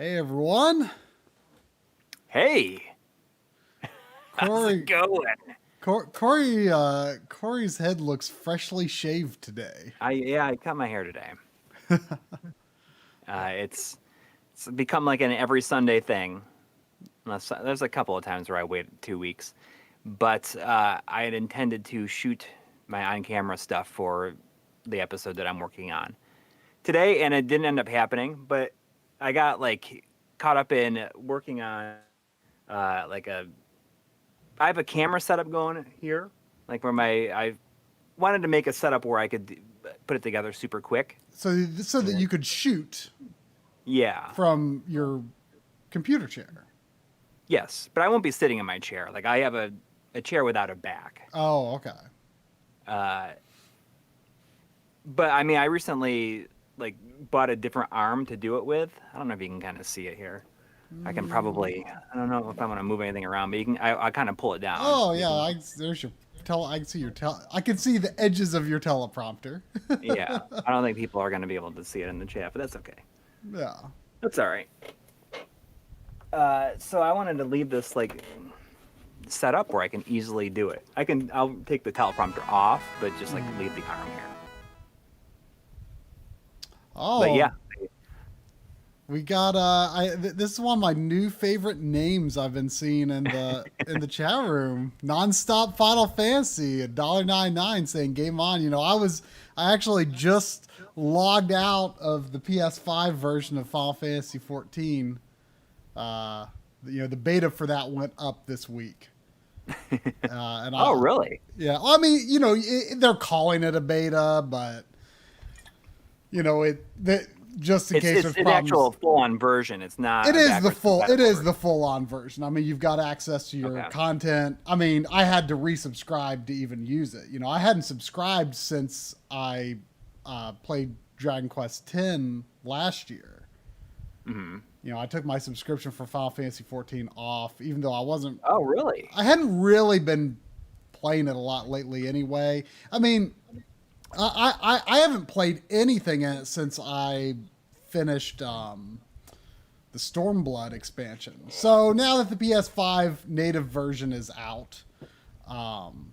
Hey everyone. Hey, how's it going? Corey's head looks freshly shaved today. I cut my hair today. It's become like an every Sunday thing. Unless there's a couple of times where I wait 2 weeks, but I had intended to shoot my on-camera stuff for the episode that I'm working on today, and it didn't end up happening. But I got like caught up in working on like a I have a camera setup going here, like where I wanted to make a setup where I could put it together super quick. So that you could shoot Yeah. from your computer chair. Yes, but I won't be sitting in my chair. Like I have a chair without a back. Oh, okay. But I mean, I recently like bought a different arm to do it with. I don't know if you can kind of see it here. I can probably. I don't know if I'm gonna move anything around, but you can. I kind of pull it down. Oh yeah, there's your I can see your I can see the edges of your teleprompter. Yeah, I don't think people are gonna be able to see it in the chat, but that's okay. Yeah. That's all right. So I wanted to leave this like set up where I can easily do it. I'll take the teleprompter off, but just like leave the arm here. Oh. But yeah. We got this is one of my new favorite names I've been seeing in the chat room. Nonstop Final Fantasy $1.99 saying game on. You know, I actually just logged out of the PS5 version of Final Fantasy 14. The beta for that went up this week. Oh, really? Yeah. I mean, they're calling it a beta, but just in case it's an actual full-on version. It's not. It is the full-on version. I mean, you've got access to your content. I mean, I had to resubscribe to even use it. I hadn't subscribed since I played Dragon Quest X last year. Mm-hmm. I took my subscription for Final Fantasy 14 off, even though I wasn't. Oh, really? I hadn't really been playing it a lot lately, anyway. I mean. I haven't played anything in it since I finished the Stormblood expansion. So now that the PS5 native version is out, I'm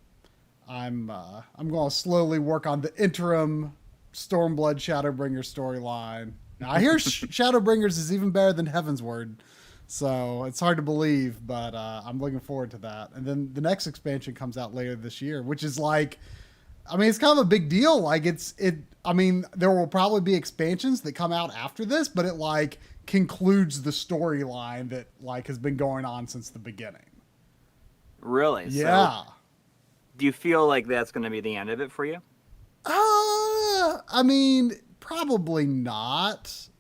going to slowly work on the interim Stormblood Shadowbringer storyline. Now I hear Shadowbringers is even better than Heavensward, so it's hard to believe, but I'm looking forward to that. And then the next expansion comes out later this year, which is like. I mean, it's kind of a big deal. Like I mean, there will probably be expansions that come out after this, but it like concludes the storyline that like has been going on since the beginning. Really? Yeah. So, do you feel like that's going to be the end of it for you? I mean, probably not.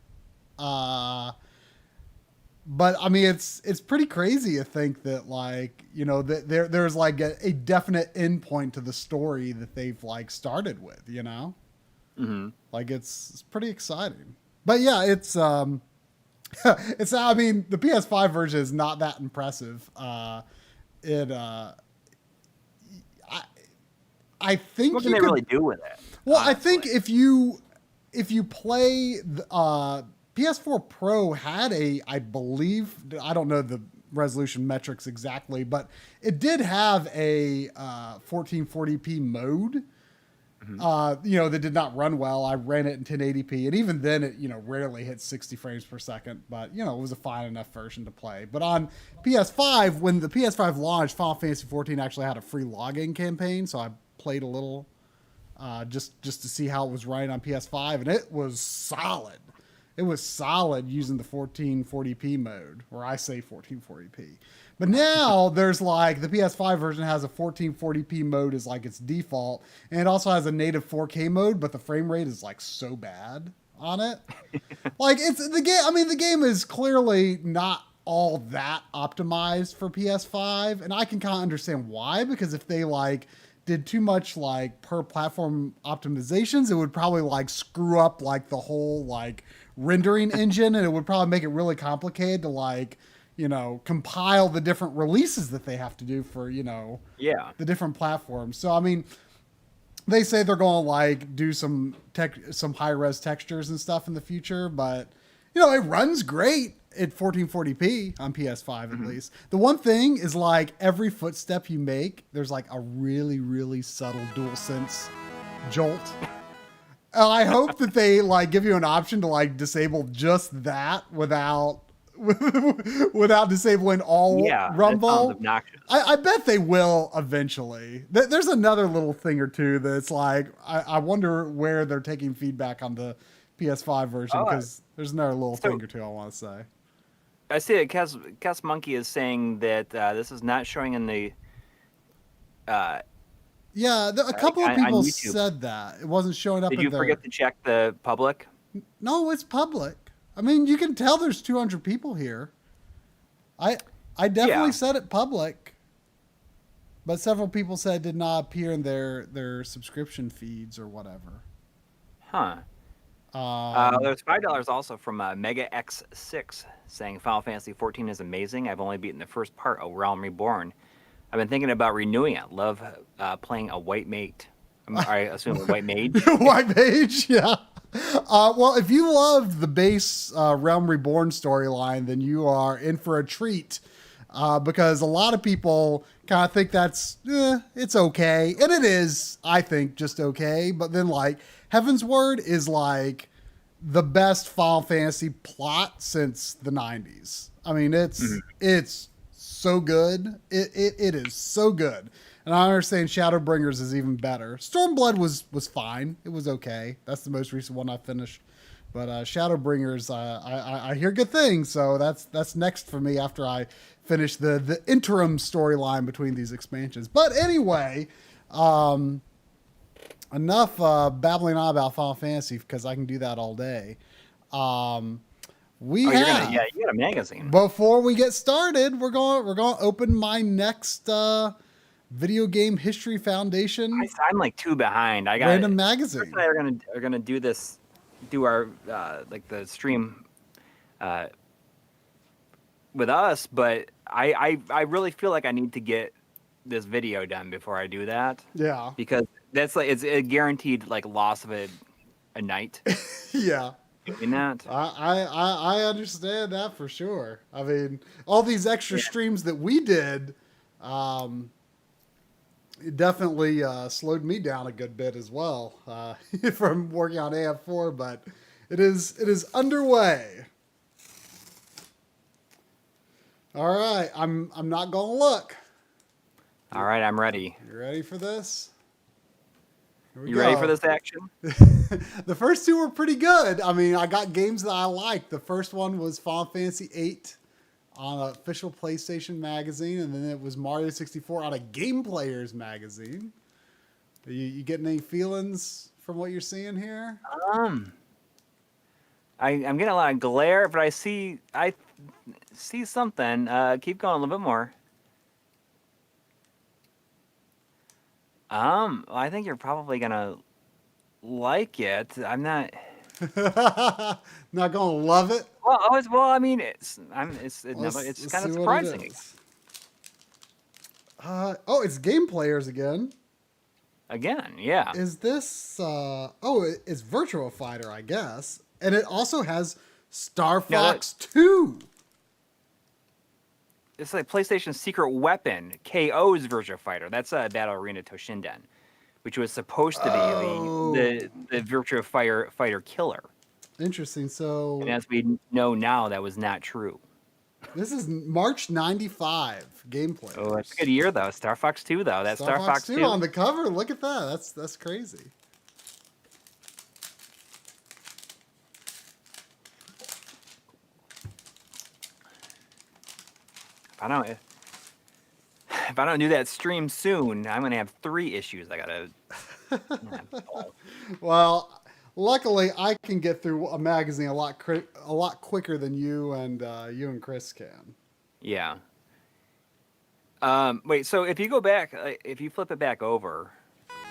But I mean, it's pretty crazy to think that like, that there's like a definite endpoint to the story that they've like started with, Mm-hmm. Like it's pretty exciting. But yeah, it's I mean, the PS5 version is not that impressive. I think what can they really do with it? Well, honestly. I think if you play PS4 Pro had I believe, I don't know the resolution metrics exactly, but it did have a 1440p mode, that did not run well. I ran it in 1080p, and even then it, rarely hit 60 frames per second, but, it was a fine enough version to play. But on PS5, when the PS5 launched, Final Fantasy 14 actually had a free login campaign, so I played a little just to see how it was running on PS5, and it was solid. It was solid using the 1440p mode, or I say 1440p. But now there's like the PS5 version has a 1440p mode as like its default, and it also has a native 4K mode, but the frame rate is like so bad on it. Like it's the game. I mean, the game is clearly not all that optimized for PS5, and I can kind of understand why, because if they like did too much like per platform optimizations, it would probably like screw up like the whole like rendering engine, and it would probably make it really complicated to like, compile the different releases that they have to do for, the different platforms. So, I mean, they say they're going to like do some high res textures and stuff in the future, but it runs great at 1440p on PS5 at least. The one thing is like every footstep you make, there's like a really, really subtle DualSense jolt. I hope that they like give you an option to like disable just that without disabling all rumble. That sounds obnoxious. I bet they will eventually. There's another little thing or two that's like I wonder where they're taking feedback on the PS5 version because there's another little thing or two I want to say. I see that Cass Monkey is saying that this is not showing in the. A couple of people said that. It wasn't showing up in Did you forget to check the public? No, it's public. I mean, you can tell there's 200 people here. I definitely said it public. But several people said it did not appear in their subscription feeds or whatever. Huh. There's $5 also from Mega X6 saying Final Fantasy 14 is amazing. I've only beaten the first part of Realm Reborn. I've been thinking about renewing it. Love playing a white mate. I assume a white mage. White mage, yeah. Well, if you love the base Realm Reborn storyline, then you are in for a treat. Because a lot of people kind of think that's, it's okay. And it is, I think, just okay. But then, like, Heaven's Word is, like, the best Final Fantasy plot since the 90s. I mean, it's so good. It is so good. And I understand Shadowbringers is even better. Stormblood was fine. It was okay. That's the most recent one I finished. But Shadowbringers, I hear good things. So that's next for me after I finish the interim storyline between these expansions. But anyway, enough babbling on about Final Fantasy because I can do that all day. You got a magazine. Before we get started, we're going to open my next Video Game History Foundation. I'm like 2 behind. I got random magazine. Are gonna do this, do our like the stream with us, but I really feel like I need to get this video done before I do that. Yeah, because that's like it's a guaranteed like loss of a night. Yeah. Doing that. I understand that for sure. I mean, all these extra streams that we did, it definitely slowed me down a good bit as well from working on AF4, but it is underway. All right, I'm not gonna look. All right, I'm ready. You ready for this? You ready for this action? The first 2 were pretty good. I mean, I got games that I liked. The first one was Final Fantasy VIII on an official PlayStation magazine, and then it was Mario 64 on a Game Players magazine. You getting any feelings from what you're seeing here? I'm getting a lot of glare, but I see something. Keep going a little bit more. I think you're probably gonna like it. I'm not. Not gonna love it. Well, I mean, it's kind of surprising. It's Game Players again. Again, yeah. Is this? It's Virtua Fighter, I guess, and it also has Star Fox 2. It's like PlayStation's secret weapon, KO's Virtua Fighter. That's a Battle Arena Toshinden, which was supposed to be the Virtua Fighter killer. Interesting. So, and as we know now, that was not true. This is March '95 gameplay. Oh, that's a good year though. Star Fox 2 though. That's Star Fox 2 on the cover. Look at that. That's crazy. If I don't do that stream soon, I'm gonna have 3 issues. I gotta. Well, luckily I can get through a magazine a lot quicker than you and Chris can. Yeah. Wait. So if you go back, if you flip it back over,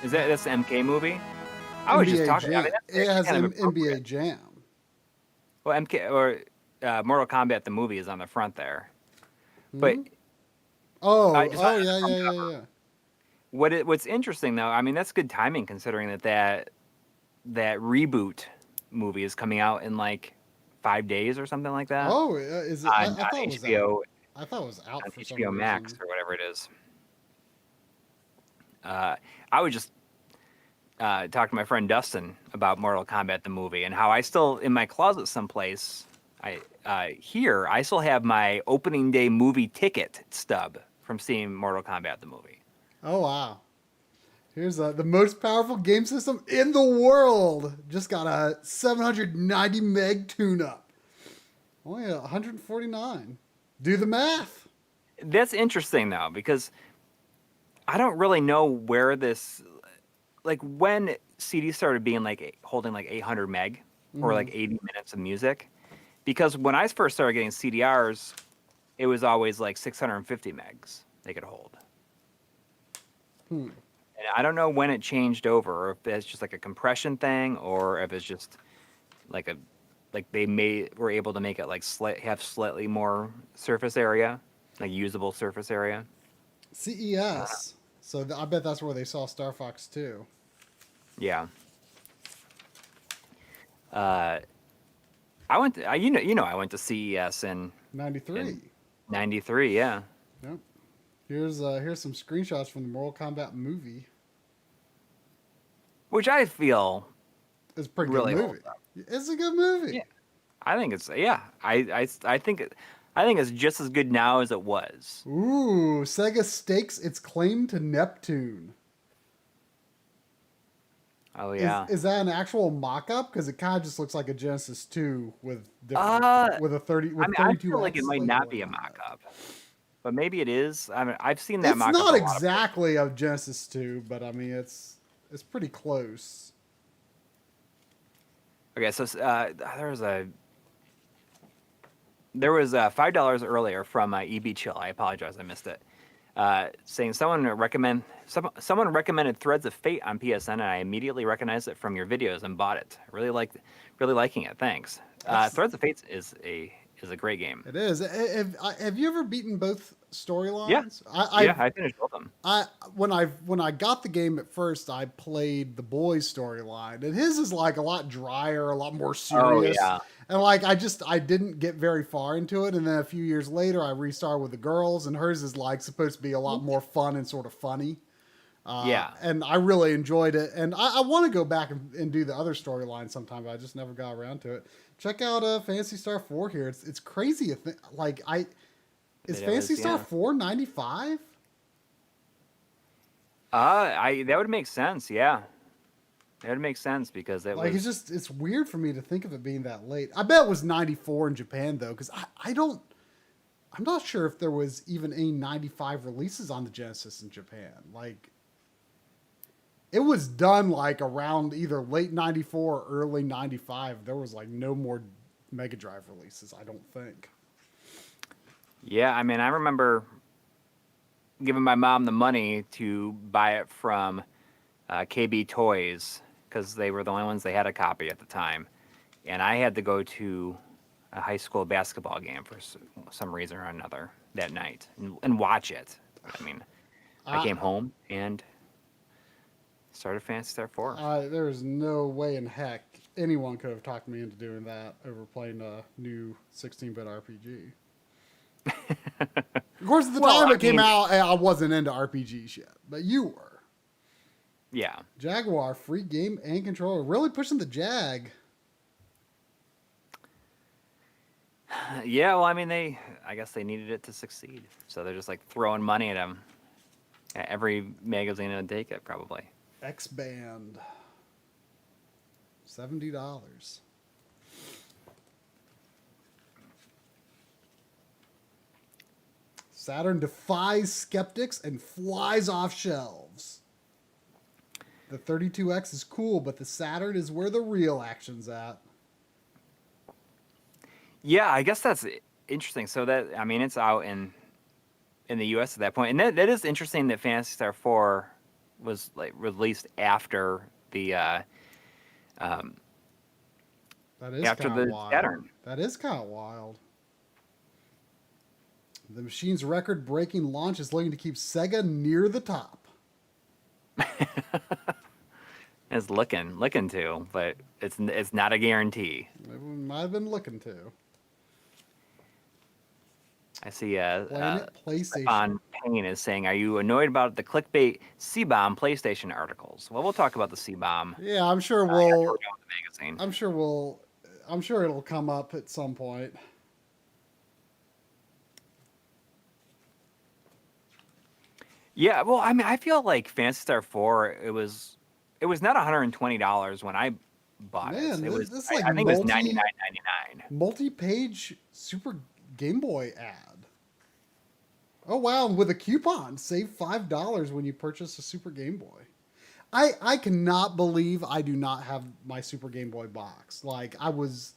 that's the MK movie? I was just talking. I mean, it has an NBA Jam. Well, MK or Mortal Kombat the movie is on the front there. But yeah. What's interesting though, I mean that's good timing considering that reboot movie is coming out in like 5 days or something like that Oh, is it? on, I on thought it was out. HBO I thought it was out on for some HBO Max reason. or whatever it is. I would just talk to my friend Dustin about Mortal Kombat the movie and how I still in my closet someplace. I still have my opening day movie ticket stub from seeing Mortal Kombat the movie. Oh wow! Here's the most powerful game system in the world. Just got a 790 meg tune-up. Only 149. Do the math. That's interesting though because I don't really know where this like when CDs started being like holding like 800 meg or like 80 minutes of music. Because when I first started getting CDRs, it was always like 650 megs they could hold. And I don't know when it changed over, or if it's just like a compression thing, or if it's just like were able to make it like have slightly more surface area, like usable surface area. CES. So I bet that's where they saw Star Fox 2. Yeah. I went to, I went to CES in 93. 93, yeah. Yep. Here's some screenshots from the Mortal Kombat movie. Which I feel It's a pretty really good holds movie. up. It's a good movie. Yeah. I think it's I think it's just as good now as it was. Ooh, Sega stakes its claim to Neptune. Oh yeah. Is that an actual mock-up? Because it kind of just looks like a Genesis 2 with different, with a 30 with I mean, 32 I feel like it might not be a mock-up, but maybe it is. I mean, I've seen that It's mock-up not a lot exactly a Genesis 2, but I mean it's pretty close. Okay, so there was $5 earlier from EB Chill. I apologize, I missed it. Saying someone recommended Threads of Fate on PSN, and I immediately recognized it from your videos and bought it. Really liking it. Thanks. Threads of Fate is a great game. It is. Have you ever beaten both storylines? Yeah, I finished both of them. When I got the game at first, I played the boys storyline, and his is like a lot drier, a lot more serious. Oh, yeah. And like I didn't get very far into it, and then a few years later, I restarted with the girls, and hers is like supposed to be a lot more fun and sort of funny. Yeah. And I really enjoyed it, and I want to go back and do the other storyline sometime, but I just never got around to it. Check out Phantasy Star 4 here. It's crazy. Is Phantasy Star 4 $95? That would make sense. Yeah, that would make sense because It's weird for me to think of it being that late. I bet it was 94 in Japan though, because I'm not sure if there was even any 95 releases on the Genesis in Japan. Like, it was done like around either late 94 or early 95. There was like no more Mega Drive releases, I don't think. Yeah, I mean, I remember giving my mom the money to buy it from KB Toys because they were the only ones they had a copy at the time, and I had to go to a high school basketball game for some reason or another that night and watch it. I mean, I came home and started Phantasy Star 4. There's no way in heck anyone could have talked me into doing that over playing a new 16-bit RPG. Of course, at the time it came out, I wasn't into RPGs yet, but you were. Yeah. Jaguar, free game and controller. Really pushing the Jag. Yeah, well, I mean, I guess they needed it to succeed. So they're just like throwing money at them. Every magazine would take it, probably. X-Band. $70. Saturn defies skeptics and flies off shelves. The 32X is cool, but the Saturn is where the real action's at. Yeah, I guess that's interesting. So I mean, it's out in the U.S. at that point, and that is interesting that Phantasy Star 4 was like released after the That is after the wild. Saturn. That is kind of wild. The machine's record-breaking launch is looking to keep Sega near the top. It's looking to, but it's not a guarantee. Maybe we might have been looking to. I see Planet PlayStation. Stefan Payne is saying, are you annoyed about the clickbait C-bomb PlayStation articles? Well, we'll talk about the C-bomb. Yeah, I'm sure After we're done with the magazine. I'm sure it'll come up at some point. Yeah, well, I mean, I feel like Phantasy Star 4, it was not $120 when I bought Man, it. It was, this I think it was $99.99. Multi-page Super Game Boy ad. Oh wow, with a coupon, save $5 when you purchase a Super Game Boy. I cannot believe I do not have my Super Game Boy box. Like I was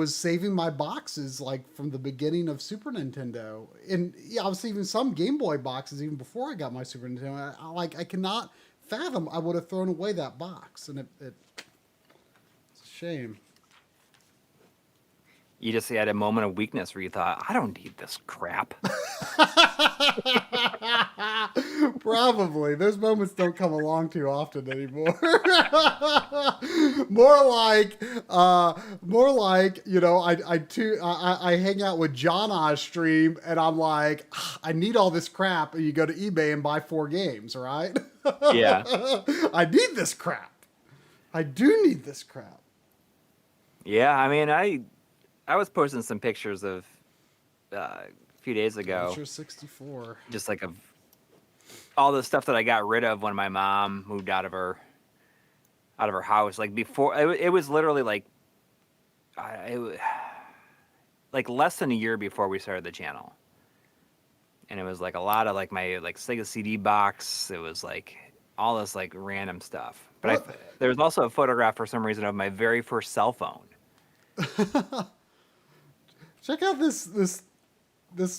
saving my boxes like from the beginning of Super Nintendo. And yeah, I was saving some Game Boy boxes even before I got my Super Nintendo. I cannot fathom I would have thrown away that box. And it's a shame. You just had a moment of weakness where you thought, I don't need this crap. Probably. Those moments don't come along too often anymore. more like, you know, I hang out with John on a stream and I'm like, I need all this crap. And you go to eBay and buy 4 games, right? Yeah. I need this crap. I do need this crap. Yeah, I mean, I was posting some pictures of a few days ago. Ultra 64. Just like of all the stuff that I got rid of when my mom moved out of her house. Like before, it was literally like like less than a year before we started the channel, and it was like a lot of like my like Sega CD box. It was like all this like random stuff. But there was also a photograph for some reason of my very first cell phone. Check out this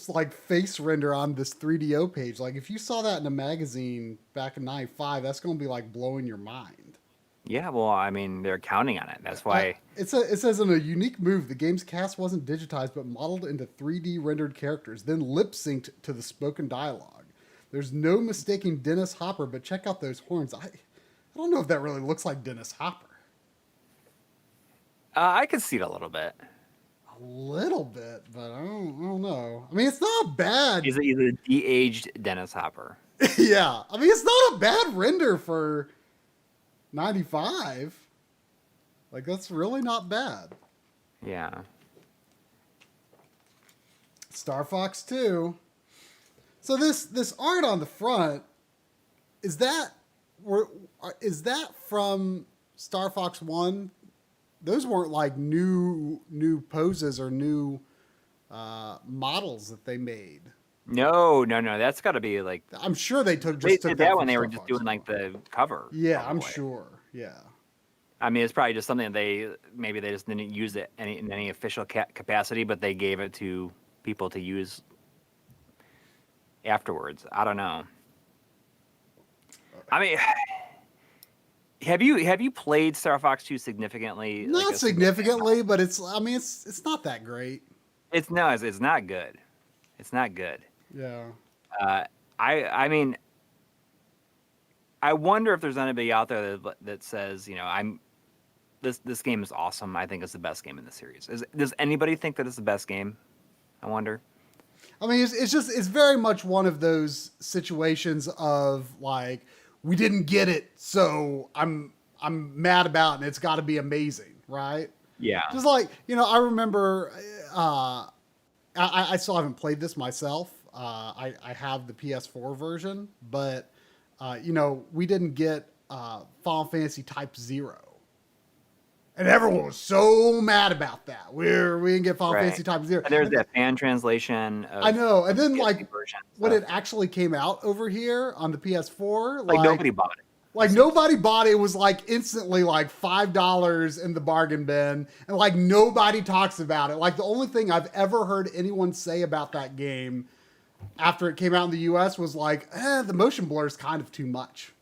like face render on this 3DO page. Like if you saw that in a magazine back in '95, that's going to be like blowing your mind. Yeah, well, I mean, they're counting on it. That's why. It says in a unique move, the game's cast wasn't digitized but modeled into 3D rendered characters, then lip synced to the spoken dialogue. There's no mistaking Dennis Hopper, but check out those horns. I don't know if that really looks like Dennis Hopper. I could see it a little bit. A little bit, but I don't know. I mean, it's not bad. He's a de-aged Dennis Hopper. Yeah. I mean, it's not a bad render for 95. Like, that's really not bad. Yeah. Star Fox 2. So this art on the front, is that from Star Fox 1? Those weren't like new poses or new models that they made. No. That's got to be like. I'm sure they took that when they were just doing like the cover. Yeah, I'm sure. Yeah. I mean, it's probably just something they just didn't use it in any official capacity, but they gave it to people to use afterwards. I don't know. I mean. Have you played Star Fox 2 significally? Not significantly, but it's not that great. It's not good. It's not good. Yeah. I mean, I wonder if there's anybody out there that says, you know, this game is awesome. I think it's the best game in the series. Does anybody think that it's the best game? I wonder. I mean, it's very much one of those situations of like, we didn't get it, so I'm mad about it, and it's got to be amazing, right? Yeah. Just like, you know, I remember, I still haven't played this myself. I have the PS4 version, but, you know, we didn't get Final Fantasy Type 0. And everyone was so mad about that. We didn't get Final Fantasy Type 0. And there's that fan translation. I know. And then, like, when it actually came out over here on the PS4, like nobody bought it. Like, nobody bought it. It was, like, instantly, like, $5 in the bargain bin. And, like, nobody talks about it. Like, the only thing I've ever heard anyone say about that game after it came out in the U.S. was, like, the motion blur is kind of too much.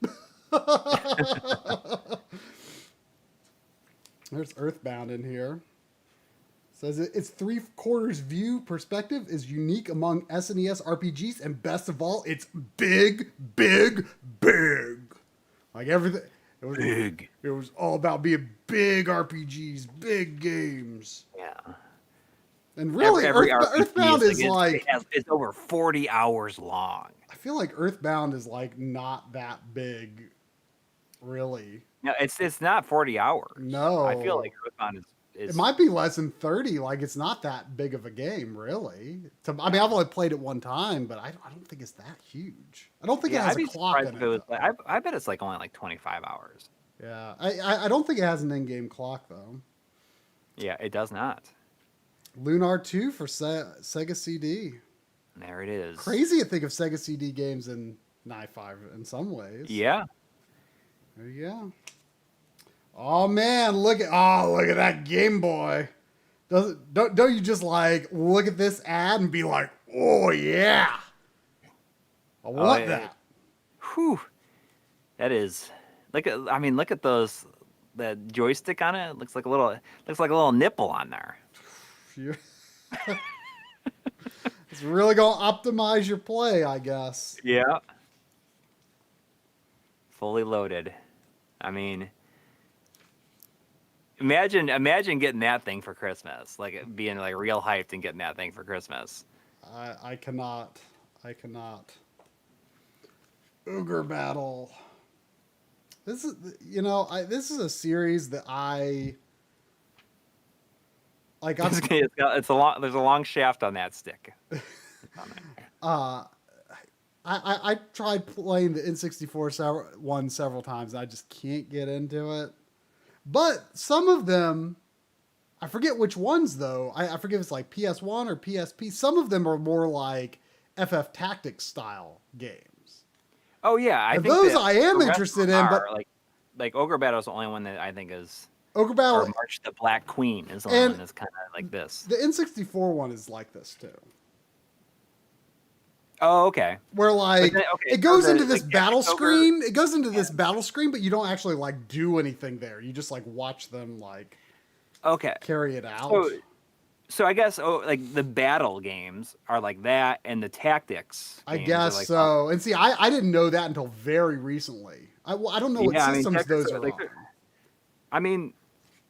There's Earthbound in here. Says its 3/4 view perspective is unique among SNES RPGs, and best of all, it's big, big, big. Like everything, it was Big. It was all about being big RPGs, big games. Yeah. And really, Every RPG Earthbound is it's over 40 hours long. I feel like Earthbound is like not that big, really. No, it's not 40 hours. No. I feel like Earthbound is It might be less than 30. Like, it's not that big of a game, really. I mean, I've only played it one time, but I don't think it's that huge. I don't think it has I'd be a clock in surprised if it was. it. I bet it's like only like 25 hours. Yeah. I don't think it has an in-game clock, though. Yeah, it does not. Lunar 2 for Sega CD. There it is. Crazy to think of Sega CD games in Knife 5 in some ways. Yeah. There you go. Oh man, look at that Game Boy. Don't you just like look at this ad and be like, oh yeah, I want that. Whew. That is. Look at those. The joystick on it looks like a little nipple on there. It's really gonna optimize your play, I guess. Yeah. Fully loaded. I mean, imagine getting that thing for Christmas, like it being like real hyped and getting that thing for Christmas. I cannot. Ogre Battle. This is this is a series that I like. There's a long shaft on that stick. I tried playing the N64 one several times. I just can't get into it. But some of them, I forget which ones though. I forget if it's like PS1 or PSP. Some of them are more like FF Tactics style games. Oh yeah, I think those I am interested in, but like Ogre Battle is the only one that I think is Ogre Battle. Or March the Black Queen is the only one that's kind of like this. The N64 one is like this too. Oh, okay. Where like it goes into this battle screen. It goes into this battle screen, but you don't actually like do anything there. You just like watch them like carry it out. So I guess like the battle games are like that, and the tactics. I guess like, so. And see, I didn't know that until very recently. I don't know what systems those are on. I mean,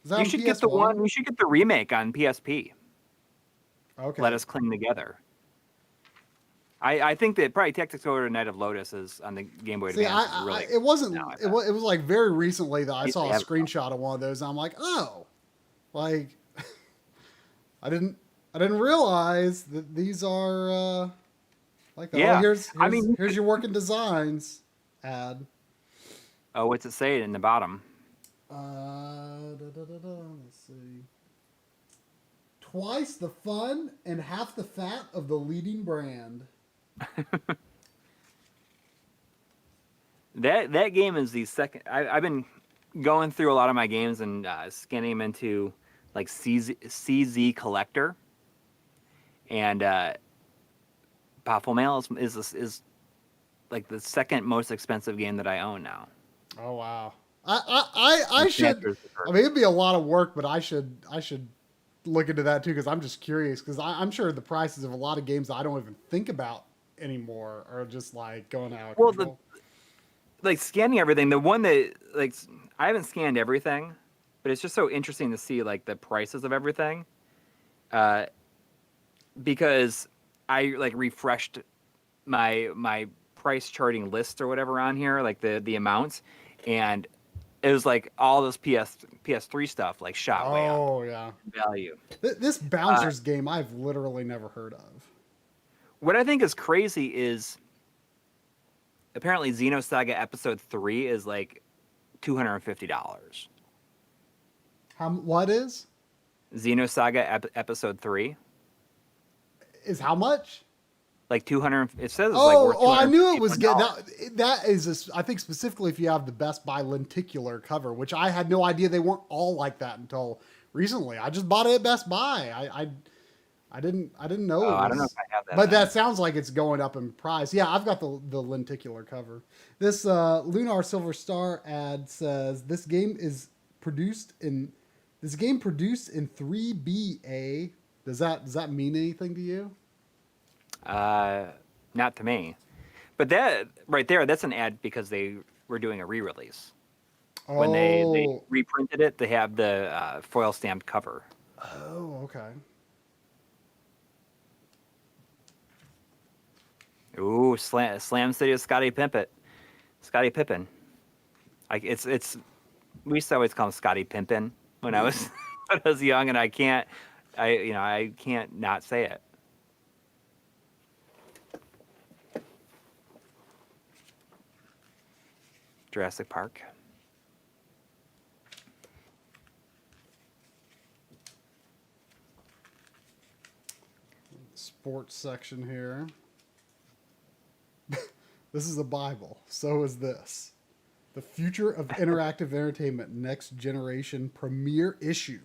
you should get the one. You should get the remake on PSP. Okay. Let Us Cling Together. I think that probably Tactics Ogre Night of Lotus is on the Game Boy Advance. It wasn't. It was like very recently that I saw a screenshot of one of those. And I'm like, oh, like I didn't realize that these are like that. Yeah. Oh, here's your working designs ad. Oh, what's it say in the bottom? Let's see. Twice the fun and half the fat of the leading brand. That game is the second. I've been going through a lot of my games and scanning them into like CZ Collector, and Baphomet is like the second most expensive game that I own now. Oh wow! I should. I mean, it'd be a lot of work, but I should look into that too because I'm just curious because I'm sure the prices of a lot of games that I don't even think about anymore are just like going out of control. Like scanning everything, the one that like I haven't scanned everything, but it's just so interesting to see like the prices of everything, because I like refreshed my price charting list or whatever on here, like the amounts, and it was like all this PS3 stuff like shot way up. Oh yeah, value. This Bouncers game I've literally never heard of. What I think is crazy is apparently Xenosaga Episode 3 is like $250. What is? Xenosaga Episode 3 is how much? Like 200. It says it's I knew it was good. That is, I think specifically if you have the Best Buy lenticular cover, which I had no idea they weren't all like that until recently. I just bought it at Best Buy. I didn't know. It was, I don't know if I have that. But that sounds like it's going up in price. Yeah, I've got the lenticular cover. This Lunar Silver Star ad says this game produced in 3BA. Does that mean anything to you? Not to me. But that right there, that's an ad because they were doing a re-release. When they Oh. reprinted it, they have the foil stamped cover. Oh, okay. Ooh, Slam City of Scottie Pippen. Scottie Pippen. It's we used to always call him Scottie Pimpin when I was when I was young, and I can't not say it. Jurassic Park. Sports section here. This is a Bible. So is this. The Future of Interactive Entertainment Next Generation Premiere Issue.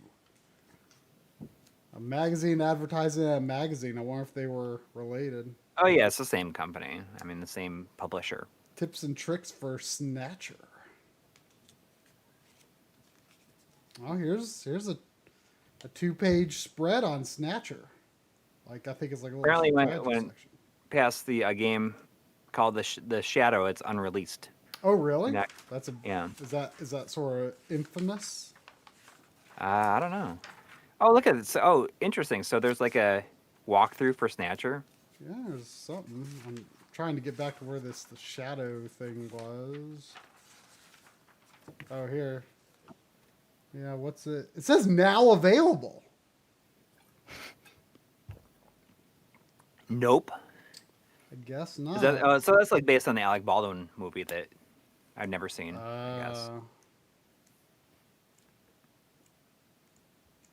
A magazine advertising a magazine. I wonder if they were related. Oh yeah, it's the same company. I mean, the same publisher. Tips and tricks for Snatcher. Oh, here's a 2-page spread on Snatcher. Like, I think it's like a little Apparently, strategy when section. past the game called the Shadow, it's unreleased. Oh, really? Next. That's a Yeah. Is that sort of infamous? I don't know. Oh, look at it. So, oh, interesting. So there's like a walkthrough for Snatcher. Yeah, there's something. I'm trying to get back to where the shadow thing was. Oh, here. Yeah, what's it? It says now available. Nope. I guess not. Is that, so that's like based on the Alec Baldwin movie that I've never seen. I guess.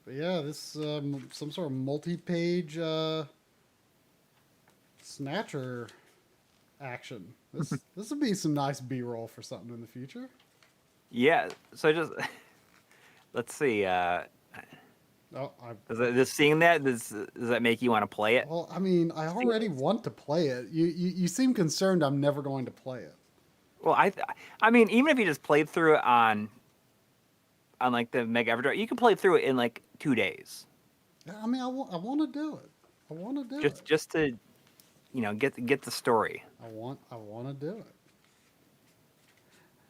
But yeah, this some sort of multi-page Snatcher action. This would be some nice B-roll for something in the future. Yeah. So just let's see. Oh, Does seeing that does that make you want to play it? well, I mean, I already want to play it. You seem concerned I'm never going to play it. Well, I mean, even if you just played through it on like the Mega Everdrive, you can play through it in like 2 days. Yeah, I mean, I want to do it. I want to do it. Just to, get the story. I want to do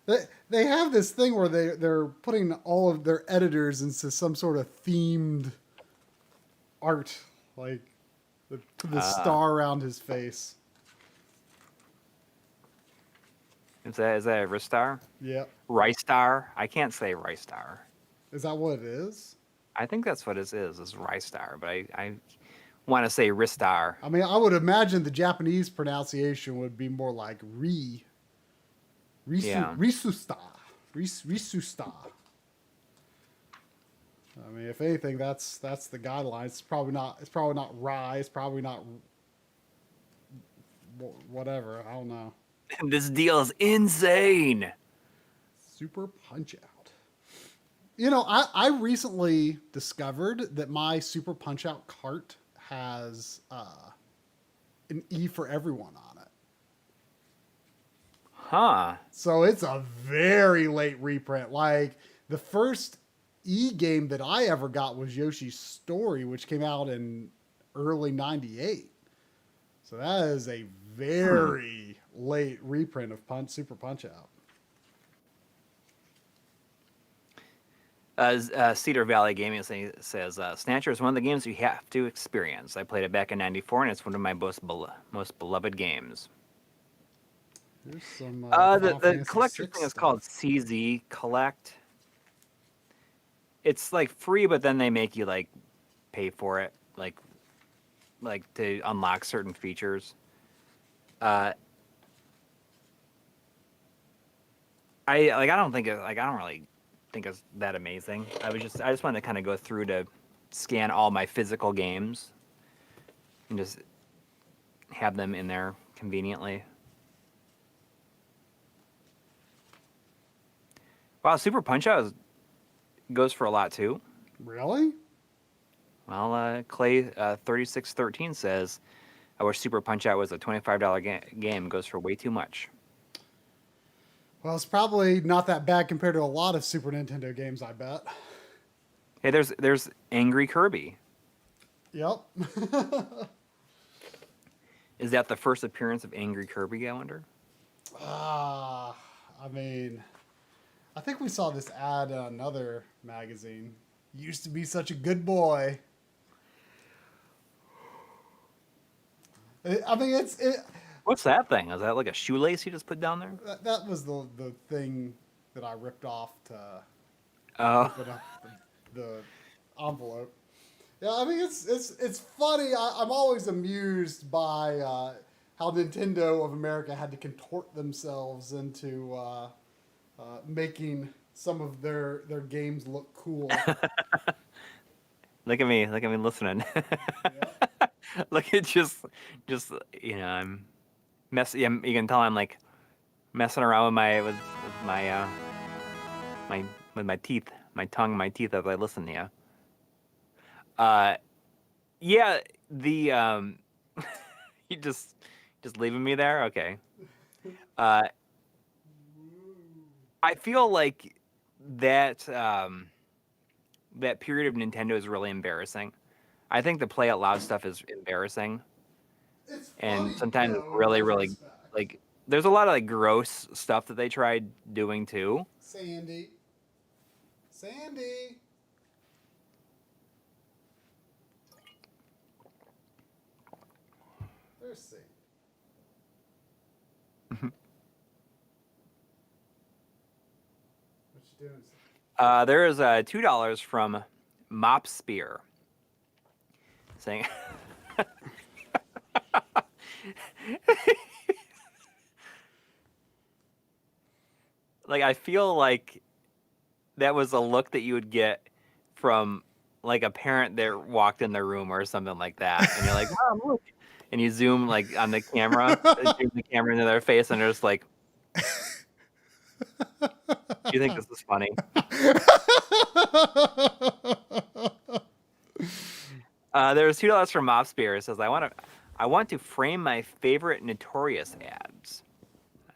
it. They have this thing where they're putting all of their editors into some sort of themed art, like the star around his face. Is that a Ristar? Yeah. Rystar? I can't say Rystar. Is that what it is? I think that's what it is Rystar, but I want to say Ristar. I mean, I would imagine the Japanese pronunciation would be more like Risusta. Risusta. I mean, if anything, that's the guidelines. It's probably not Rai. It's probably not whatever. I don't know. This deal is insane. Super Punch Out. You know, I recently discovered that my Super Punch Out cart has an E for Everyone on it. Huh. So it's a very late reprint. Like, the first E game that I ever got was Yoshi's Story, which came out in early 98. So that is a very late reprint of Super Punch Out. Cedar Valley Gaming says, Snatcher is one of the games you have to experience. I played it back in '94, and it's one of my most beloved games. Here's some the collector thing is called CZ Collect. It's like free, but then they make you like pay for it, like to unlock certain features. I don't really think it's that amazing. I just wanted to kind of go through to scan all my physical games and just have them in there conveniently. Wow, Super Punch Out goes for a lot too. Really? Well, Clay 3613 says, I wish Super Punch Out was a $25 game. Goes for way too much. Well, it's probably not that bad compared to a lot of Super Nintendo games, I bet. Hey, there's Angry Kirby. Yep. Is that the first appearance of Angry Kirby, I wonder? I mean, I think we saw this ad in another magazine. Used to be such a good boy. I mean, What's that thing? Is that like a shoelace you just put down there? that was the thing that I ripped off to open up the envelope. Yeah, I mean, it's funny. I'm always amused by how Nintendo of America had to contort themselves into making some of their games look cool. Look at me listening. Yeah. Look at just I'm messy. You can tell I'm like messing around with my my teeth, my tongue, my teeth as I listen to you. Yeah, the you just leaving me there? Okay. I feel like that that period of Nintendo is really embarrassing. I think the play out loud stuff is embarrassing. It's And funny, sometimes though, in really retrospect. like there's a lot of like gross stuff that they tried doing too. Sandy. There's Sandy. What you doing? There is $2 from Mop Spear saying like I feel like that was a look that you would get from like a parent that walked in their room or something like that, and you're like, "Mom, look," and you zoom like on the camera, zoom the camera into their face, and they're just like, "Do you think this is funny?" There's $2 from Mop Spear. It says, I want to frame my favorite Notorious ads.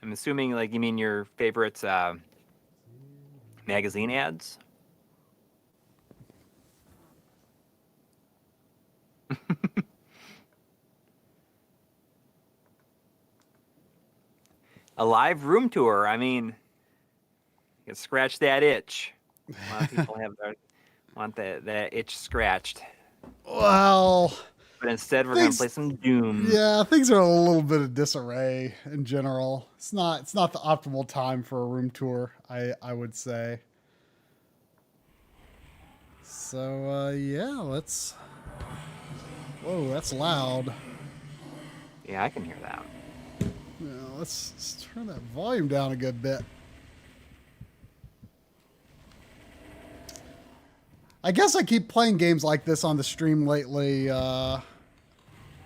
I'm assuming like you mean your favorite magazine ads. A live room tour. I mean, you can scratch that itch. A lot of people want that itch scratched. Well, But instead, we're going to play some Doom. yeah, things are a little bit of disarray in general. It's not the optimal time for a room tour, I would say. So yeah, let's. Whoa, that's loud. Yeah, I can hear that. Yeah, let's turn that volume down a good bit. I guess I keep playing games like this on the stream lately.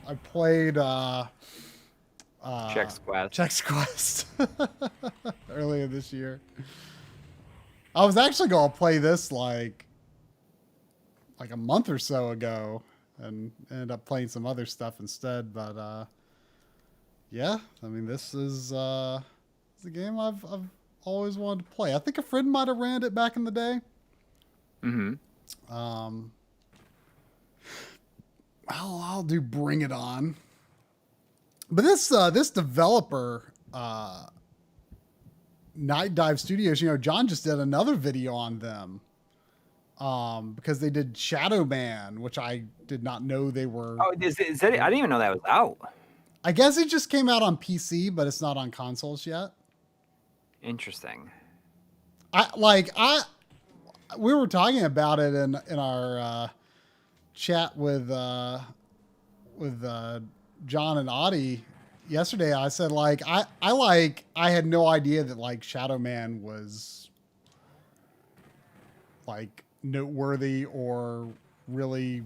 I played Chex Quest. Chex Quest earlier this year. I was actually going to play this like a month or so ago and ended up playing some other stuff instead. But yeah, I mean, this is a game I've always wanted to play. I think a friend might have ran it back in the day. Mm-hmm. I'll do Bring It On. But this developer, Night Dive Studios, John just did another video on them. Because they did Shadow Man, which I did not know they were. Oh, is that? I didn't even know that was out. I guess it just came out on PC, but it's not on consoles yet. Interesting. We were talking about it in our chat with John and Audie yesterday. I said I had no idea that like Shadow Man was like noteworthy or really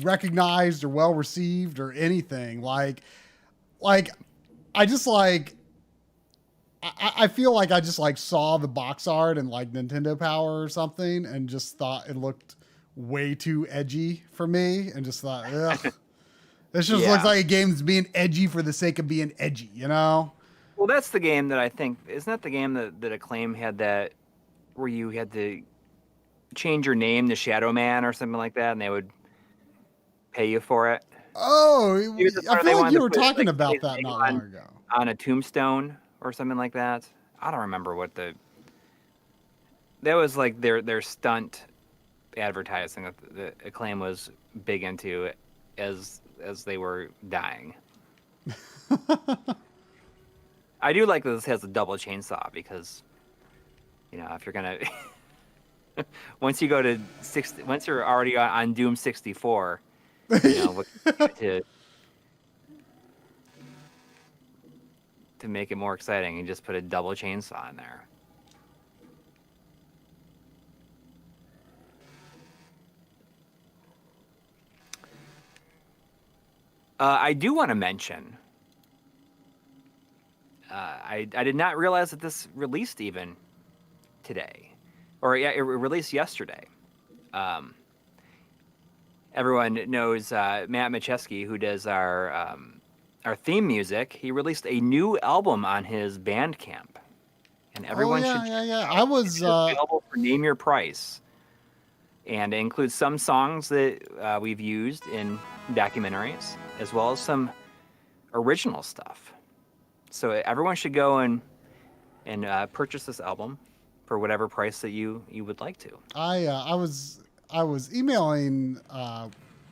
recognized or well received or anything. Like I just like. I feel like I just like saw the box art and like Nintendo Power or something and just thought it looked way too edgy for me and just thought, ugh, this just looks like a game that's being edgy for the sake of being edgy, Well, that's the game that I think, isn't that the game that Acclaim had that where you had to change your name to Shadow Man or something like that and they would pay you for it? Oh, I feel like you were talking about that not long ago. On a tombstone or something like that. I don't remember what that was like their stunt advertising that the Acclaim was big into as they were dying. I do like that this has a double chainsaw because, if you're gonna once you go to once you're already on Doom 64, look to make it more exciting, you just put a double chainsaw in there. I do want to mention, I did not realize that this released even today, or yeah, it released yesterday. Everyone knows Matt McCheskey, who does our theme music. He released a new album on his Bandcamp, and everyone should. Yeah. I was available for Name Your Price, and it includes some songs that we've used in documentaries, as well as some original stuff. So everyone should go and purchase this album for whatever price that you would like to. I was emailing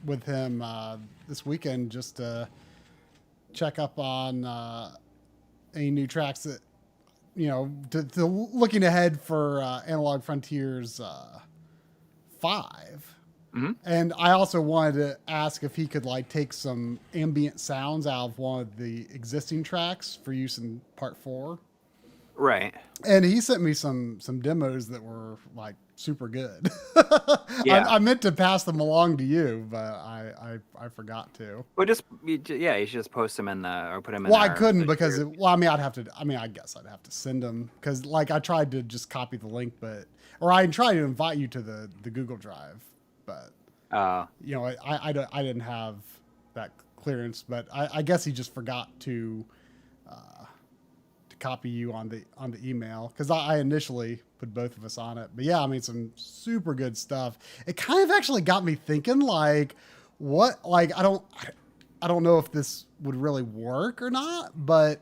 with him this weekend just to check up on any new tracks that to looking ahead for Analog Frontiers 5. Mm-hmm. And I also wanted to ask if he could like take some ambient sounds out of one of the existing tracks for use in part 4. Right. And he sent me some demos that were like super good. Yeah. I meant to pass them along to you, but I forgot to. Well, you should just post them or put them in. Well, I couldn't because I guess I'd have to send them because like I tried to just copy the link, or I tried to invite you to the Google Drive, but I didn't have that clearance. But I guess he just forgot to copy you on the email because I initially put both of us on it. But yeah, I mean, some super good stuff. It kind of actually got me thinking like what, like, I don't know if this would really work or not, but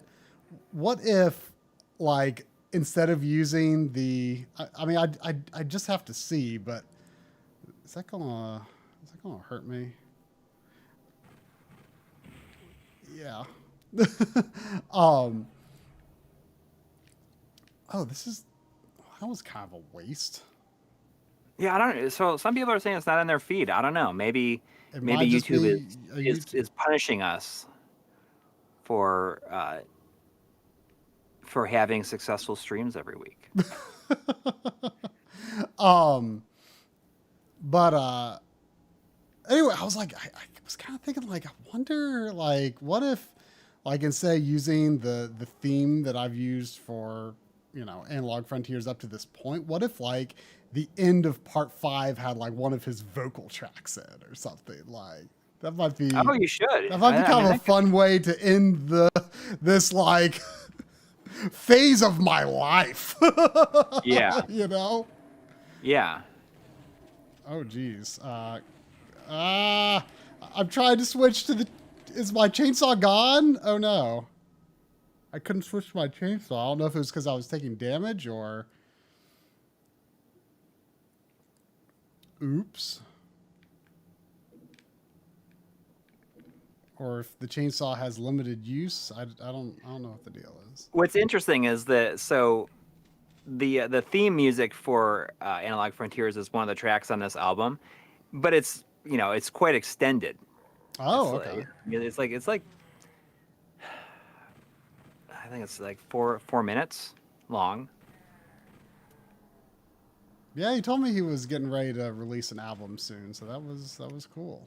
what if like, instead of using I just have to see, but is that gonna hurt me? Yeah. That was kind of a waste. Yeah, I don't. So some people are saying it's not in their feed. I don't know. Maybe YouTube is punishing us for having successful streams every week. But anyway, I was like, I was kind of thinking like, I wonder like, what if like instead of using the theme that I've used for Analog Frontiers up to this point, what if like the end of part 5 had like one of his vocal tracks in or something? Like that might be. Oh, you should. That might be kind of a fun way to end this like phase of my life. Yeah. Yeah. Oh geez. I'm trying to switch to is my chainsaw gone? Oh no. I couldn't switch my chainsaw. I don't know if it was because I was taking damage or... Oops. Or if the chainsaw has limited use. I don't know what the deal is. What's interesting is that the theme music for Analog Frontiers is one of the tracks on this album, but it's quite extended. Oh, okay. It's like I think it's like 4 minutes long. Yeah, he told me he was getting ready to release an album soon, so that was cool.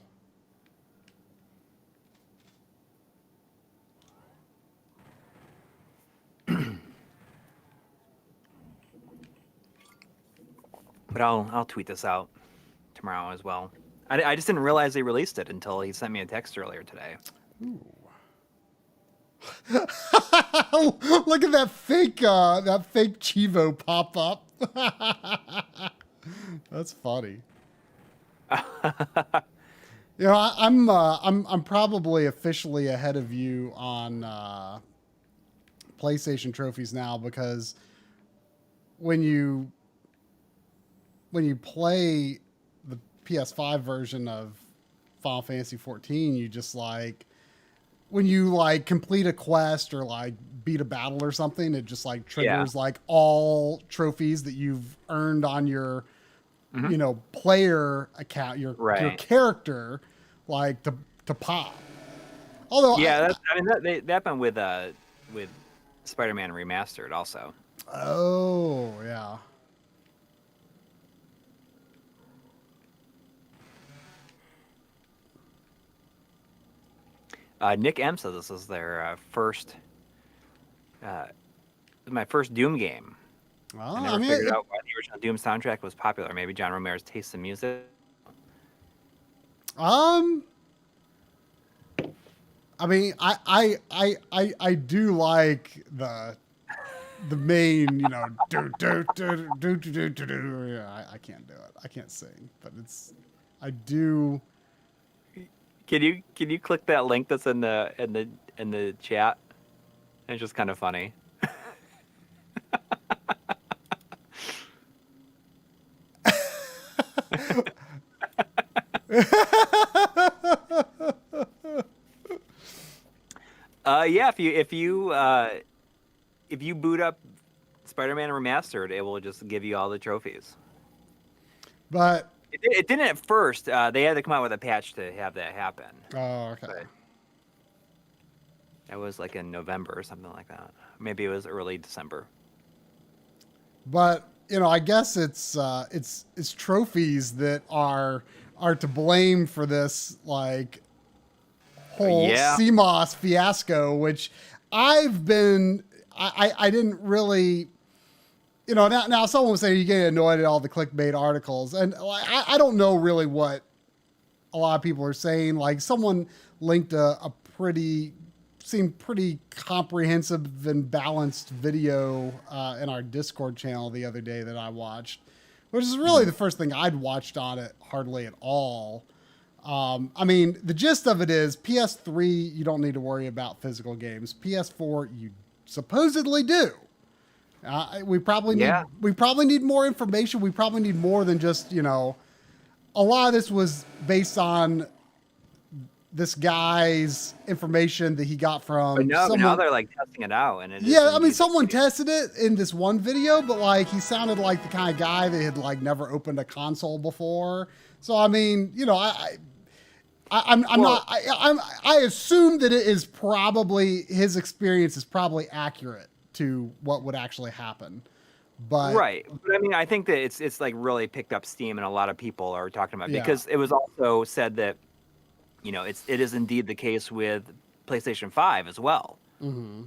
But I'll tweet this out tomorrow as well. I just didn't realize they released it until he sent me a text earlier today. Ooh. Look at that fake Chivo pop up. That's funny. I'm probably officially ahead of you on PlayStation trophies now, because when you play the PS5 version of Final Fantasy 14, you just like, when you like complete a quest or like beat a battle or something, it just like triggers like all trophies that you've earned on your player account, your character, like to pop. Although that happened with Spider-Man Remastered also. Oh yeah. Nick M says this is their my first Doom game. Well, I never figured out why the original Doom soundtrack was popular. Maybe John Romero's taste in music. I mean, I do like the main, do. Yeah, I can't do it. I can't sing, but I do. Can you click that link that's in the chat? It's just kind of funny. Yeah, if you boot up Spider-Man Remastered, it will just give you all the trophies. But it didn't at first. They had to come out with a patch to have that happen. Oh, okay. But that was like in November or something like that. Maybe it was early December. But I guess it's trophies that are to blame for this like whole CMOS fiasco, which I didn't really, now someone was saying you get annoyed at all the clickbait articles, and I don't know really what a lot of people are saying. Like, someone linked a seemed pretty comprehensive and balanced video in our Discord channel the other day that I watched, which is really the first thing I'd watched on it hardly at all. I mean, the gist of it is PS3, you don't need to worry about physical games. PS4, you supposedly do. We probably need more information. We probably need more than just, a lot of this was based on this guy's information that he got from but someone. Now they're like testing it out, and someone tested it in this one video, but like he sounded like the kind of guy that had like never opened a console before. So I mean, I assume that it is probably, his experience is probably accurate to what would actually happen. But I mean, I think that it's like really picked up steam, and a lot of people are talking about it, because it was also said that it is indeed the case with PlayStation 5 as well. Mm-hmm.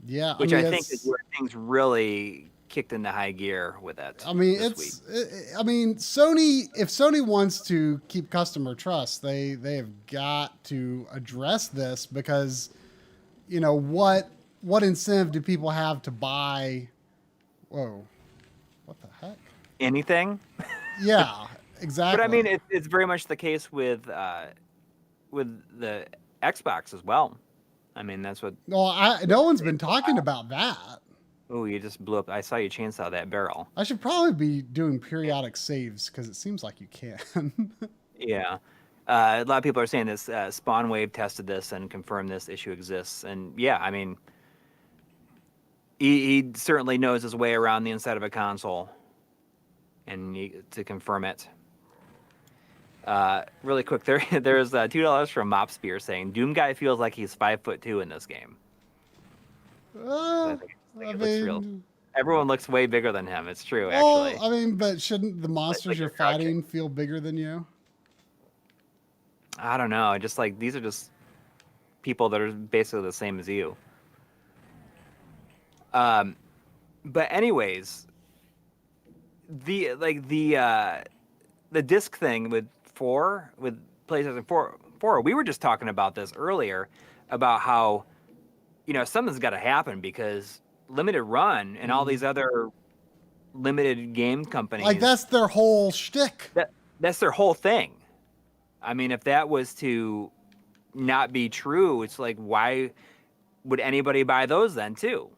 Yeah, which I think is where things really kicked into high gear with it. I mean, Sony, if Sony wants to keep customer trust, they have got to address this, because what incentive do people have to buy? Whoa, what the heck? Anything? Yeah, exactly. But I mean, it's very much the case with the Xbox as well. I mean, that's what. No, no one's been talking about that. Oh, you just blew up. I saw you chainsaw that barrel. I should probably be doing periodic saves, because it seems like you can. Yeah. A lot of people are saying this. SpawnWave tested this and confirmed this issue exists. And yeah, I mean, he certainly knows his way around the inside of a console, and to confirm it. Really quick, there's $2 from Mopspear saying Doom Guy feels like he's 5'2" in this game. I think it's real. Everyone looks way bigger than him. It's true, actually. I mean, but shouldn't the monsters you're fighting feel bigger than you? I don't know. Just like, these are just people that are basically the same as you. But anyways, the disc thing with PlayStation 4, we were just talking about this earlier, about how, something's got to happen, because limited run and all these other limited game companies, like, that's their whole shtick. That's their whole thing. I mean, if that was to not be true, it's like, why would anybody buy those then too?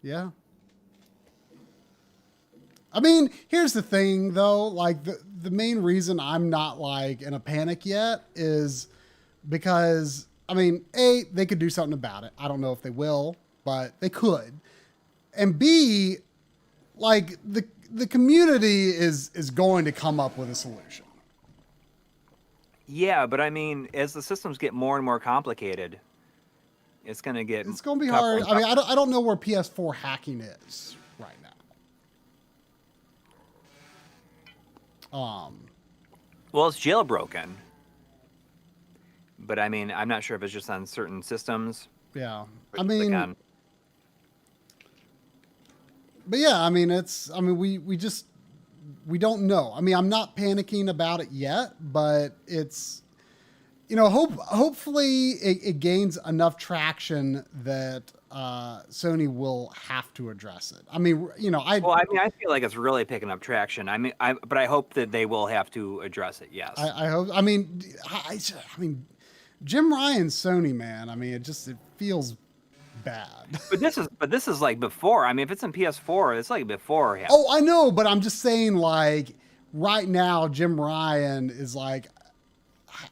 Yeah. I mean, here's the thing though, like the main reason I'm not like in a panic yet is because, I mean, A, they could do something about it. I don't know if they will, but they could. And B, like the community is going to come up with a solution. Yeah, but I mean, as the systems get more and more complicated, it's going to get It's going to be tougher hard. and I mean, tougher. I don't know where PS4 hacking is right now. Well, it's jailbroken. But I mean, I'm not sure if it's just on certain systems. Yeah. or I just, mean, like, on- but yeah, I mean, we don't know. I mean, I'm not panicking about it yet, but it's, hopefully it gains enough traction that Sony will have to address it. I mean, well, I mean, I feel like it's really picking up traction. I mean, but I hope that they will have to address it. Yes. I hope. I mean, I mean, Jim Ryan's Sony, man. I mean, it feels bad. But this is like before. I mean, if it's in PS4, it's like before him. Oh, I know, but I'm just saying, like, right now, Jim Ryan is like,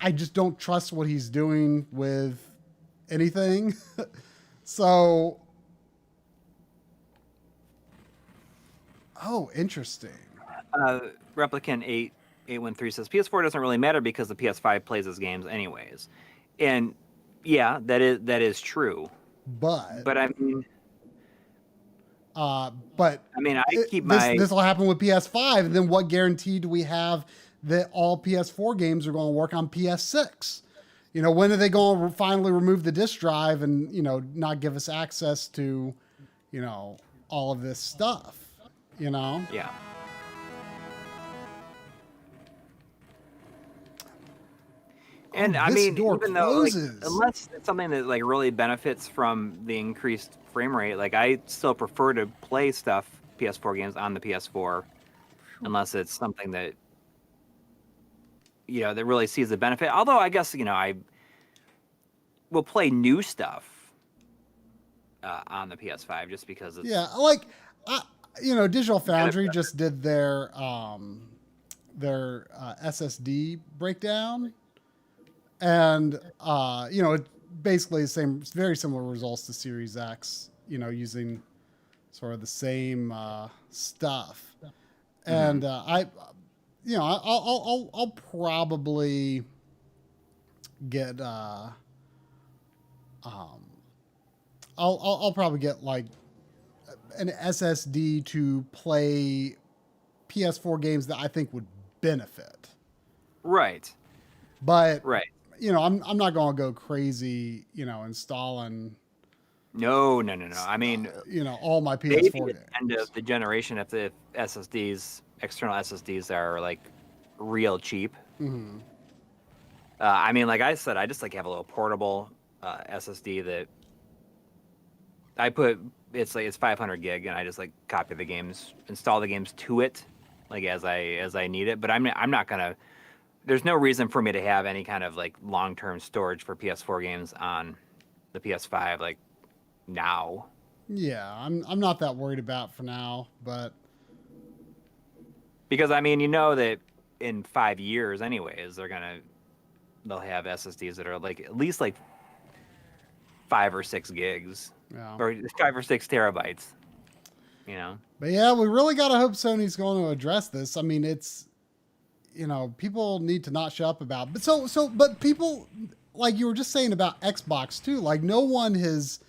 I just don't trust what he's doing with anything. So, interesting. Replicant 813 says PS4 doesn't really matter because the PS5 plays his games anyways, and yeah, that is true. But I mean, but I mean, this will happen with PS5, and then what guarantee do we have that all PS4 games are going to work on PS6? When are they going to finally remove the disk drive and not give us access to all of this stuff? Yeah. And I mean, even though, like, unless it's something that like really benefits from the increased frame rate, like I still prefer to play stuff PS4 games on the PS4, unless it's something that that really sees the benefit. Although I guess I will play new stuff on the PS5 just because it's like Digital Foundry just did their SSD breakdown. And, basically the same, very similar results to Series X, using sort of the same stuff. And I'll probably get I'll probably get like an SSD to play PS4 games that I think would benefit. Right. But I'm not going to go crazy, installing. No. I mean, all my PS4 maybe games. at the end of the generation, if the external SSDs are like real cheap. Mm-hmm. I mean, like I said, I just like have a little portable SSD that I put. It's 500 gig, and I just like copy the games, install the games to it, like as I need it. But I'm not gonna. There's no reason for me to have any kind of like long-term storage for PS4 games on the PS5 like now. Yeah, I'm not that worried about for now, but because I mean, that in 5 years anyways, they'll have SSDs that are like at least like 5 or 6 gigs. Yeah. Or 5 or 6 terabytes. But yeah, we really got to hope Sony's going to address this. I mean, it's people need to not shut up about. But people, like you were just saying about Xbox too, like no one's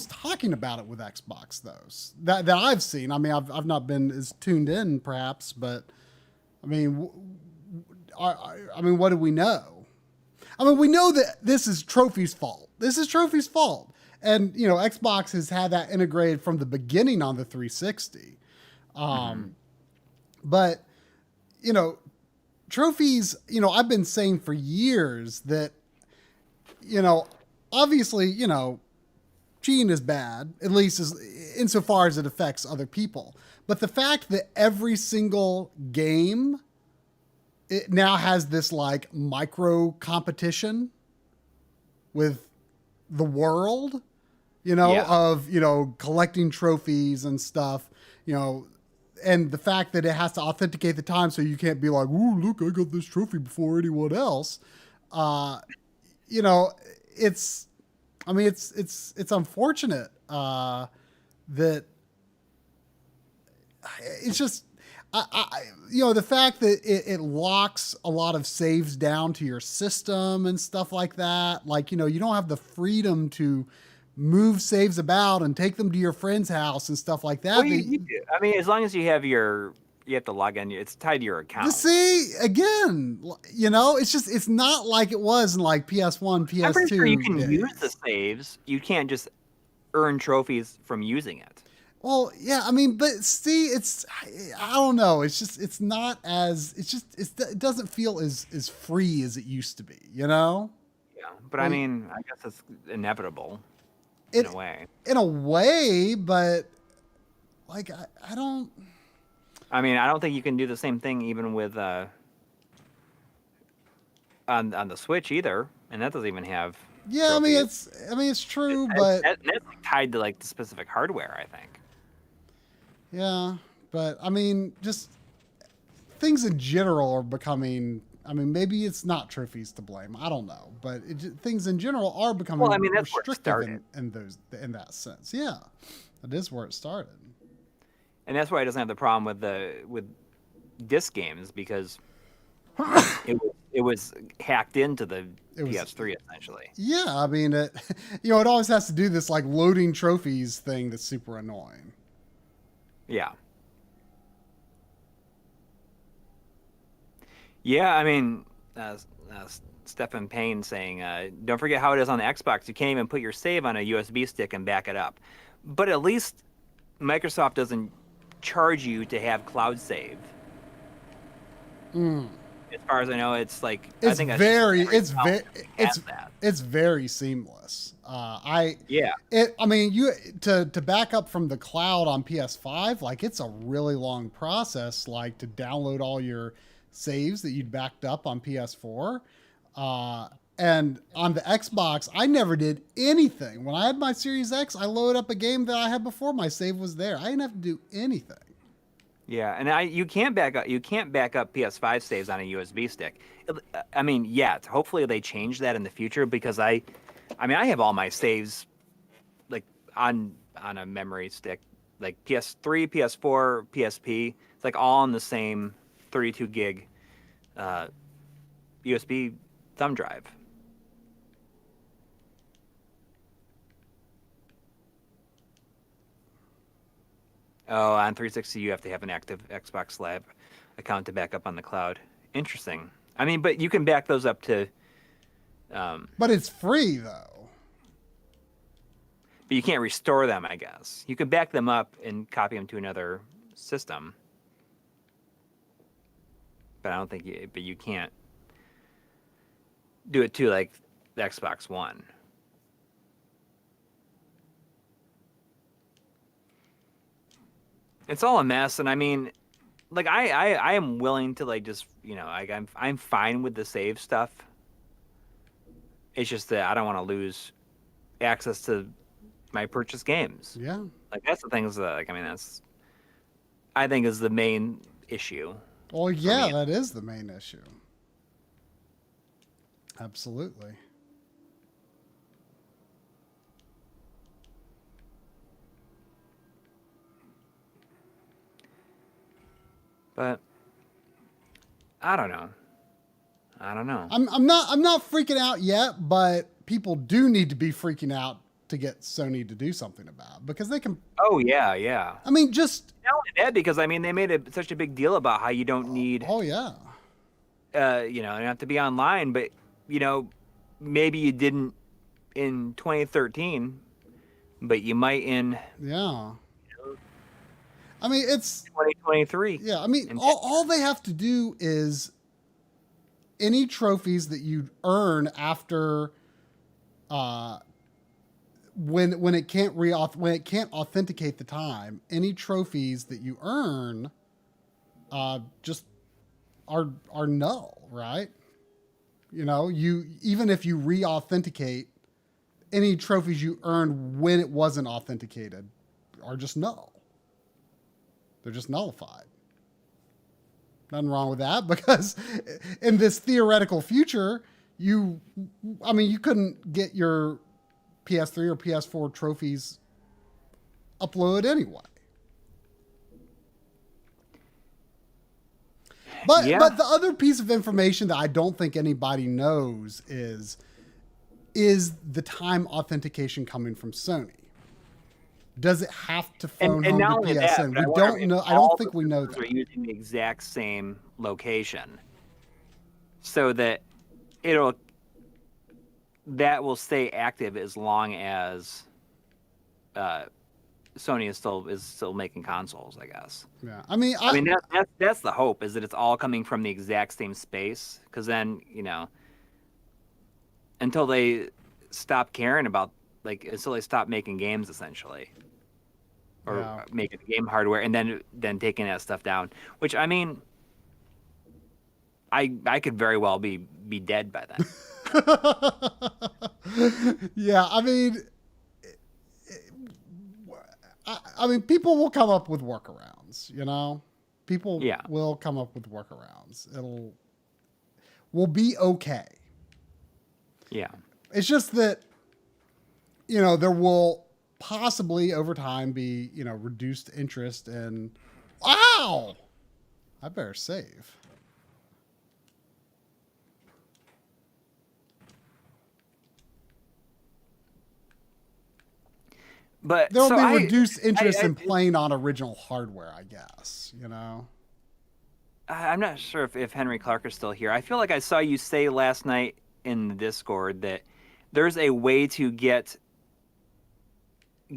talking about it with Xbox those that I've seen. I mean, I've not been as tuned in perhaps, but I mean, what do we know? I mean, we know that this is Trophy's fault. This is Trophy's fault. And, Xbox has had that integrated from the beginning on the 360. But, Trophy's, I've been saying for years that, obviously, cheating is bad, at least insofar as it affects other people. But the fact that every single game, it now has this like micro competition with the world Yeah. of, collecting trophies and stuff, and the fact that it has to authenticate the time so you can't be like, ooh, look, I got this trophy before anyone else. Uh, it's, I mean, it's unfortunate, that it's just, the fact that it locks a lot of saves down to your system and stuff like that. Like, you don't have the freedom to move saves about and take them to your friend's house and stuff like that. Well, you do. I mean, as long as you have you have to log in. It's tied to your account. See, again, it's not like it was in like PS1, PS2. I'm pretty sure you can days. use the saves. You can't just earn trophies from using it. Well, yeah, I mean, but see, I don't know. It's not as, it doesn't feel as free as it used to be, Yeah, but I mean, I guess it's inevitable in a way. In a way, but like, I don't. I mean, I don't think you can do the same thing even with on the Switch either, and that doesn't even have. Yeah, trophies. I mean, it's true, but that's tied to like the specific hardware, I think. Yeah, but I mean, just things in general are becoming. I mean, maybe it's not trophies to blame. I don't know, but things in general are becoming that's restrictive in that sense. Yeah, that is where it started. And that's why it doesn't have the problem with disc games, because it was hacked into the PS3 essentially. Yeah, I mean, it always has to do this like loading trophies thing that's super annoying. Yeah. Yeah, I mean, Stephen Payne saying, don't forget how it is on the Xbox. You can't even put your save on a USB stick and back it up. But at least Microsoft doesn't charge you to have cloud save. As far as I know, it's like it's I think it's very seamless. I mean, to back up from the cloud on PS5, like it's a really long process, like to download all your saves that you'd backed up on PS4. And on the Xbox, I never did anything. When I had my Series X, I loaded up a game that I had before my save was there. I didn't have to do anything. Yeah, and you can't back up PS5 saves on a USB stick. I mean, yet. Hopefully they change that in the future, because I have all my saves like on a memory stick, like PS3, PS4, PSP. It's like all on the same 32 gig USB thumb drive. Oh, on 360 you have to have an active Xbox Live account to back up on the cloud. Interesting. I mean, but you can back those up to. But it's free though. But you can't restore them, I guess. You can back them up and copy them to another system. But I don't think you can't do it to like the Xbox One. It's all a mess, and I mean, like I am willing to like just like I'm fine with the save stuff. It's just that I don't want to lose access to my purchased games. Yeah, like that's the things that like I think is the main issue. Well, yeah, that is the main issue. Absolutely. But I don't know. I'm not freaking out yet, but people do need to be freaking out to get Sony to do something about it, because they can. Oh yeah, yeah. I mean, just not only that, because I mean they made such a big deal about how you don't need. Oh yeah. You have to be online, but maybe you didn't in 2013, but you might in. Yeah. I mean, it's 2023. Yeah, I mean, all they have to do is any trophies that you earn after, when it can't authenticate the time, any trophies that you earn, just are null, right? Even if you re-authenticate any trophies you earned when it wasn't authenticated are just null. They're just nullified. Nothing wrong with that, because in this theoretical future, you couldn't get your PS3 or PS4 trophies uploaded anyway. But the other piece of information that I don't think anybody knows is the time authentication coming from Sony? Does it have to phone home to PSN? We don't know. I don't think we know that. We're using the exact same location, so that that will stay active as long as Sony is still making consoles, I guess. Yeah, that's the hope, is that it's all coming from the exact same space, because then until they stop caring about until they stop making games, essentially, or making game hardware, and then taking that stuff down. Which I could very well be dead by then. Yeah, people will come up with workarounds, People will come up with workarounds. We'll be okay. Yeah. It's just that, there will possibly over time be, reduced interest in, wow, I better save. But there'll be reduced interest in playing on original hardware, I guess, I'm not sure if Henry Clark is still here. I feel like I saw you say last night in the Discord that there's a way to get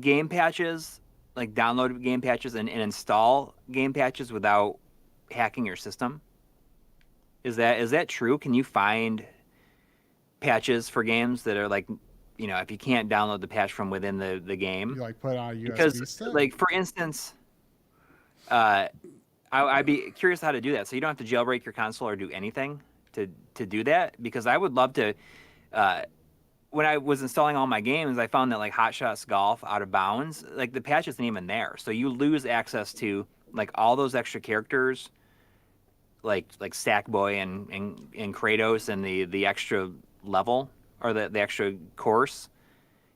game patches, like download game patches and install game patches without hacking your system. Is that true? Can you find patches for games that are if you can't download the patch from within the game? You put it on a USB stick? For instance, I'd be curious how to do that. So you don't have to jailbreak your console or do anything to do that, because I would love to. When I was installing all my games, I found that Hot Shots Golf Out of Bounds, the patch isn't even there. So you lose access to all those extra characters, like Sackboy and Kratos, and the extra level, or the extra course,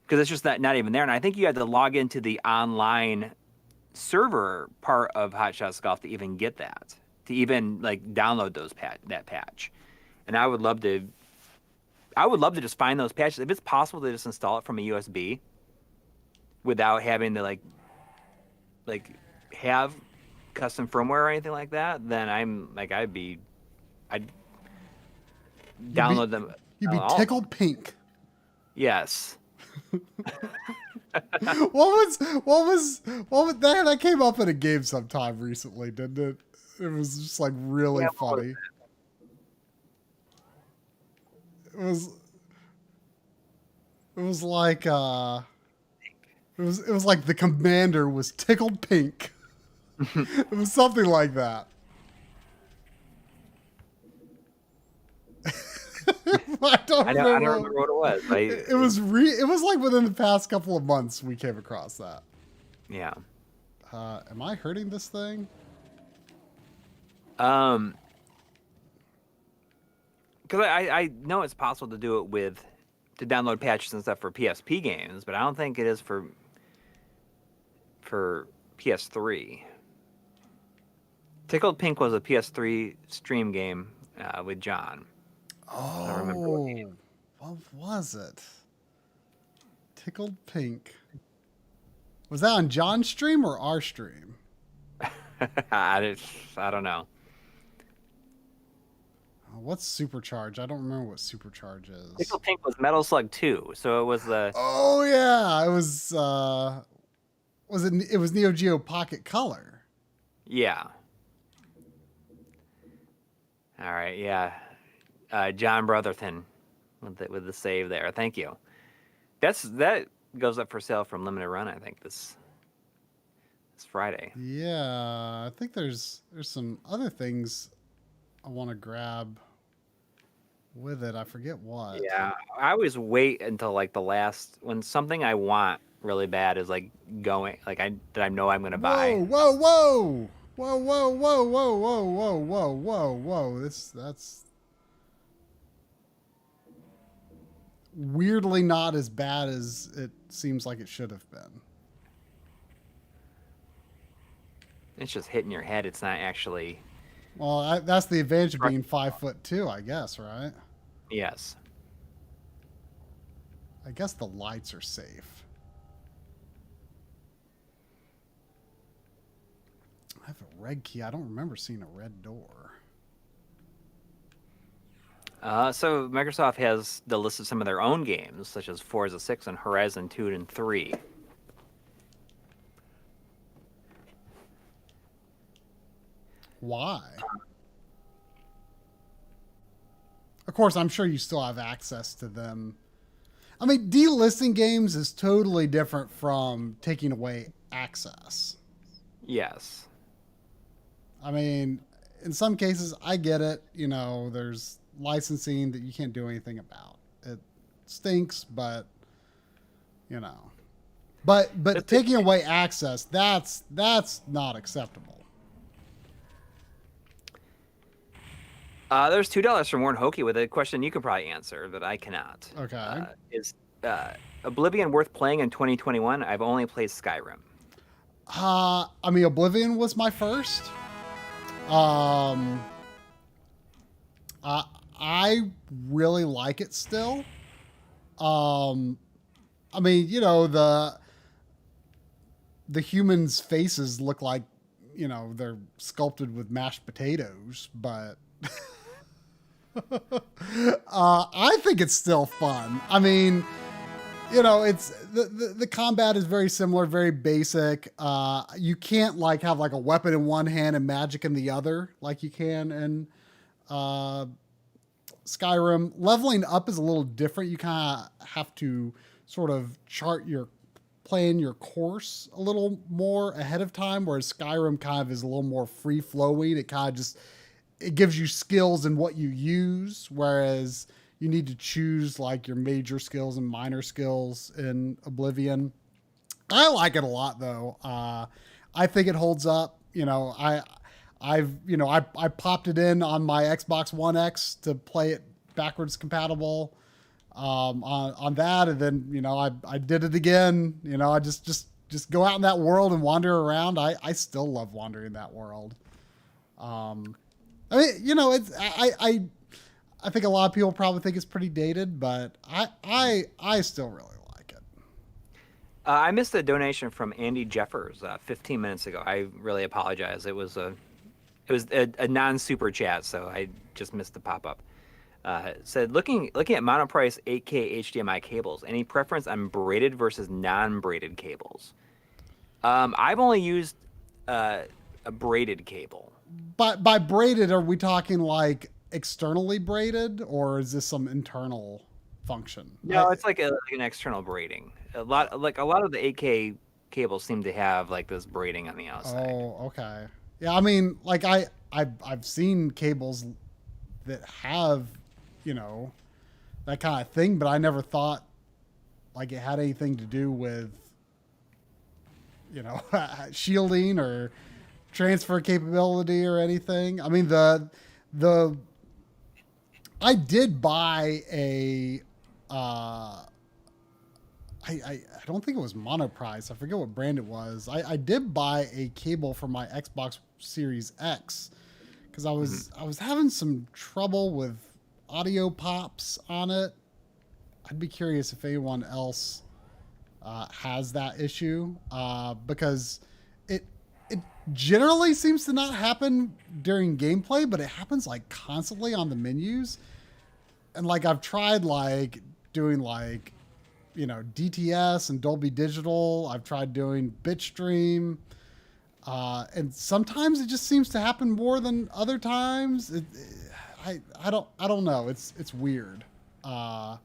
because it's just not even there. And I think you had to log into the online server part of Hot Shots Golf to even get that, to even download that patch. And I would love to just find those patches. If it's possible to just install it from a USB without having to have custom firmware or anything like that, then I'd download them. You'd be tickled pink. Yes. What was that came up in a game sometime recently, didn't it? It was just really funny. It was like the commander was tickled pink. It was something like that. I don't remember what it was. It was within the past couple of months we came across that. Yeah. Am I hurting this thing? Because I know it's possible to do it to download patches and stuff for PSP games, but I don't think it is for PS3. Tickled Pink was a PS3 stream game with John. Oh, I don't remember what was it? Tickled Pink. Was that on John's stream or our stream? I don't know. What's Supercharge? I don't remember what Supercharge is. Tickled Pink was Metal Slug 2, so it was the. Oh yeah, it was. It was Neo Geo Pocket Color. Yeah. All right. Yeah. John Brotherton with the save there. Thank you. That goes up for sale from Limited Run, I think, this Friday. Yeah, I think there's some other things I want to grab with it. I forget what. Yeah, I always wait until like the last when something I want really bad is like going like I know I'm gonna Whoa, buy. whoa, whoa. Whoa, whoa, whoa, whoa, whoa, whoa, whoa, whoa, whoa. That's weirdly not as bad as it seems like it should have been. It's just hitting your head. It's not actually. Well, that's the advantage of being 5'2", I guess, right? Yes. I guess the lights are safe. I have a red key. I don't remember seeing a red door. So Microsoft has the list of some of their own games, such as Forza 6 and Horizon 2 and 3. Why? Of course, I'm sure you still have access to them. I mean, delisting games is totally different from taking away access. Yes. I mean, in some cases, I get it. You know, there's licensing that you can't do anything about. It stinks, but you know. But taking away access, that's not acceptable. There's $2 from Warren Hokie with a question you could probably answer, but I cannot. Okay. Is Oblivion worth playing in 2021? I've only played Skyrim. I mean, Oblivion was my first. I really like it still. I mean, you know, the humans' faces look like, you know, they're sculpted with mashed potatoes, but I think it's still fun. I mean, you know, it's the combat is very similar, very basic. You can't like have like a weapon in one hand and magic in the other like you can in Skyrim. Leveling up is a little different. You kind of have to sort of plan your course a little more ahead of time, whereas Skyrim kind of is a little more free flowing. It kind of just it gives you skills in what you use, whereas you need to choose like your major skills and minor skills in Oblivion. I like it a lot though. I think it holds up. You know, I popped it in on my Xbox One X to play it backwards compatible on that, and then you know I did it again. You know, I just go out in that world and wander around. I still love wandering that world. I mean, you know, it's I think a lot of people probably think it's pretty dated, but I still really like it. I missed a donation from Andy Jeffers 15 minutes ago. I really apologize. It was a non-super chat, so I just missed the pop-up. Said looking at monoprice 8K HDMI cables. Any preference on braided versus non-braided cables? I've only used a braided cable. By braided, are we talking like externally braided, or is this some internal function? No, it's like an external braiding. A lot of the 8K cables seem to have like this braiding on the outside. Oh, okay. Yeah, I mean, like I've seen cables that have, you know, that kind of thing, but I never thought like it had anything to do with, you know, shielding or transfer capability or anything. I mean, I did buy a I don't think it was Monoprice. I forget what brand it was. I did buy a cable for my Xbox Series X because I was having some trouble with audio pops on it. I'd be curious if anyone else has that issue because it generally seems to not happen during gameplay, but it happens like constantly on the menus. And like I've tried like doing like, you know, DTS and Dolby Digital. I've tried doing Bitstream. And sometimes it just seems to happen more than other times. I don't know. It's weird. But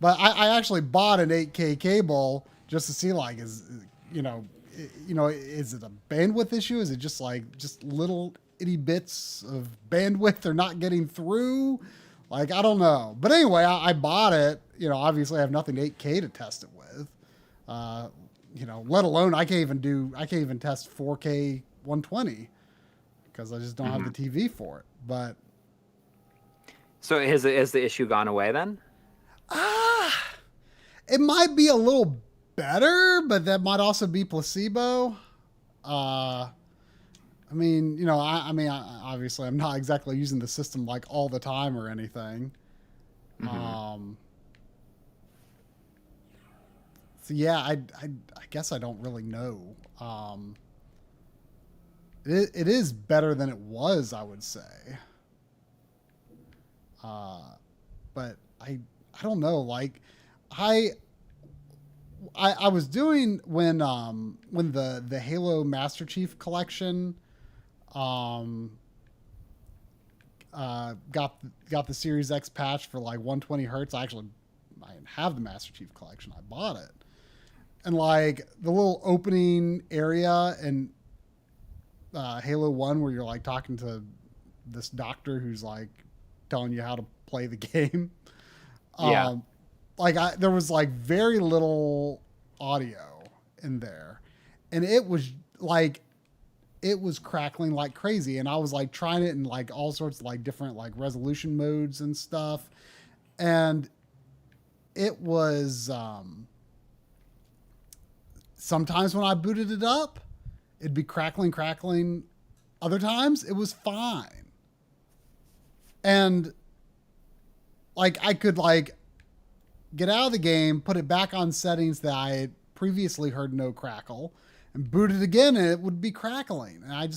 I actually bought an 8K cable just to see like is it a bandwidth issue? Is it just little itty bits of bandwidth they're not getting through? Like, I don't know. But anyway, I bought it. You know, obviously I have nothing 8K to test it with. You know, let alone I can't even test 4K 120 because I just don't have the TV for it. But So has the issue gone away then? it might be a little better, but that might also be placebo. I mean, you know, I mean, obviously I'm not exactly using the system like all the time or anything. So yeah, I guess I don't really know. It is better than it was, I would say. But I don't know. Like, I was doing when the Halo Master Chief collection got the Series X patch for like 120 hertz. I have the Master Chief collection. I bought it. And like the little opening area in Halo 1 where you're like talking to this doctor who's like telling you how to play the game. Yeah. There was like very little audio in there, and it was crackling like crazy. And I was like trying it in like all sorts of like different like resolution modes and stuff. And it was, sometimes when I booted it up, it'd be crackling. Other times it was fine. And like I could like get out of the game, put it back on settings that I had previously heard no crackle, and boot it again and it would be crackling. And I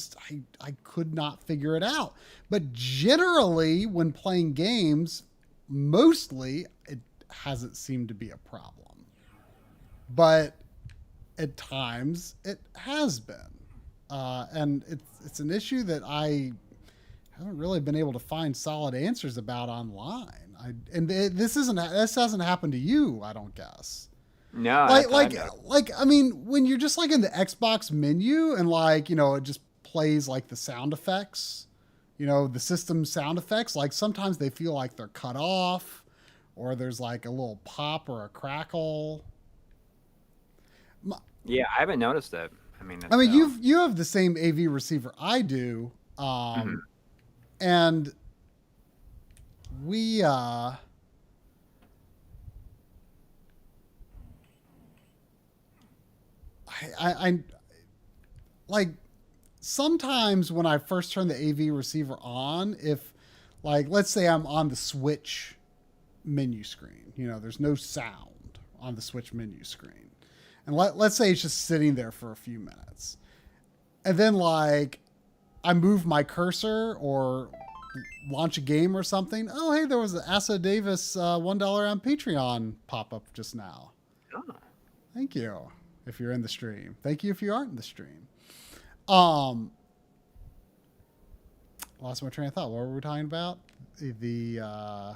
could not figure it out. But generally when playing games, mostly it hasn't seemed to be a problem. But at times it has been. And it's an issue that I haven't really been able to find solid answers about online. This hasn't happened to you, I don't guess. No. I mean, when you're just like in the Xbox menu and like, you know, it just plays like the sound effects, you know, the system sound effects, like sometimes they feel like they're cut off or there's like a little pop or a crackle. Yeah, I haven't noticed it. I mean, you have the same AV receiver I do. And we, I like sometimes when I first turn the AV receiver on, if like, let's say I'm on the Switch menu screen, you know, there's no sound on the Switch menu screen. And let's say it's just sitting there for a few minutes. And then like I move my cursor or launch a game or something. Oh, hey, there was an Asa Davis $1 on Patreon pop up just now. Oh. Thank you if you're in the stream. Thank you if you aren't in the stream. Lost my train of thought. What were we talking about? The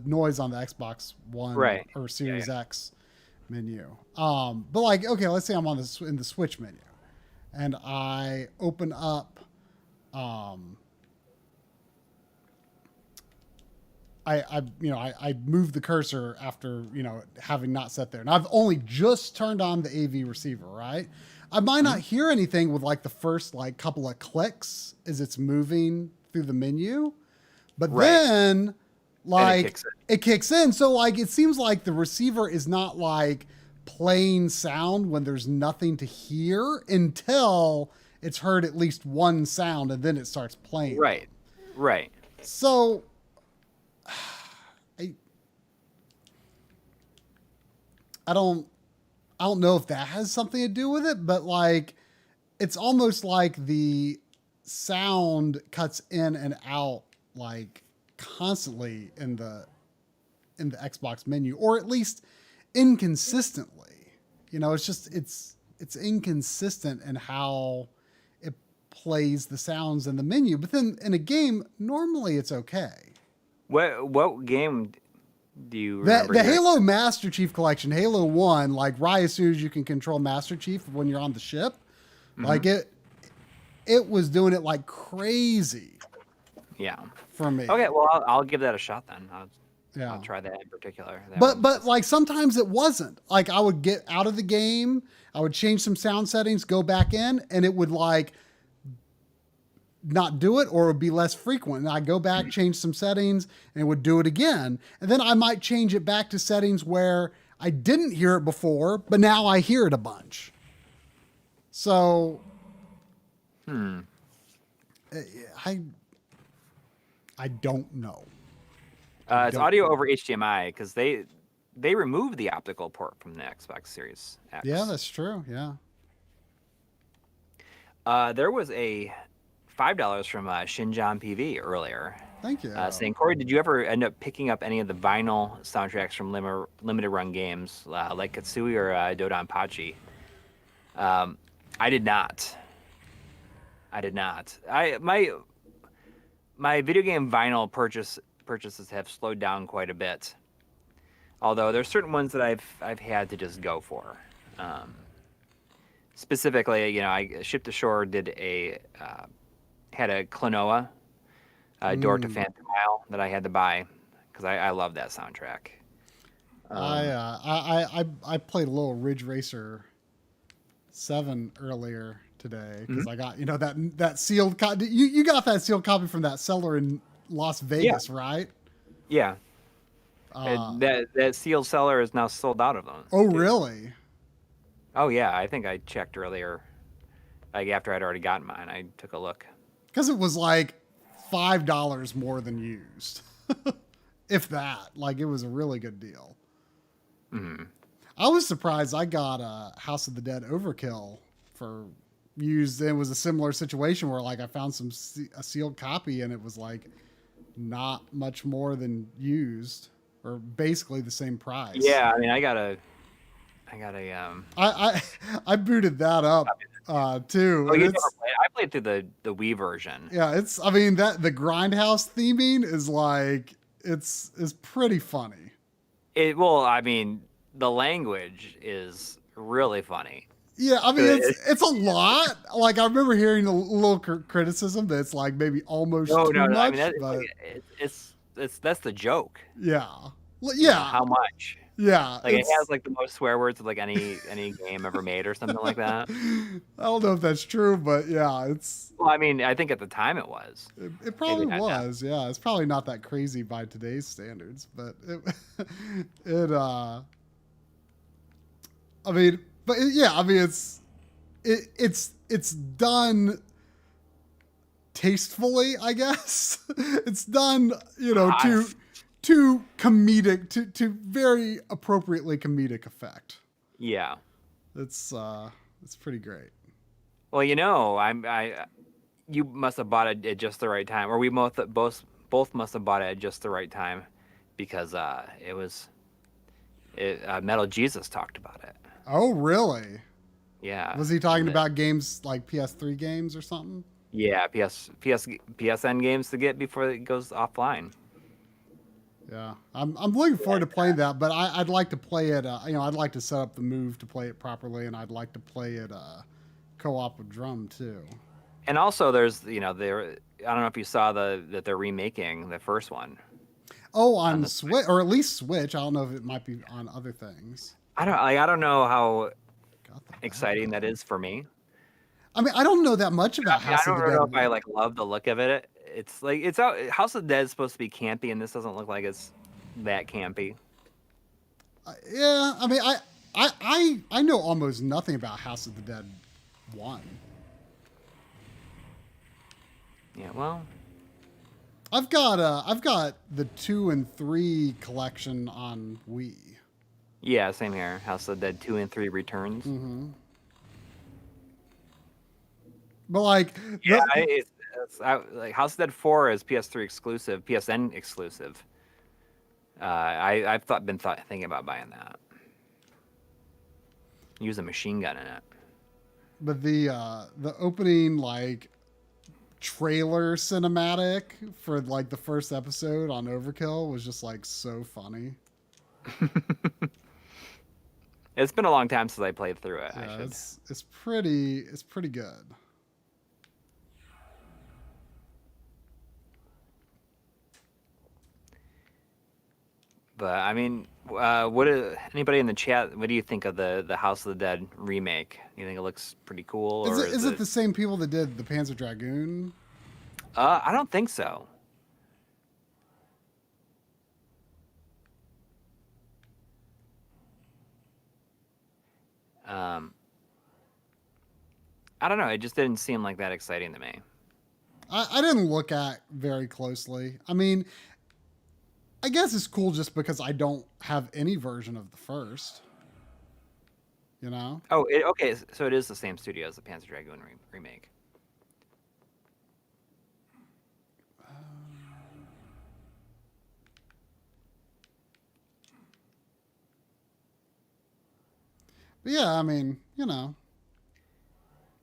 noise on the Xbox One or Series X menu. But like, okay, let's say I'm in the Switch menu and I open up, I move the cursor after, you know, having not sat there. And I've only just turned on the AV receiver, right? I might not hear anything with like the first like couple of clicks as it's moving through the menu. But then like it kicks in. So like it seems like the receiver is not like playing sound when there's nothing to hear until it's heard at least one sound and then it starts playing. Right. So I don't know if that has something to do with it, but like it's almost like the sound cuts in and out like constantly in the Xbox menu, or at least inconsistently. You know, it's just it's inconsistent in how it plays the sounds in the menu. But then in a game, normally it's okay. What game do you remember? The Halo Master Chief Collection, Halo 1, like right as soon as you can control Master Chief when you're on the ship, like it it was doing it like crazy Yeah. for me. Okay, well, I'll give that a shot then. Yeah. I'll try that in particular. But like sometimes it wasn't. Like I would get out of the game, I would change some sound settings, go back in, and it would like not do it, or it would be less frequent. And I'd go back, change some settings, and it would do it again. And then I might change it back to settings where I didn't hear it before, but now I hear it a bunch. So I don't know. It's audio over HDMI because they removed the optical port from the Xbox Series X. Yeah, that's true. Yeah. There was a $5 from Shinjan PV earlier. Thank you. Saying, Coury, did you ever end up picking up any of the vinyl soundtracks from limited run games like Katsui or Dodonpachi? I did not. My video game vinyl purchases have slowed down quite a bit. Although there's certain ones that I've had to just go for. Specifically, you know, I Ship to Shore had a Klonoa, Door to Phantom Isle that I had to buy because I love that soundtrack. I played a little Ridge Racer 7 earlier today because I got that sealed copy. You got that sealed copy from that seller in Las Vegas, right? Yeah. That sealed seller is now sold out of them. Oh, really? Oh yeah, I think I checked earlier. Like after I'd already gotten mine, I took a look. Because it was like $5 more than used, if that. Like it was a really good deal. Mm-hmm. I was surprised I got a House of the Dead Overkill for used. It was a similar situation where like I found a sealed copy and it was like not much more than used, or basically the same price. Yeah, I mean I got a I booted that up too. Oh, you never played? I played through the Wii version. Yeah, I mean that the Grindhouse theming is like is pretty funny. I mean the language is really funny. Yeah, I mean it's a lot. Like I remember hearing a little criticism that it's like maybe almost too much. I mean but that's the joke. Yeah, yeah. You know, how much? Yeah, like it has like the most swear words of like any game ever made or something like that. I don't know if that's true, but yeah, it's. Well, I mean, I think at the time it was. It probably was. Yeah, it's probably not that crazy by today's standards, but I mean, it's done tastefully, I guess. It's done, to comedic, to very appropriately comedic effect. Yeah, it's pretty great. Well, you must have bought it at just the right time, or we both must have bought it at just the right time, because Metal Jesus talked about it. Oh, really? Yeah. Was he talking about games like PS3 games or something? Yeah, PSN games to get before it goes offline. Yeah, I'm looking forward to playing that, but I'd like to play it. I'd like to set up the Move to play it properly, and I'd like to play it co-op with Drum too. And also, there's I don't know if you saw that they're remaking the first one. Oh, on Switch, or at least Switch. I don't know if it might be on other things. I don't know how exciting that is for me. I mean, I don't know that much about House of the Dead. I don't know if I like love the look of it. It's like House of the Dead is supposed to be campy, and this doesn't look like it's that campy. Yeah, I mean, I know almost nothing about House of the Dead 1. Yeah, well, I've got the 2 and 3 collection on Wii. Yeah, same here. House of the Dead 2 and 3 Returns. Mm-hmm. But like, yeah, like House of the Dead 4 is PS3 exclusive, PSN exclusive. I've been thinking about buying that. Use a machine gun in it. But the opening like trailer cinematic for like the first episode on Overkill was just like so funny. It's been a long time since I played through it. Yeah, it's pretty good. But I mean, anybody in the chat? What do you think of the House of the Dead remake? You think it looks pretty cool, or Is it the same people that did the Panzer Dragoon? I don't think so. I don't know. It just didn't seem like that exciting to me. I didn't look at very closely. I mean, I guess it's cool just because I don't have any version of the first. You know? Oh, okay. So it is the same studio as the Panzer Dragoon remake. But yeah, I mean, you know,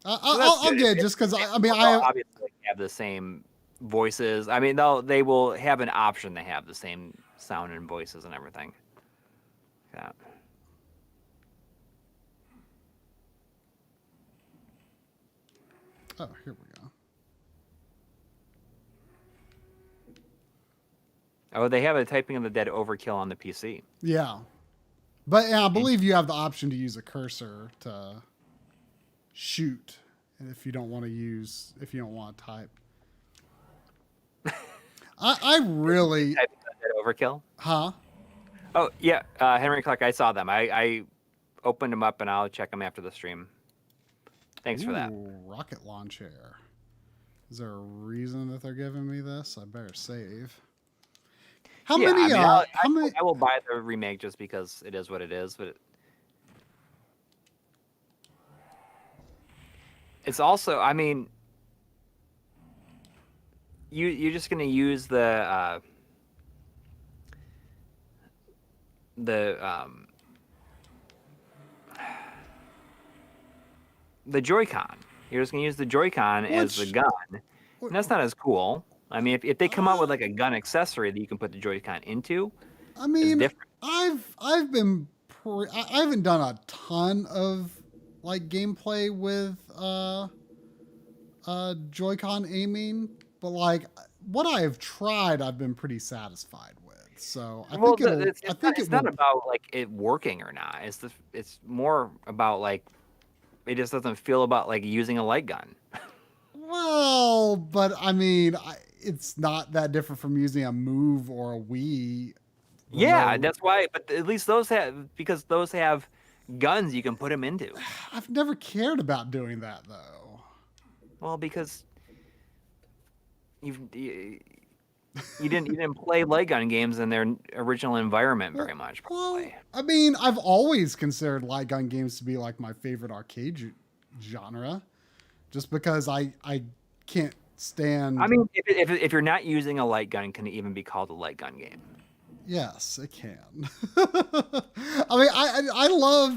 I'll get it just because I mean I obviously have the same voices. I mean, they will have an option to have the same sound and voices and everything. Yeah. Oh, here we go. Oh, they have a Typing of the Dead Overkill on the PC. Yeah. But yeah, I believe you have the option to use a cursor to shoot if you don't want to type. I really Typing of the Dead Overkill? Huh? Oh, yeah. Henry Clark, I saw them. I opened them up and I'll check them after the stream. Thanks for that. Rocket launcher. Is there a reason that they're giving me this? I better save. How many? I will buy the remake just because it is what it is, but it's also, I mean, you're just gonna use the Joy-Con. You're just gonna use the Joy-Con as the gun, and that's not as cool. I mean, if they come out with like a gun accessory that you can put the Joy-Con into, I mean, it's different. I've been I haven't done a ton of like gameplay with Joy-Con aiming, but like what I have tried, I've been pretty satisfied with. So I think it's not about like it working or not. It's more about like it just doesn't feel about like using a light gun. Well, but I mean, it's not that different from using a Move or a Wii. Yeah, that's why. But at least those have guns you can put them into. I've never cared about doing that though. Well, because you didn't play light gun games in their original environment very much. Probably. Well, I mean, I've always considered light gun games to be like my favorite arcade genre. Just because I can't stand. I mean, if you're not using a light gun, can it even be called a light gun game? Yes, it can. I mean, I love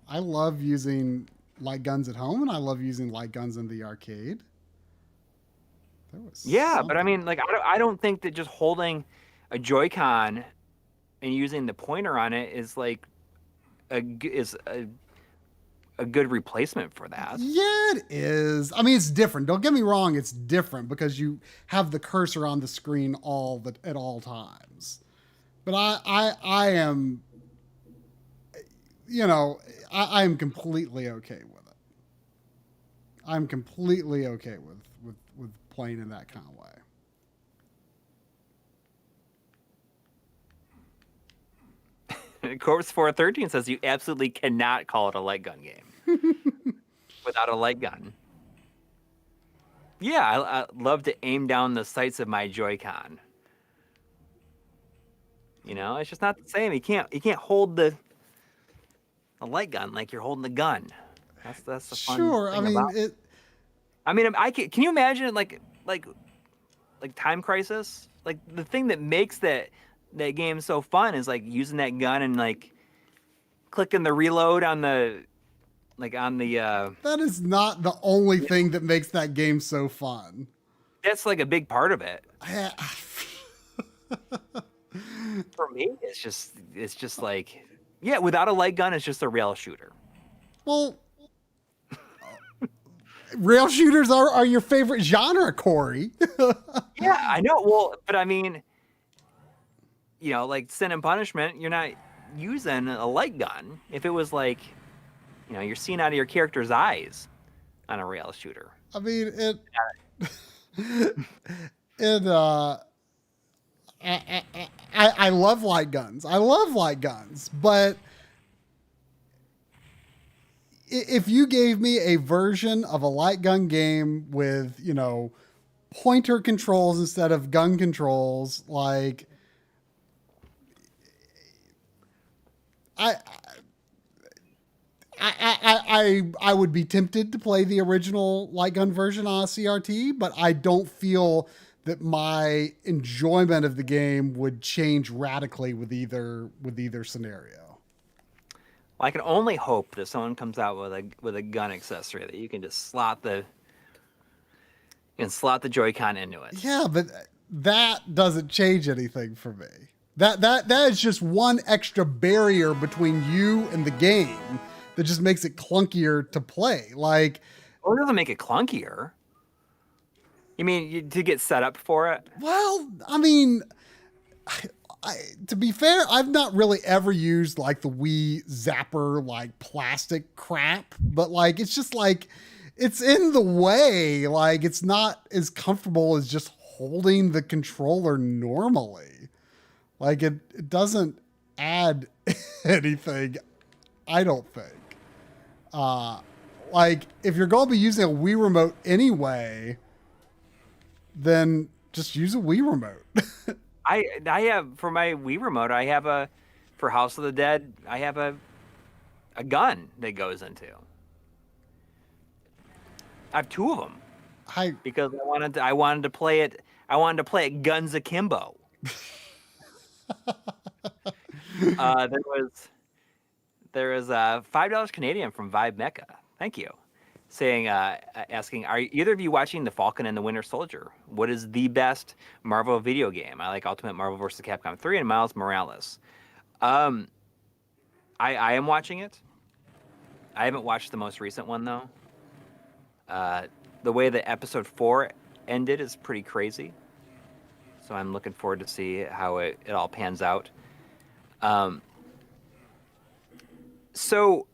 I love using light guns at home, and I love using light guns in the arcade. But I mean, like I don't think that just holding a Joy-Con and using the pointer on it is like a good replacement for that. Yeah, it is. I mean, it's different. Don't get me wrong. It's different because you have the cursor on the screen at all times. But I am, I am completely okay with it. I'm completely okay with playing in that kind of way. Corpse 413 says you absolutely cannot call it a light gun game without a light gun. Yeah, I love to aim down the sights of my Joy-Con. It's just not the same. You can't hold a light gun like you're holding the gun. That's the fun. Sure, thing I mean about it. I mean, can you imagine like Time Crisis? Like the thing that makes that game so fun is like using that gun and like clicking the reload on the That is not the only thing that makes that game so fun. That's like a big part of it. For me, it's just like, yeah, without a light gun, it's just a rail shooter. Well, rail shooters are your favorite genre, Coury. Yeah, I know. Well, but I mean, like Sin and Punishment, you're not using a light gun. If it was like, you're seeing out of your character's eyes on a rail shooter. I mean, it I love light guns. I love light guns, but if you gave me a version of a light gun game with, pointer controls instead of gun controls, like I would be tempted to play the original light gun version on a CRT, but I don't feel that my enjoyment of the game would change radically with either scenario. Well, I can only hope that someone comes out with a gun accessory that you can just slot the Joy-Con into it. Yeah, but that doesn't change anything for me. That is just one extra barrier between you and the game that just makes it clunkier to play. Like, well, it doesn't make it clunkier. You mean to get set up for it? Well, I mean, to be fair, I've not really ever used like the Wii Zapper, like plastic crap, but like, it's just like, it's in the way. Like, it's not as comfortable as just holding the controller normally. Like, it doesn't add anything, I don't think. Like, if you're going to be using a Wii remote anyway, then just use a Wii remote. I have, for my Wii remote, for House of the Dead, I have a gun that goes into. I have two of them. Because I wanted to play it. I wanted to play it guns akimbo. There was $5 Canadian from Vibe Mecca. Thank you. Saying, asking, are either of you watching The Falcon and the Winter Soldier? What is the best Marvel video game? I like Ultimate Marvel vs. Capcom 3 and Miles Morales. I am watching it. I haven't watched the most recent one, though. The way that episode 4 ended is pretty crazy. So I'm looking forward to see how it all pans out. So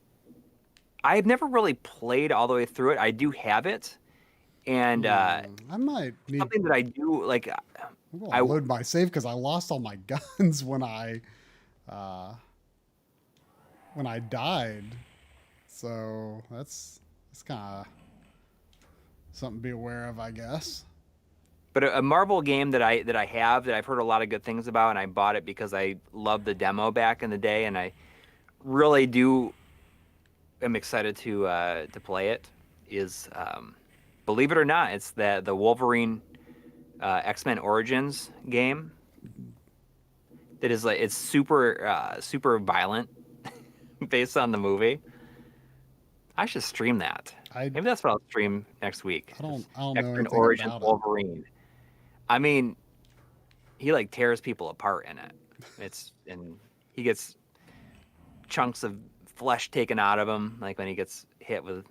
I've never really played all the way through it. I do have it, and I might need something that I do like. I load my save because I lost all my guns when I died. So that's kind of something to be aware of, I guess. But a Marvel game that I've heard a lot of good things about, and I bought it because I loved the demo back in the day, and I really am excited to play it. Is believe it or not, it's the Wolverine X-Men Origins game. That is like, it's super violent based on the movie. I should stream that. Maybe that's what I'll stream next week. I don't know X-Men anything Origins about Wolverine. I mean, he like tears people apart in it. And he gets chunks of flesh taken out of him, like when he gets hit with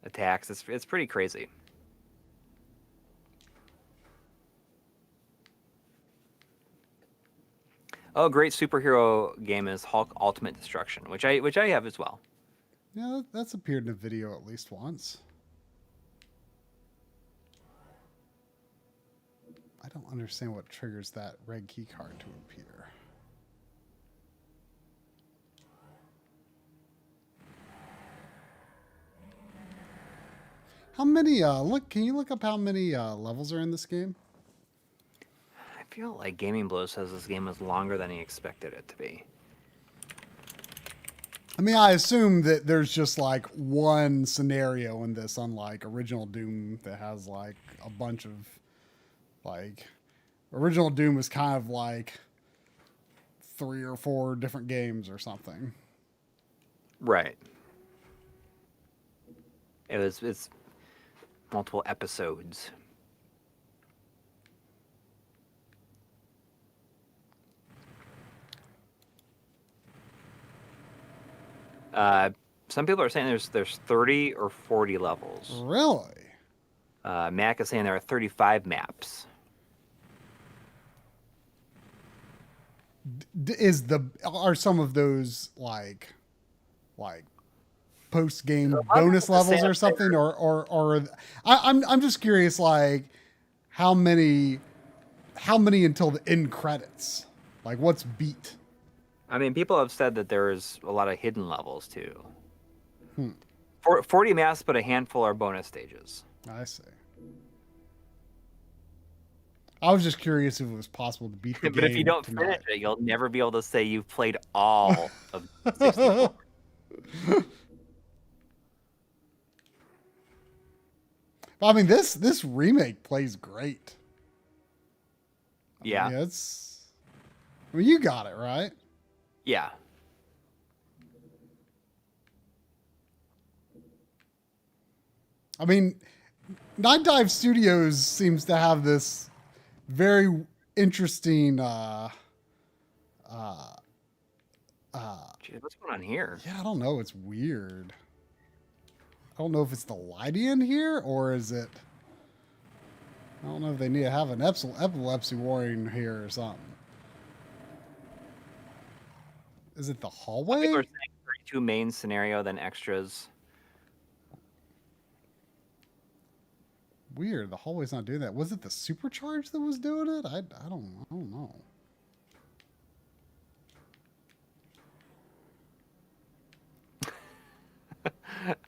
attacks. It's pretty crazy. Oh, great superhero game is Hulk Ultimate Destruction, which I have as well. Yeah, that's appeared in a video at least once. I don't understand what triggers that red key card to appear. How many, can you look up how many levels are in this game? I feel like Gaming Blow says this game is longer than he expected it to be. I mean, I assume that there's just like one scenario in this, unlike original Doom that has like a bunch of like, original Doom is kind of like 3 or 4 different games or something. Right. It's multiple episodes. Some people are saying there's 30 or 40 levels. Really? Mac is saying there are 35 maps. Are some of those like post game So bonus levels Santa or something, or I'm just curious, like how many until the end credits? Like what's beat? I mean, people have said that there's a lot of hidden levels too. 40 maps, but a handful are bonus stages. I see. I was just curious if it was possible to beat the But game if you don't tonight. finish it, you'll never be able to say you've played all of 64. I mean, this remake plays great. Yeah. I mean, you got it, right? Yeah. I mean, Nine Dive Studios seems to have this very interesting Gee, what's going on here? yeah, I don't know, it's weird. I don't know if it's the lighting in here or is it, I don't know if they need to have an epilepsy warning here or something. Is it the hallway? People are saying 32 main scenario, then extras. Weird, the hallway's not doing that. Was it the supercharge that was doing it? I don't know.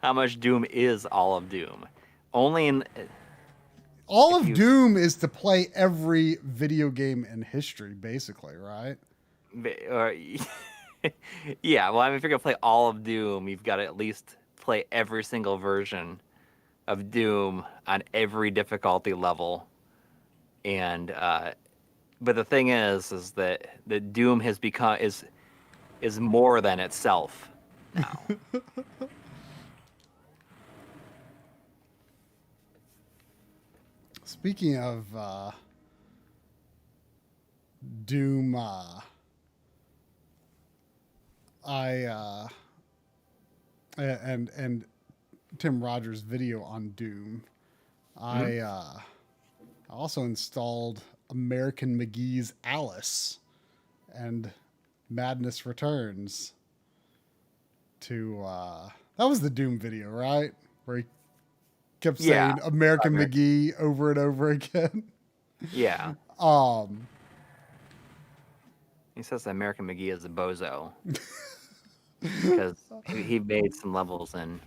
How much Doom is all of Doom? Only in All of Doom is to play every video game in history, basically, right? yeah. Well, I mean, if you're gonna play all of Doom, you've got to at least play every single version of Doom on every difficulty level. And but the thing is that the Doom has become is more than itself now. Speaking of Doom, and Tim Rogers' video on Doom, I also installed American McGee's Alice and Madness Returns to that was the Doom video, right? Where he kept saying American McGee over and over again. Yeah. He says that American McGee is a bozo because he made some levels in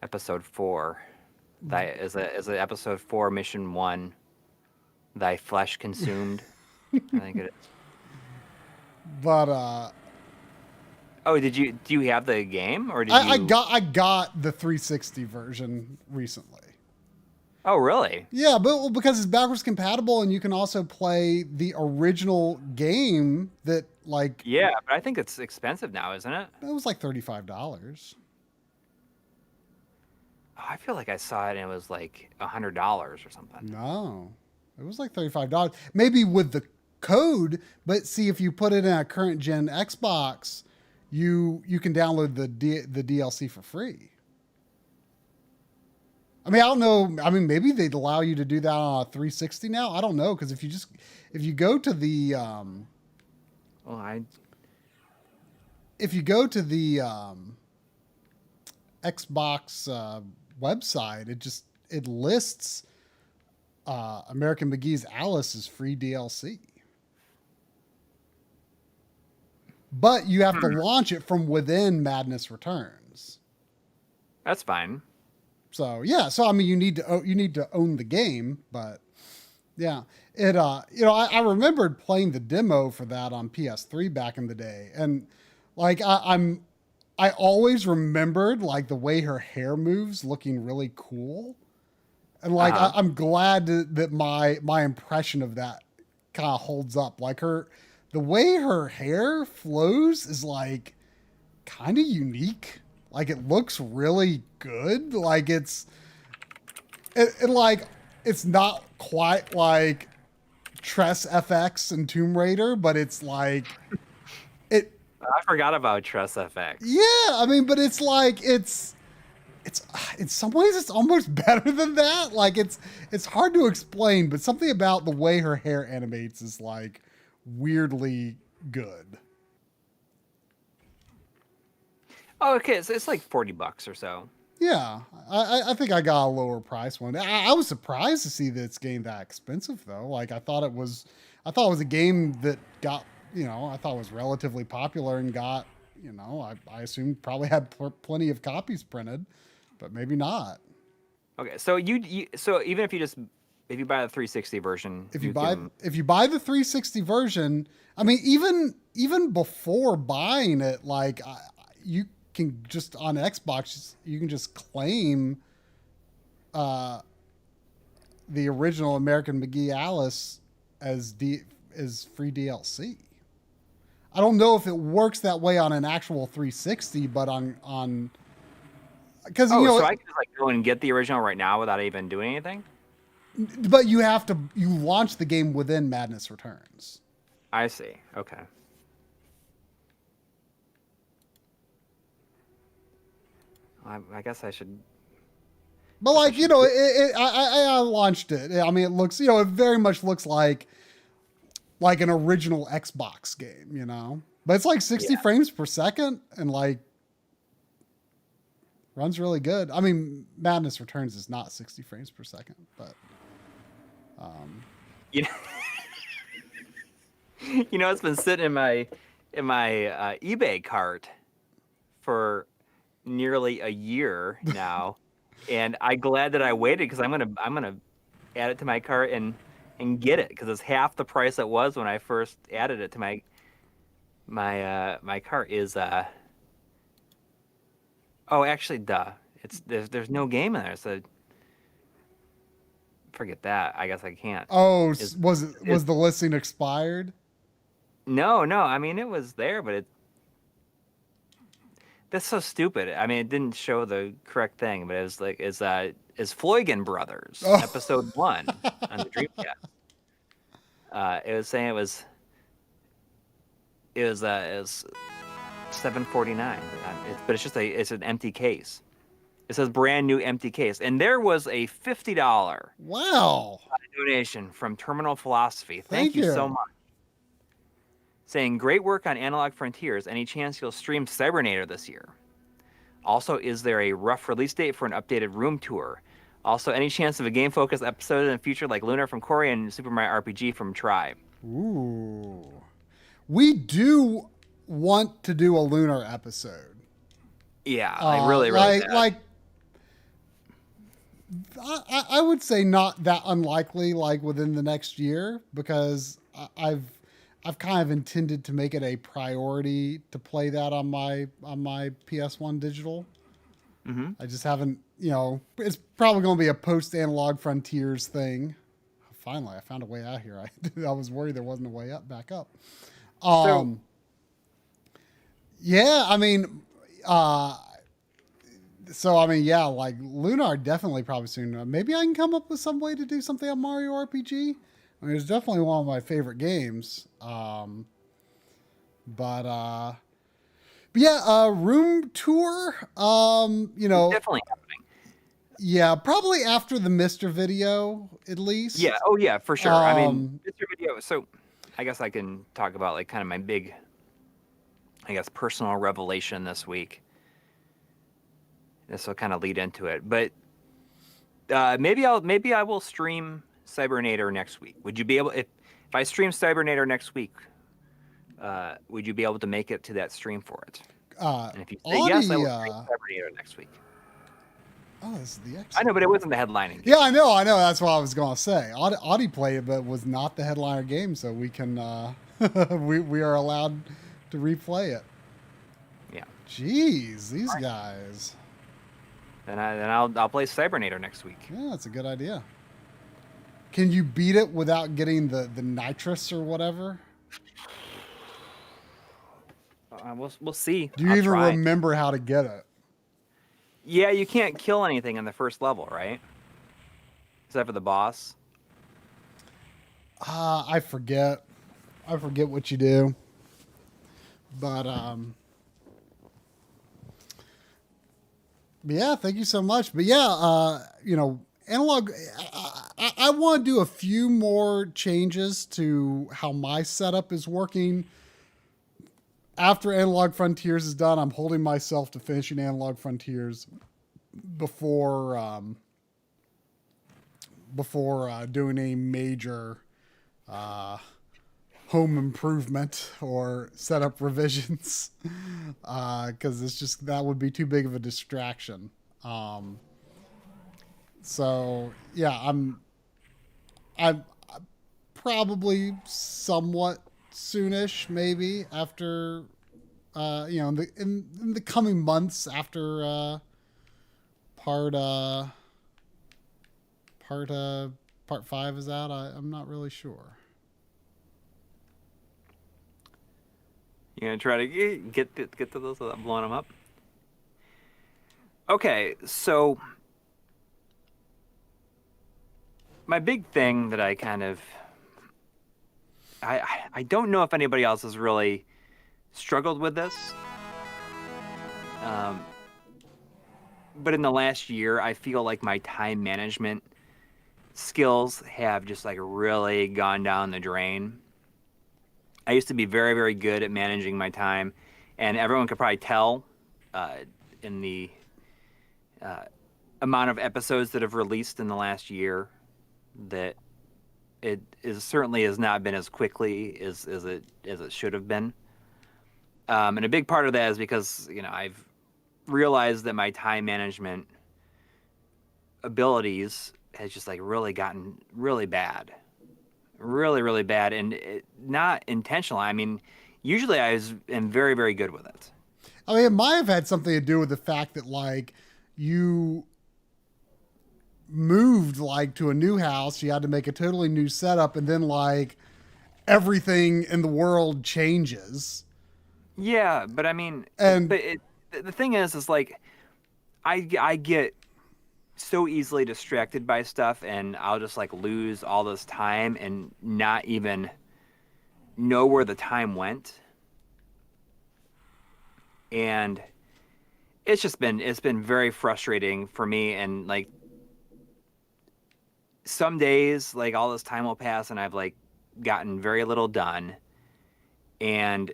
episode 4. That is a episode 4 mission 1. Thy flesh consumed. I think it is. But oh, do you have the game or did I you? I got the 360 version recently. Oh, really? Yeah, but because it's backwards compatible and you can also play the original game that like Yeah, but I think it's expensive now, isn't it? it was like $35. Oh, I feel like I saw it and it was like $100 or something. No. It was like $35. Maybe with the code, but see if you put it in a current gen Xbox, you can download the DLC for free. I mean, I don't know. I mean, maybe they'd allow you to do that on a 360 now. I don't know, because if you go to the if you go to the Xbox website, it lists American McGee's Alice as free DLC. But you have to launch it from within Madness Returns. That's fine. So yeah, so I mean, you need to own the game, but yeah, it I remembered playing the demo for that on PS3 back in the day, and like I always remembered like the way her hair moves, looking really cool, and like I'm glad that my impression of that kind of holds up. Like the way her hair flows is like kind of unique. Like it looks really good. Like it's not quite like Tress FX and Tomb Raider, but it's like I forgot about Trust FX. Yeah, I mean, but it's like it's in some ways it's almost better than that. Like it's hard to explain, but something about the way her hair animates is like weirdly good. Oh, okay. So it's like $40 or so. Yeah, I think I got a lower price one. I was surprised to see that it's getting that expensive though. Like I thought it was a game that got, I thought it was relatively popular and got, I assumed probably had plenty of copies printed, but maybe not. Okay, so so even if you buy the 360 version, If you buy the 360 version, I mean, even before buying it, like you can just on Xbox, you can just claim the original American McGee Alice as free DLC. I don't know if it works that way on an actual 360, but on because so I can just like go and get the original right now without even doing anything. but you launch the game within Madness Returns. I see. Okay. I guess I should. But like I launched it. I mean, it looks it very much looks like an original Xbox game, but it's like 60 frames per second and like runs really good. I mean, Madness Returns is not 60 frames per second, but You know, it's been sitting in my eBay cart for nearly a year now, and I'm glad that I waited because I'm gonna add it to my cart and get it because it's half the price it was when I first added it to my cart. Is oh, actually, duh, there's no game in there, so forget that. I guess I can't. Oh, was the listing expired? No. I mean, it was there, but that's so stupid. I mean, it didn't show the correct thing, but it was like is Floygan Brothers episode 1 on the Dreamcast. It was saying it was $749, but it's just it's an empty case. It says brand new empty case, and there was a $50 donation from Terminal Philosophy. Thank you so much. Saying great work on Analog Frontiers. Any chance you'll stream Cybernator this year? Also, is there a rough release date for an updated room tour? Also, any chance of a game-focused episode in the future like Lunar from Coury and Super Mario RPG from Tribe? Ooh. We do want to do a Lunar episode. Yeah, I really I would say not that unlikely, like within the next year, because I've kind of intended to make it a priority to play that on my PS1 digital. Mm-hmm. I just haven't, it's probably going to be a post Analog Frontiers thing. Finally, I found a way out here. I was worried there wasn't a way back up. Yeah, I mean, yeah, like Lunar definitely probably soon. Maybe I can come up with some way to do something on Mario RPG. I mean, it's definitely one of my favorite games. But yeah, room tour. Definitely happening. Yeah, probably after the Mr. video, at least. Yeah. Oh, yeah, for sure. I mean, Mr. Video. So, I guess I can talk about like kind of my big, I guess, personal revelation this week. This will kind of lead into it, but maybe I will stream Cybernator next week. Would you be able if I stream Cybernator next week? Would you be able to make it to that stream for it? And if you say yes, I will stream Cybernator next week. Oh, this is the X. I know, but it wasn't the headlining game. Yeah, I know. That's what I was going to say. Audi played it, but was not the headliner game, so we can we are allowed to replay it. Yeah. Jeez, these guys. Then I'll play Cybernator next week. Yeah, that's a good idea. Can you beat it without getting the nitrous or whatever? We'll see. Do you even remember how to get it? Yeah, you can't kill anything in the first level, right? Except for the boss. I forget. I forget what you do. But yeah, thank you so much. But yeah, analog. I want to do a few more changes to how my setup is working. After Analog Frontiers is done, I'm holding myself to finishing Analog Frontiers before doing a major home improvement or setup revisions, because it's just that would be too big of a distraction. So yeah, I'm probably somewhat soonish, maybe after in the coming months after part 5 is out. I'm not really sure. You gonna try to get to those without blowing them up? Okay, so my big thing that I kind of I don't know if anybody else has really struggled with this, but in the last year, I feel like my time management skills have just like really gone down the drain. I used to be very, very good at managing my time, and everyone could probably tell in the amount of episodes that have released in the last year that it certainly has not been as quickly as it should have been. And a big part of that is because I've realized that my time management abilities has just like really gotten really bad. Really, really bad, and not intentional. I mean, usually am very, very good with it. I mean, it might have had something to do with the fact that like you moved like to a new house, you had to make a totally new setup, and then like everything in the world changes. Yeah, but I mean, the thing is like I get so easily distracted by stuff, and I'll just like lose all this time and not even know where the time went. And it's been very frustrating for me, and like some days like all this time will pass and I've like gotten very little done, and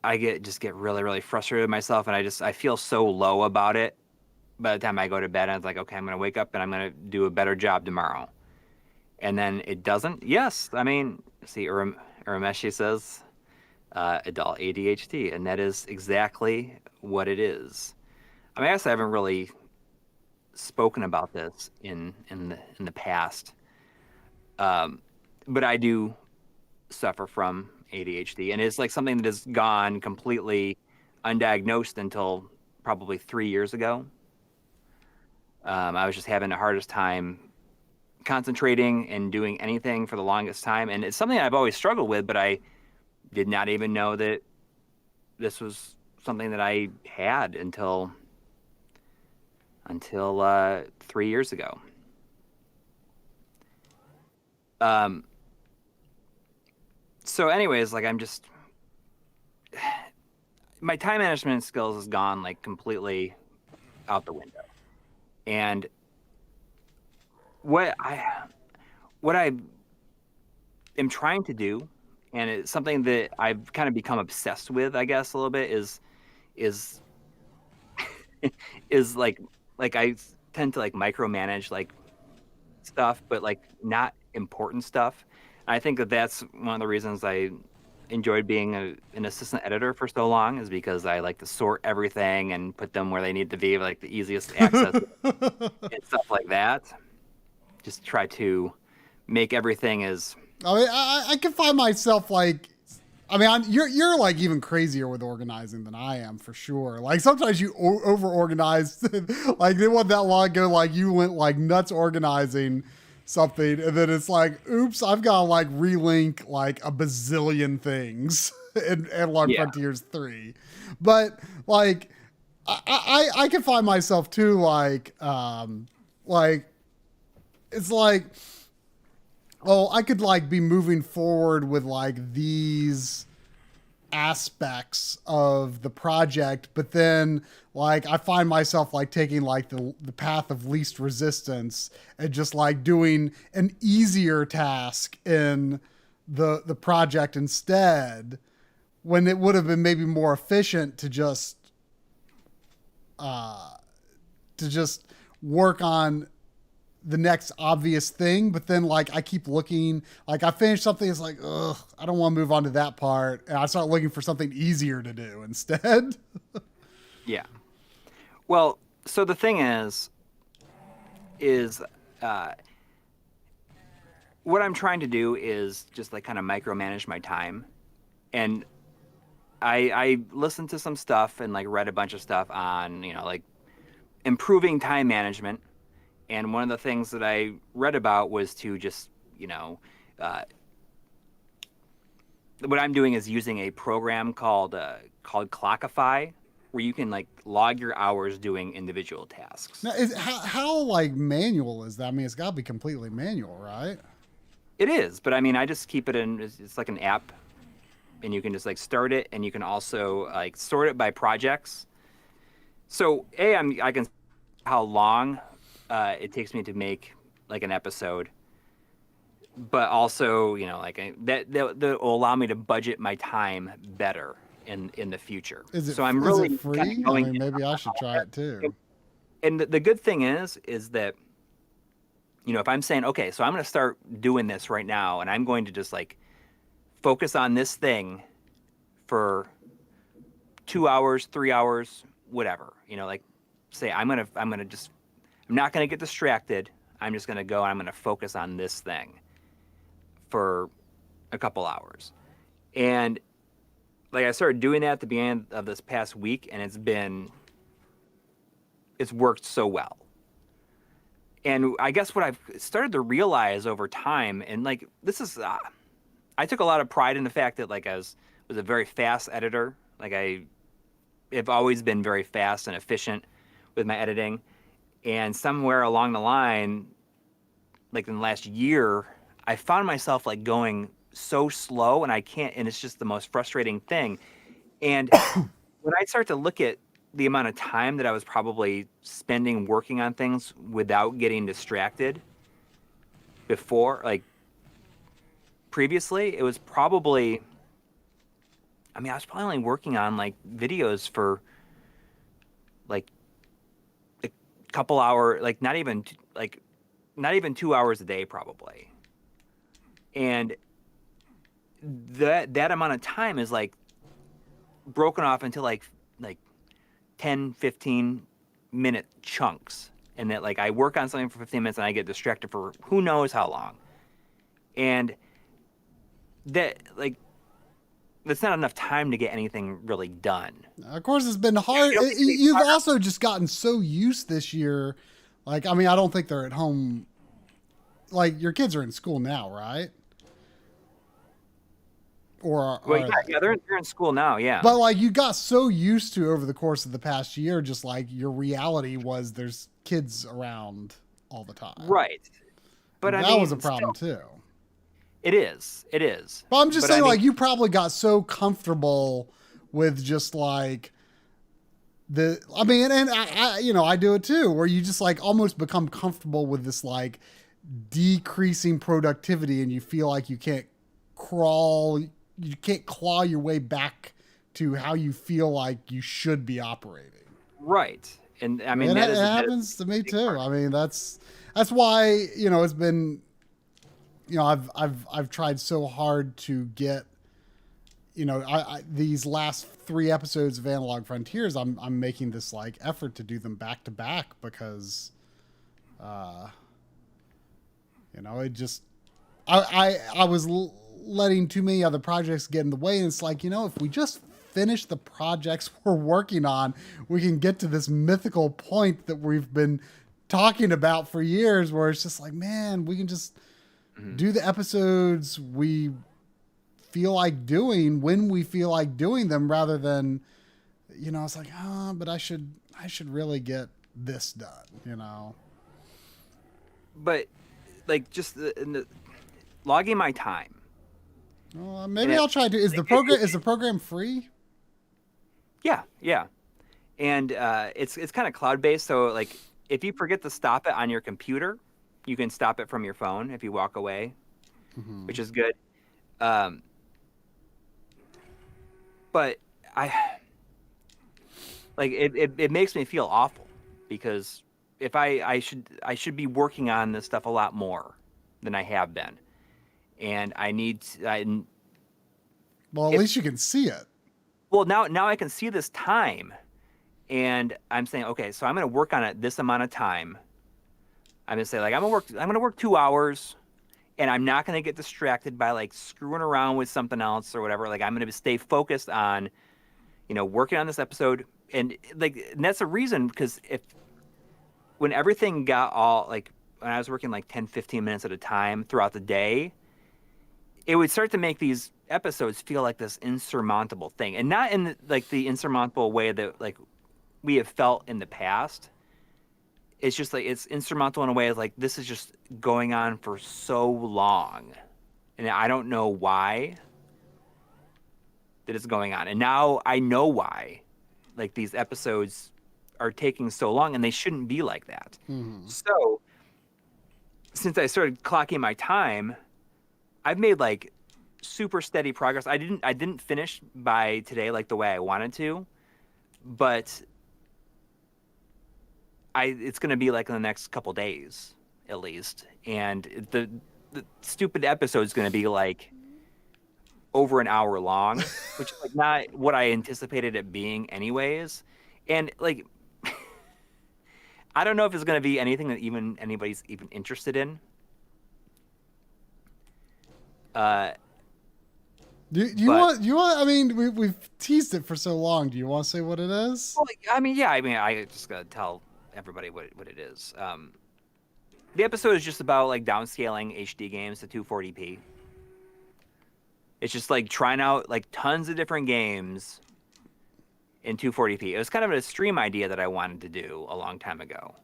I get really, really frustrated with myself, and I feel so low about it. By the time I go to bed, I was like, okay, I'm going to wake up and I'm going to do a better job tomorrow. And then it doesn't. Yes. I mean, see, Urameshi says adult ADHD, and that is exactly what it is. I mean, I guess I haven't really spoken about this in the past. But I do suffer from ADHD, and it's like something that has gone completely undiagnosed until probably 3 years ago. I was just having the hardest time concentrating and doing anything for the longest time. And it's something I've always struggled with, but I did not even know that this was something that I had until 3 years ago. So anyways, like my time management skills has gone like completely out the window. And what I am trying to do, and it's something that I've kind of become obsessed with, I guess, a little bit, is is like I tend to like micromanage like stuff, but like not important stuff. I think that that's one of the reasons I enjoyed being an assistant editor for so long, is because I like to sort everything and put them where they need to be, like the easiest access and stuff like that. Just try to make everything as. I mean, I can find myself like, I mean, you're like even crazier with organizing than I am for sure. Like sometimes you over organize, like it wasn't that long ago, like you went like nuts organizing something, and then it's like, oops, I've got to like relink like a bazillion things in Analog Frontiers 3. But like I can find myself too like it's like, oh, I could like be moving forward with like these aspects of the project, but then like I find myself like taking like the path of least resistance and just like doing an easier task in the project instead, when it would have been maybe more efficient to just work on the next obvious thing. But then like I keep looking, like I finish something, it's like, ugh, I don't want to move on to that part, and I start looking for something easier to do instead. Yeah. Well, so the thing is what I'm trying to do is just like kind of micromanage my time. And I listened to some stuff and like read a bunch of stuff on, like improving time management. And one of the things that I read about was to just, what I'm doing is using a program called Clockify, where you can like log your hours doing individual tasks. Now, how like manual is that? I mean, it's got to be completely manual, right? It is, but I mean, I just keep it in. It's like an app, and you can just like start it, and you can also like sort it by projects. So I can see how long it takes me to make like an episode, but also like that will allow me to budget my time better in the future. Is it, so I'm is really it free? kind of going I mean, maybe I should try it too. And the good thing is that if I'm saying, okay, so I'm going to start doing this right now, and I'm going to just like focus on this thing for 2 hours, 3 hours, whatever, like say I'm not going to get distracted. I'm just going to go and I'm going to focus on this thing for a couple hours. And like I started doing that at the beginning of this past week, and it's worked so well. And I guess what I've started to realize over time, and like this is, I took a lot of pride in the fact that like I was a very fast editor. Like I've always been very fast and efficient with my editing. And somewhere along the line, like in the last year, I found myself like going so slow, and and it's just the most frustrating thing. And when I start to look at the amount of time that I was probably spending working on things without getting distracted before, like previously, it was probably, I was probably only working on like videos for like a couple hours, like not even 2 hours a day probably. And that amount of time is like broken off into like 10, 15 minute chunks. And that like I work on something for 15 minutes and I get distracted for who knows how long. And that like, that's not enough time to get anything really done. Of course, it's been hard. You've also just gotten so used this year. Like, I mean, I don't think they're at home. Like, your kids are in school now, right? Or yeah, they're in school now, yeah. But like, you got so used to over the course of the past year, just like your reality was there's kids around all the time, right? But that was a problem too. It is. But I'm just saying, like, you probably got so comfortable with just like and I do it too, where you just like almost become comfortable with this like decreasing productivity, and you feel like you can't claw your way back to how you feel like you should be operating. Right. And I mean, it happens to me too. I mean, that's why, it's been, I've tried so hard to get, these last 3 episodes of Analog Frontiers, I'm making this like effort to do them back to back because, it just, I was letting too many other projects get in the way. And it's like, if we just finish the projects we're working on, we can get to this mythical point that we've been talking about for years, where it's just like, man, we can just do the episodes we feel like doing when we feel like doing them, rather than, it's like, but I should really get this done, But like just logging my time. Maybe I'll try to. Is the program free? Yeah. And it's kind of cloud based. So like if you forget to stop it on your computer, you can stop it from your phone if you walk away, which is good. But it makes me feel awful because if I should be working on this stuff a lot more than I have been, and well, at least you can see it. Well, now I can see this time, and I'm saying, okay, so I'm going to work on it this amount of time. I'm going to say like I'm going to work 2 hours, and I'm not going to get distracted by like screwing around with something else or whatever. Like I'm going to stay focused on, working on this episode, and that's a reason because when everything got all like when I was working like 10, 15 minutes at a time throughout the day, it would start to make these episodes feel like this insurmountable thing, and not in the insurmountable way that like we have felt in the past. It's just like it's insurmountable in a way of like this is just going on for so long, and I don't know why that it's going on. And now I know why, like these episodes are taking so long, and they shouldn't be like that. So since I started clocking my time, I've made like super steady progress. I didn't finish by today like the way I wanted to, but it's going to be like in the next couple days at least. And the stupid episode is going to be like over an hour long, which is like not what I anticipated it being anyways. And like, I don't know if it's going to be anything that even anybody's even interested in. Do you want? I mean, we've teased it for so long. Do you want to say what it is? Well, I just gotta tell everybody what it is. The episode is just about like downscaling HD games to 240p. It's just like trying out like tons of different games in 240p. It was kind of a stream idea that I wanted to do a long time ago,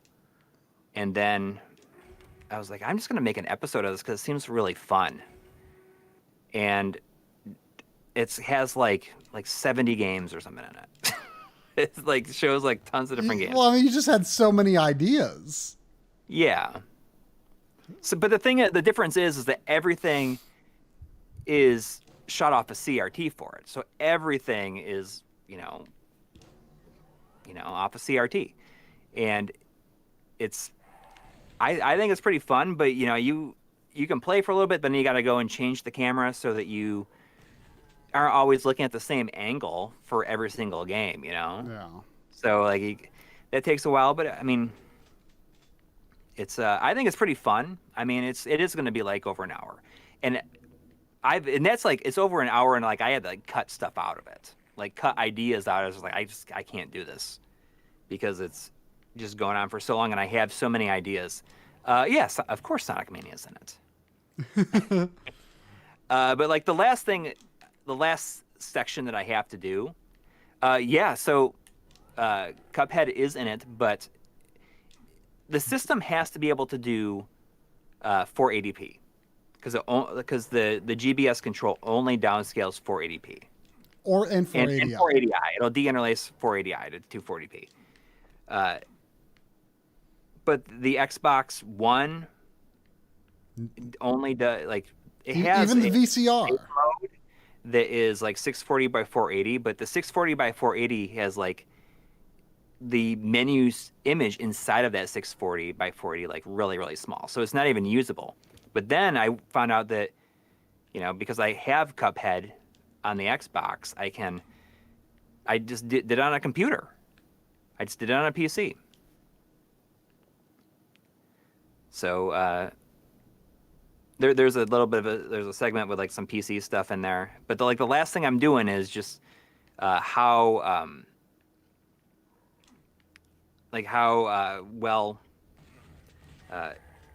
and then I was like, I'm just gonna make an episode of this because it seems really fun, and it has like 70 games or something in it. It's like shows like tons of different games. Well, I mean, you just had so many ideas. Yeah. So, but the difference is that everything is shot off a CRT for it. So everything is, off a CRT, and I think it's pretty fun. But you can play for a little bit, then you got to go and change the camera so that you aren't always looking at the same angle for every single game, Yeah. So that takes a while, but I mean, it's I think it's pretty fun. I mean, it is going to be like over an hour, and that's like it's over an hour, and like I had to like cut stuff out of it, like cut ideas out. I was like, I can't do this because it's just going on for so long, and I have so many ideas. Yes, of course, Sonic Mania is in it. But like the last section that I have to do, so Cuphead is in it, but the system has to be able to do 480p because the GBS control only downscales 480p. And 480i. And 480i. It'll de-interlace 480i to 240p. But the Xbox One only does it has even the VCR mode that is like 640 by 480, but the 640 by 480 has like the menu's image inside of that 640 by 480 like really, really small. So it's not even usable. But then I found out that, because I have Cuphead on the Xbox, I just did it on a computer. I just did it on a PC. So there's a little bit of there's a segment with like some PC stuff in there. But the last thing I'm doing is just how well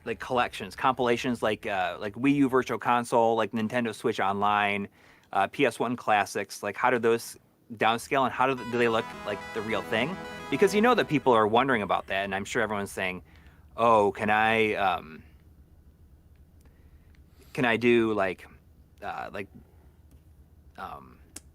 like collections, compilations like Wii U Virtual Console, like Nintendo Switch Online, PS1 classics, like how do those downscale and how do they look like the real thing? Because that people are wondering about that, and I'm sure everyone's saying, "Oh, can I do like I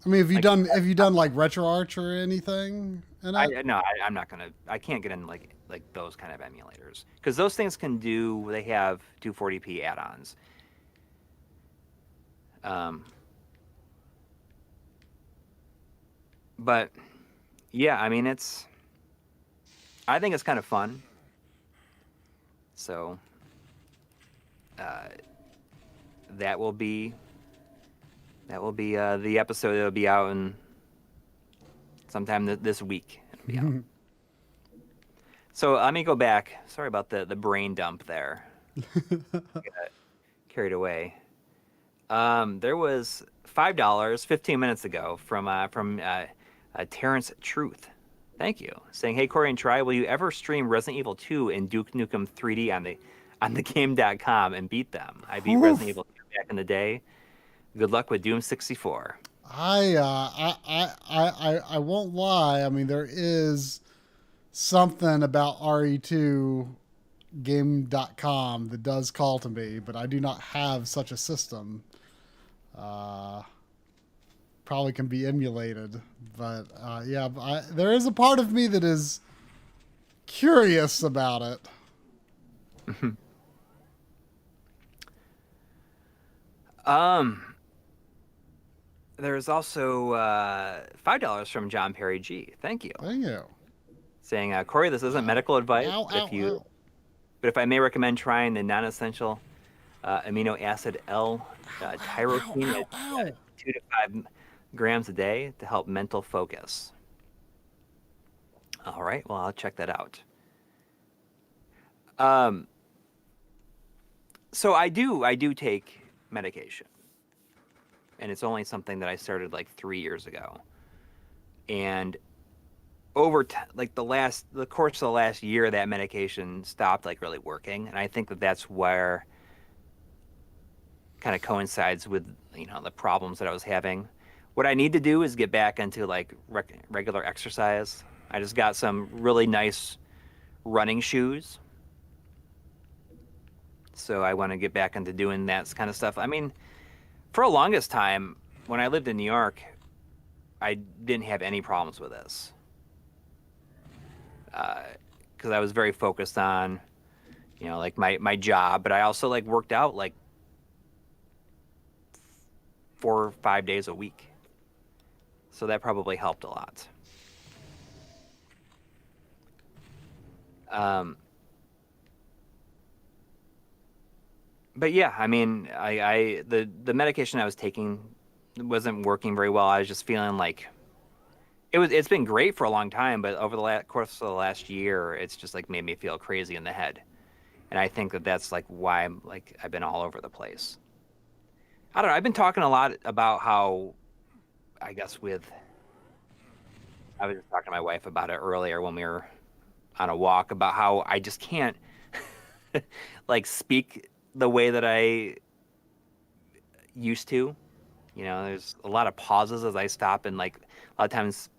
mean, like have you done like RetroArch or anything in I it? no, I'm not gonna. I can't get in like those kind of emulators because those things can do. They have 240p add-ons. Um, but yeah, I mean it's. I think it's kind of fun. So uh, that will be the episode that'll be out in sometime this week. It'll be out. So let me go back. Sorry about the brain dump there. Got carried away. There was $5 15 minutes ago from Terrence Truth. Thank you. Saying, hey Corey and Try, will you ever stream Resident Evil 2 and Duke Nukem 3D on the game.com and beat them? I beat Resident Evil 2 back in the day. Good luck with Doom 64. I won't lie. I mean, there is something about RE2 game.com that does call to me, but I do not have such a system. Probably can be emulated, but yeah, there is a part of me that is curious about it. There's also $5 from John Perry G. Thank you. Thank you. Saying, Corey, this isn't medical advice, Ow, but ow. but if I may recommend trying the non-essential amino acid L-tyrosine at 2 to 5 grams a day to help mental focus. All right, well, I'll check that out. So I do take medication, and it's only something that I started like 3 years ago, and over the course of the last year, that medication stopped like really working, and I think that's where kind of coincides with the problems that I was having. What I need to do is get back into like regular exercise. I just got some really nice running shoes, so I want to get back into doing that kind of stuff. I mean, for the longest time when I lived in New York, I didn't have any problems with this. Because I was very focused on, like my job, but I also like worked out like 4 or 5 days a week. So that probably helped a lot. But yeah, I mean, the medication I was taking wasn't working very well. I was just feeling like it's been great for a long time, but over the course of the last year, it's just like made me feel crazy in the head. And I think that's like why I've been all over the place. I don't know. I've been talking a lot about how, I guess I was just talking to my wife about it earlier when we were on a walk, about how I just can't like speak the way that I used to. There's a lot of pauses as I stop, and like a lot of times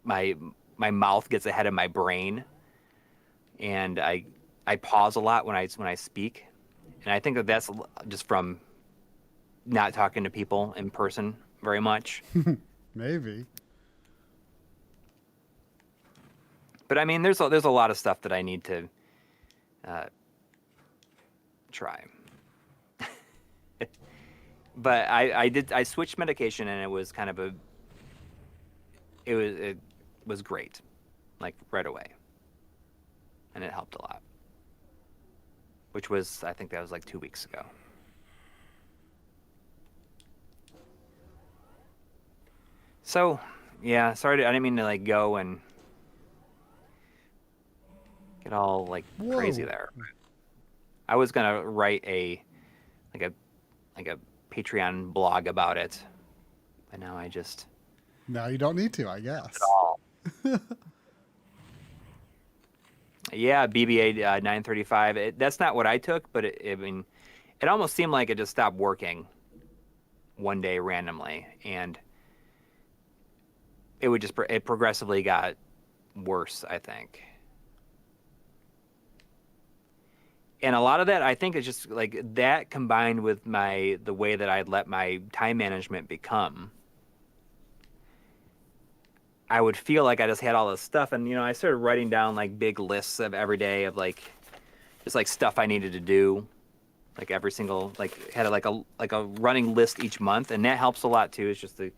my mouth gets ahead of my brain, and I pause a lot when I speak, and I think that's just from not talking to people in person very much. Maybe. But I mean, there's a lot of stuff that I need to try. But I switched medication, and it was kind of it was great, like right away, and it helped a lot. Which was, I think that was like 2 weeks ago. So, yeah, sorry, I didn't mean to like go and get all like crazy there. I was gonna write a Patreon blog about it, but now I just Now you don't need to, I guess. At all. Yeah, BBA 935. That's not what I took, but it almost seemed like it just stopped working one day randomly, and it progressively got worse, I think. And a lot of that, I think, is just like that combined with the way that I'd let my time management become. I would feel like I just had all this stuff, and I started writing down like big lists of every day of like just like stuff I needed to do, like every single like had like a running list each month, and that helps a lot too. It's just to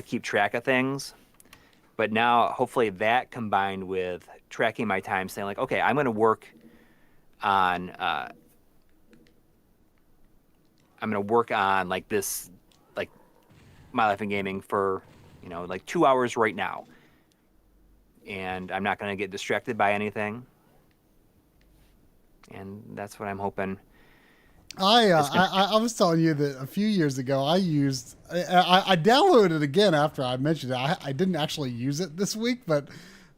keep track of things. But now, hopefully, that combined with tracking my time, saying like, okay, I'm going to work on like this, like My Life in Gaming for like 2 hours right now, and I'm not going to get distracted by anything. And that's what I'm hoping. I was telling you that a few years ago I downloaded it again after I mentioned it. I didn't actually use it this week, but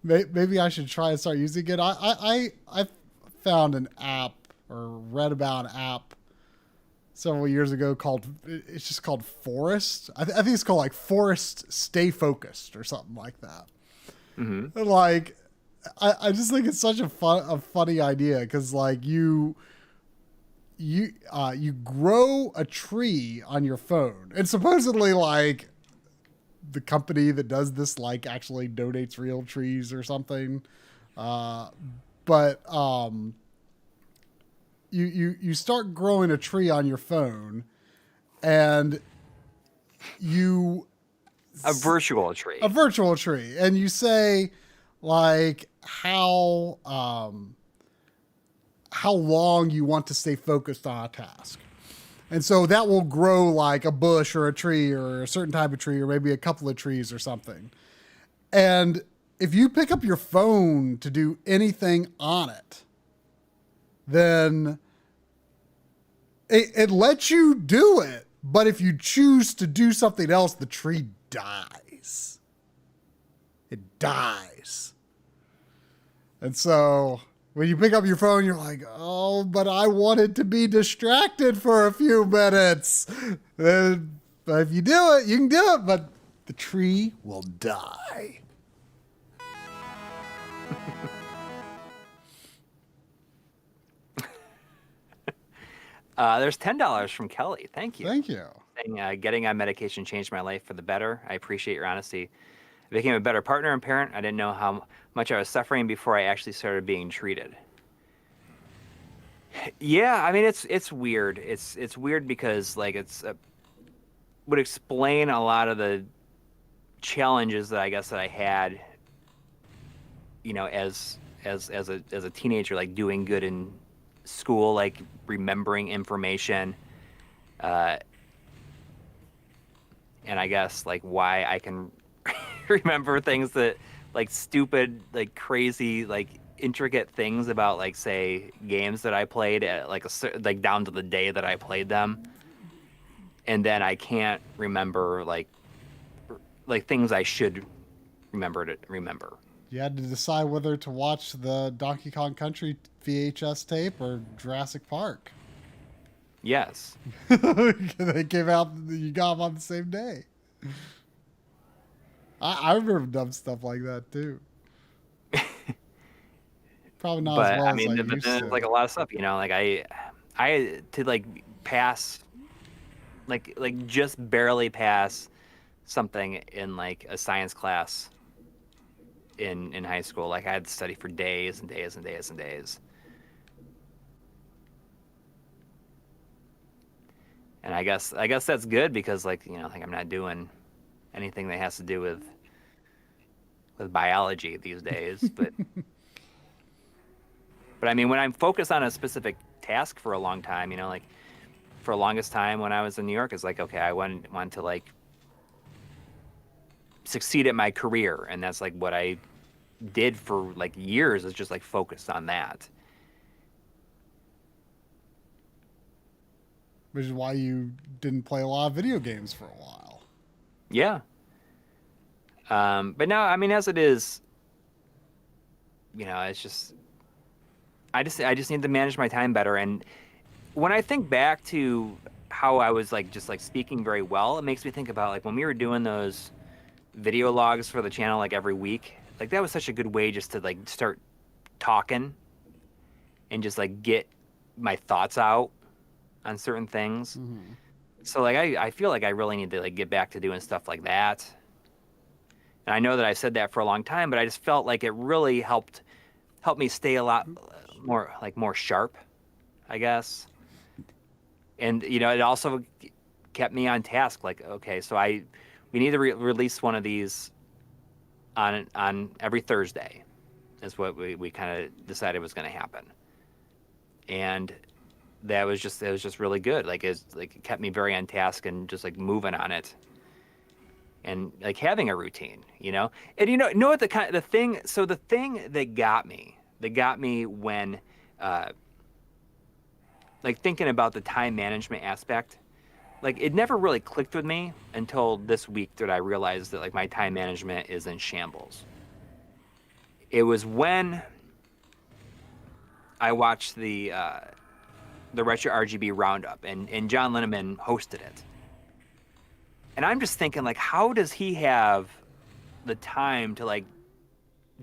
maybe I should try and start using it. I found an app or read about an app several years ago it's just called Forest. I think it's called like Forest Stay Focused or something like that. Mm-hmm. And like I just think it's such a funny idea because like you grow a tree on your phone, and supposedly like the company that does this like actually donates real trees or something. But you start growing a tree on your phone, and a virtual tree, and you say like how long you want to stay focused on a task. And so that will grow like a bush or a tree or a certain type of tree or maybe a couple of trees or something. And if you pick up your phone to do anything on it, then it lets you do it. But if you choose to do something else, the tree dies. It dies. And so when you pick up your phone, you're like, oh, but I wanted to be distracted for a few minutes. But if you do it, you can do it, but the tree will die. There's $10 from Kelly. Thank you. Thank you. Saying, getting on medication changed my life for the better. I appreciate your honesty. I became a better partner and parent. I didn't know how much I was suffering before I actually started being treated. Yeah, I mean it's weird. It's weird because like would explain a lot of the challenges that I guess that I had, as a teenager, like doing good in school, like remembering information, and I guess like why I can remember things that like stupid, like crazy, like intricate things about like say games that I played at like down to the day that I played them, and then I can't remember like things I should remember to remember. You had to decide whether to watch the Donkey Kong Country VHS tape or Jurassic Park. Yes. They came out, you got them on the same day. I remember dumb stuff like that too. Probably not as well as I used to. Like a lot of stuff, like I to like pass, like just barely pass something in like a science class in high school. Like I had to study for days and days and days and days. And I guess that's good because like like I'm not doing anything that has to do with biology these days, but I mean when I'm focused on a specific task for a long time, like for the longest time when I was in New York, it's like okay, I want to like succeed at my career, and that's like what I did for like years, is just like focused on that. Which is why you didn't play a lot of video games for a while. Yeah. But now, I mean, as it is, it's just, I just need to manage my time better. And when I think back to how I was like, just like speaking very well, it makes me think about like when we were doing those video logs for the channel, like every week, like that was such a good way just to like start talking and just like get my thoughts out on certain things. Mm-hmm. So like I feel like I really need to like get back to doing stuff like that. And I know that I said that for a long time, but I just felt like it really helped me stay a lot more sharp, I guess. And it also kept me on task. Like, okay, so we need to release one of these on every Thursday, is what we kind of decided was going to happen. And it was just really good. Like it kept me very on task and just like moving on it, and like having a routine. And know what the thing. So the thing that got me when like thinking about the time management aspect, like it never really clicked with me until this week that I realized that like my time management is in shambles. It was when I watched the Retro RGB Roundup, and John Linneman hosted it. And I'm just thinking, like, how does he have the time to like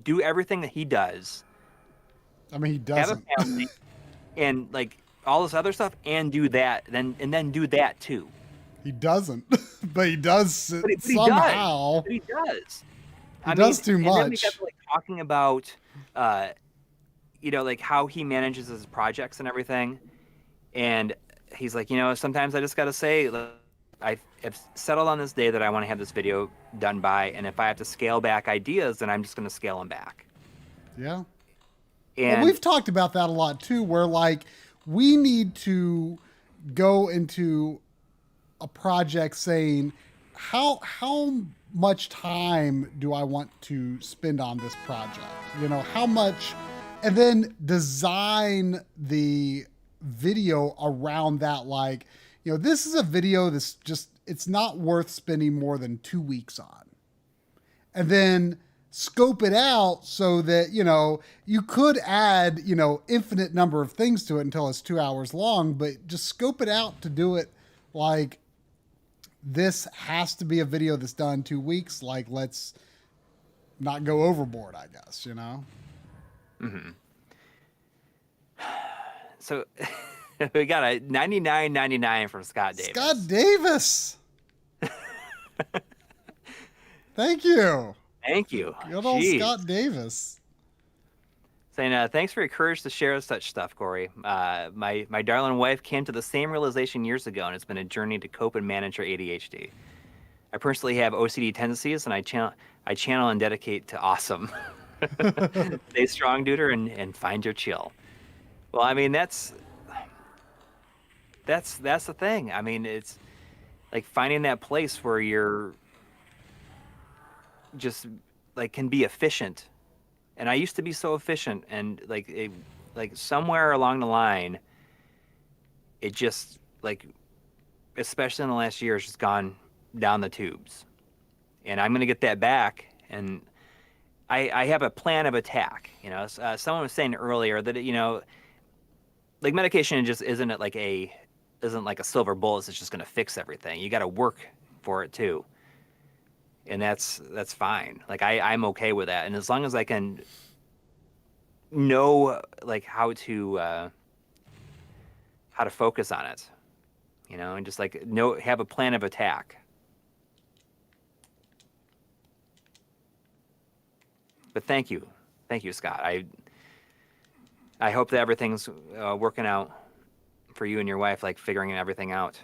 do everything that he does? I mean, he Have doesn't. a family and like all this other stuff, and do that, then do that too. He doesn't, but he does But somehow. he does. He does too and then we much. got to like talking about, like how he manages his projects and everything. And he's like, sometimes I just got to say, look, I've settled on this day that I want to have this video done by, and if I have to scale back ideas, then I'm just going to scale them back. Yeah. And well, we've talked about that a lot too, where like we need to go into a project saying, how much time do I want to spend on this project? How much, and then design the video around that. Like, this is a video that's just, it's not worth spending more than 2 weeks on. And then scope it out so that, you could add, infinite number of things to it until it's 2 hours long, but just scope it out to do it like, this has to be a video that's done 2 weeks. Like, let's not go overboard, I guess, Mm-hmm. So we got a $99.99 from Scott Davis. Scott Davis. Thank you. Thank you. Good old Scott Davis. Saying, thanks for your courage to share such stuff, Coury. My darling wife came to the same realization years ago, and it's been a journey to cope and manage her ADHD. I personally have OCD tendencies, and I channel and dedicate to awesome. Stay strong, duder, and find your chill. Well, I mean, that's the thing. I mean, it's like finding that place where you're just like can be efficient. And I used to be so efficient, and like somewhere along the line, it just like, especially in the last year, it's just gone down the tubes. And I'm gonna get that back. And I have a plan of attack. Someone was saying earlier that like medication just isn't like a silver bullet that's just gonna fix everything. You got to work for it too. And that's fine. Like I'm okay with that. And as long as I can know like how to focus on it, and just like have a plan of attack. But thank you, Scott. I hope that everything's working out for you and your wife, like figuring everything out.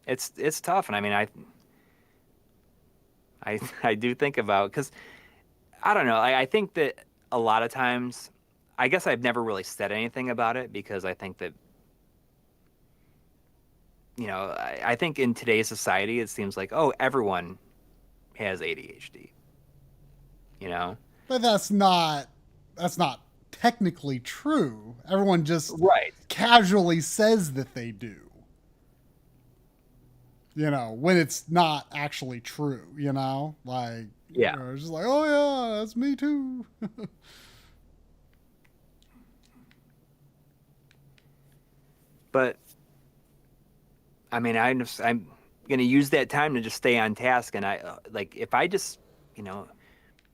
It's tough, and I mean I do think about, because I don't know. I think that a lot of times, I guess I've never really said anything about it because I think that, I think in today's society, it seems like, oh, everyone has ADHD, But that's not technically true. Everyone just right. casually says that they do. When it's not actually true, like, Yeah. It's just like, oh yeah, that's me too. But I mean, I'm going to use that time to just stay on task. And I like, if I just,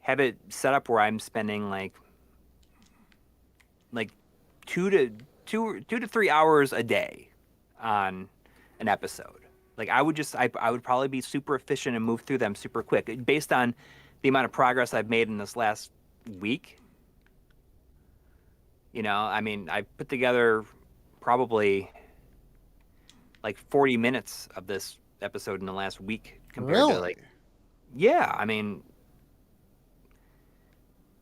have it set up where I'm spending like 2 to 3 hours a day on an episode. Like I would probably be super efficient and move through them super quick based on the amount of progress I've made in this last week. You know, I mean, I put together probably like 40 minutes of this episode in the last week compared to like, yeah, I mean,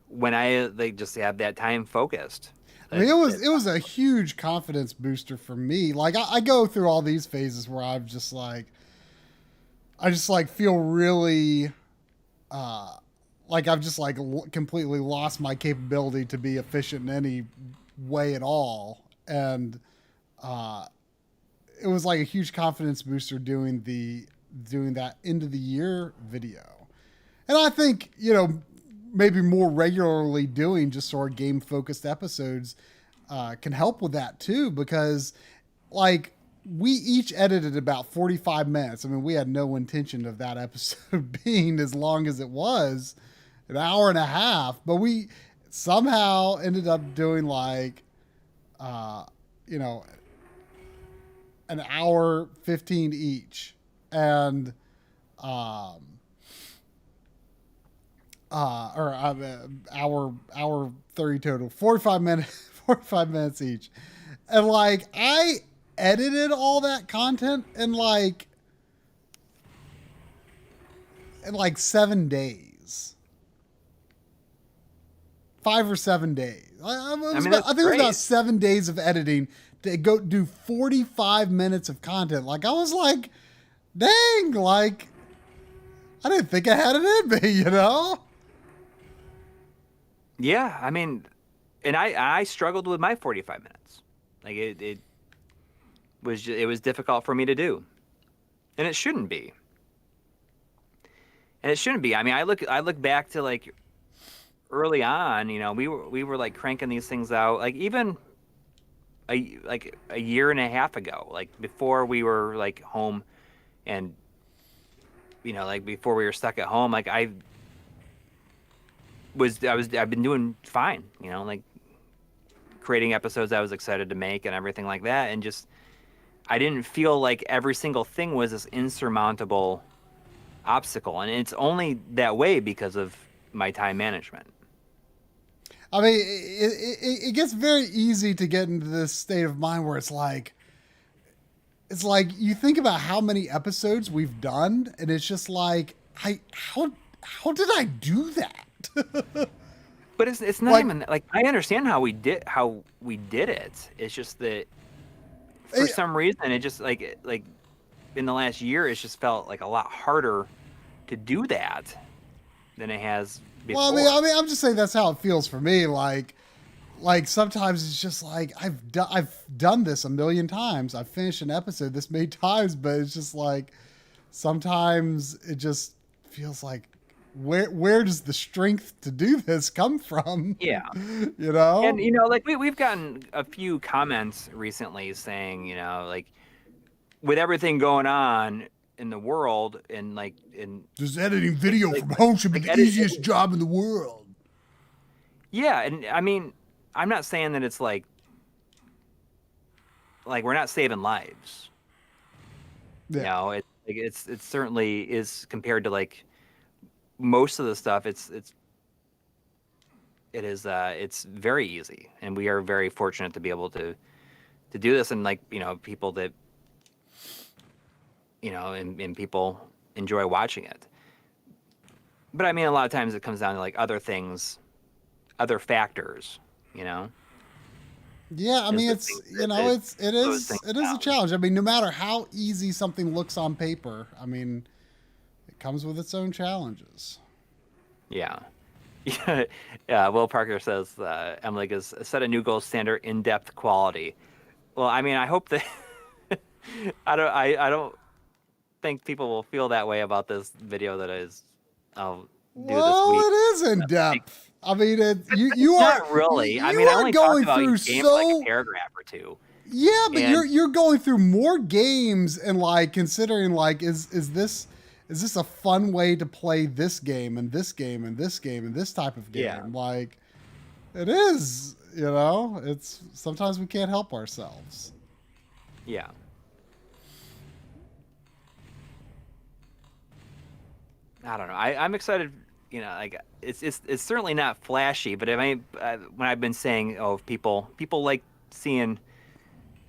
when they just have that time focused. I mean, it was a huge confidence booster for me. Like I go through all these phases where I just like feel really, like I've just like completely lost my capability to be efficient in any way at all. And, it was like a huge confidence booster doing that end of the year video. And I think, you know, maybe more regularly doing just sort of game focused episodes can help with that too, because like we each edited about 45 minutes. I mean, we had no intention of that episode being as long as it was, an hour and a half, but we somehow ended up doing like, you know, an hour 15 each. And, hour 30 total, 45 minutes each. And like, I edited all that content in like 7 days, 5 or 7 days. I think it was about 7 days of editing to go do 45 minutes of content. Like I was like, dang, like I didn't think I had it in me, you know? Yeah, I mean, and I struggled with my 45 minutes. Like it was difficult for me to do, and it shouldn't be. I mean, I look back to like early on. You know, we were like cranking these things out, like even a year and a half ago, like before we were like home, and you know, like before we were stuck at home. Like I've been doing fine, you know, like creating episodes I was excited to make and everything like that. And just, I didn't feel like every single thing was this insurmountable obstacle. And it's only that way because of my time management. I mean, it gets very easy to get into this state of mind where it's like you think about how many episodes we've done, and it's just like, how did I do that? But it's not like, even like, I understand how we did it. It's just that for some reason it just like in the last year it's just felt like a lot harder to do that than it has before. Well, I mean, I'm just saying that's how it feels for me. Like sometimes it's just like I've done this a million times. I've finished an episode this many times, but it's just like sometimes it just feels like, where does the strength to do this come from? Yeah. You know? And, you know, like we've gotten a few comments recently saying, you know, like with everything going on in the world and like just editing video from home should be the easiest job in the world. Yeah. And I mean, I'm not saying that it's like we're not saving lives. Yeah. You know, it certainly is compared to like most of the stuff. It's very easy, and we are very fortunate to be able to do this, and like, you know, people that, you know, and people enjoy watching it. But I mean, a lot of times it comes down to like other things, other factors, you know. Yeah, I mean, it's, you know, it is a challenge. I mean, no matter how easy something looks on paper, I mean, it comes with its own challenges. Yeah. Yeah. Will Parker says MLiG has set a new gold standard, in-depth quality. Well, I mean, I hope that I don't think people will feel that way about this video that I'll do this week. It is in depth. I mean, you are not really. I mean, I only going talked through about games like a paragraph or two. Yeah, but you're going through more games and like considering like is this a fun way to play this game and this game and this game and this type of game? Yeah. Like, it is, you know, it's sometimes we can't help ourselves. Yeah. I don't know. I'm excited. You know, like it's certainly not flashy, but I mean, when I've been saying, oh, people like seeing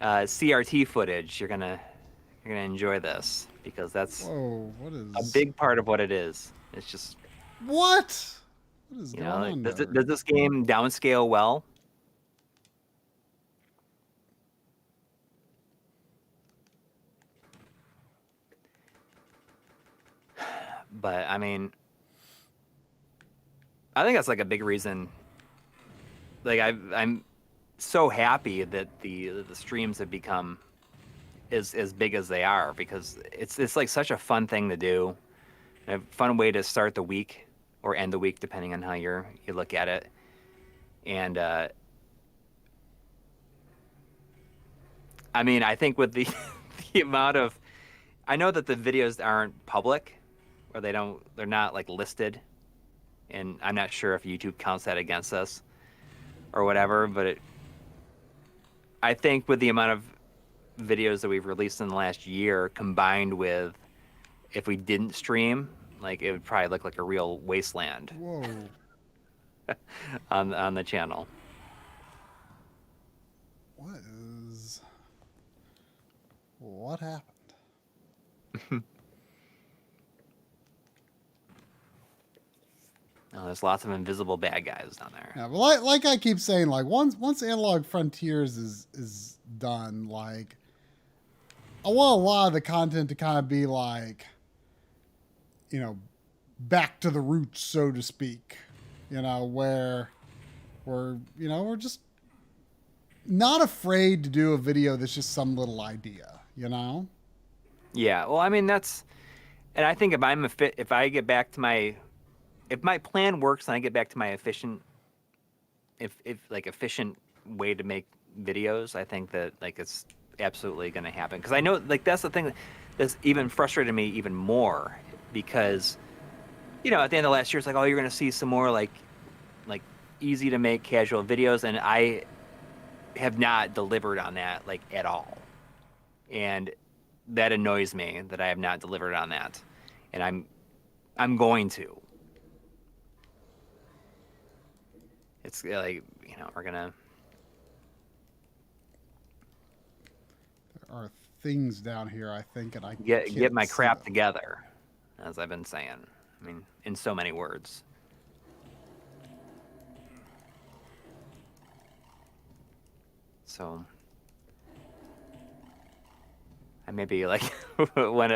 CRT footage, you're gonna enjoy this because that's Whoa, what a is big part of what it is. It's just, what? What is you know, going like, on there? does this game downscale well? But I mean, I think that's like a big reason. Like I'm so happy that the streams have become as big as they are because it's like such a fun thing to do, a fun way to start the week or end the week depending on how you look at it. And I mean, I think with the the amount of, I know that the videos aren't public or they're not like listed, and I'm not sure if YouTube counts that against us or whatever, but I think with the amount of videos that we've released in the last year combined with if we didn't stream, like it would probably look like a real wasteland Whoa. on the channel. What happened? Oh, there's lots of invisible bad guys down there. Yeah, but like I keep saying, like once Analog Frontiers is done, like I want a lot of the content to kind of be like, you know, back to the roots, so to speak. You know, where we're just not afraid to do a video that's just some little idea, you know? Yeah, well, I mean and I think if I get back to if my plan works and I get back to my efficient way to make videos, I think that like it's absolutely going to happen because I know like that's the thing that's even frustrated me even more because at the end of last year it's like, oh, you're going to see some more like easy to make casual videos, and I have not delivered on that like at all, and that annoys me that I have not delivered on that, and I'm going to. It's like, we're gonna. There are things down here, I think, and I Get can't my see crap them. together, as I've been saying. I mean, in so many words. So I maybe like went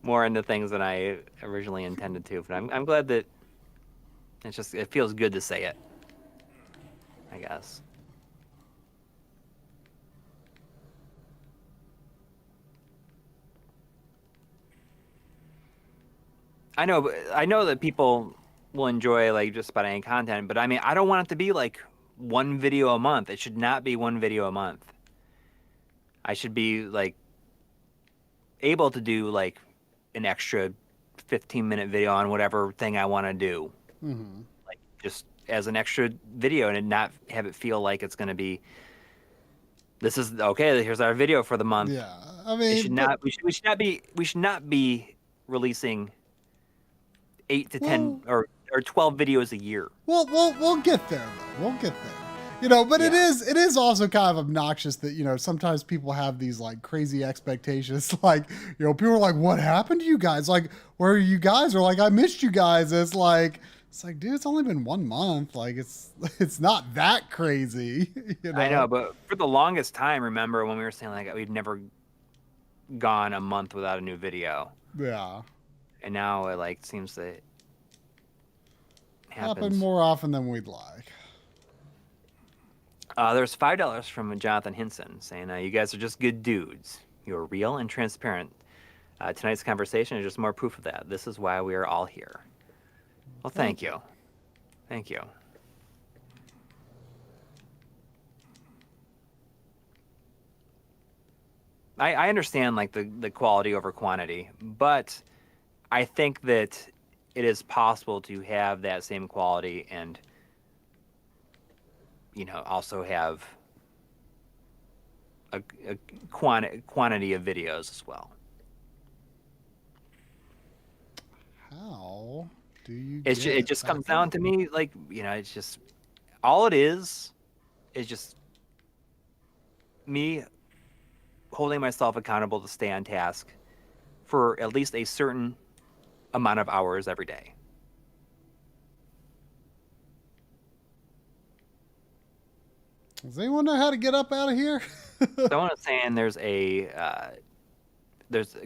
more into things than I originally intended to, but I'm glad that it feels good to say it, I guess. I know that people will enjoy like just about any content, but I mean, I don't want it to be like one video a month. It should not be one video a month. I should be like able to do like an extra 15-minute video on whatever thing I want to do. Mm-hmm. Like just as an extra video and not have it feel like it's going to be, this is okay, here's our video for the month. Yeah, I It mean, should but not we should not be releasing 8 to 10 well, or 12 videos a year. we'll get there though. We'll get there. You know, but Yeah. it is also kind of obnoxious that, sometimes people have these like crazy expectations. Like, people are like, what happened to you guys? Like, where are you guys? Or like, I missed you guys. It's like, dude, it's only been 1 month. Like it's not that crazy, I know, but for the longest time, remember when we were saying like we'd never gone a month without a new video, Yeah. and now it like seems that Happen happens. more often than we'd like. There's $5 from Jonathan Hinson saying, "You guys are just good dudes. You're real and transparent. Tonight's conversation is just more proof of that. This is why we are all here." Well, thank you. Thank you. I understand like the quality over quantity, but I think that it is possible to have that same quality and also have a quantity of videos as well. How? Do you It just comes down to me, like, it's just all it is just me holding myself accountable to stay on task for at least a certain amount of hours every day. Does anyone know how to get up out of here? Someone was saying there's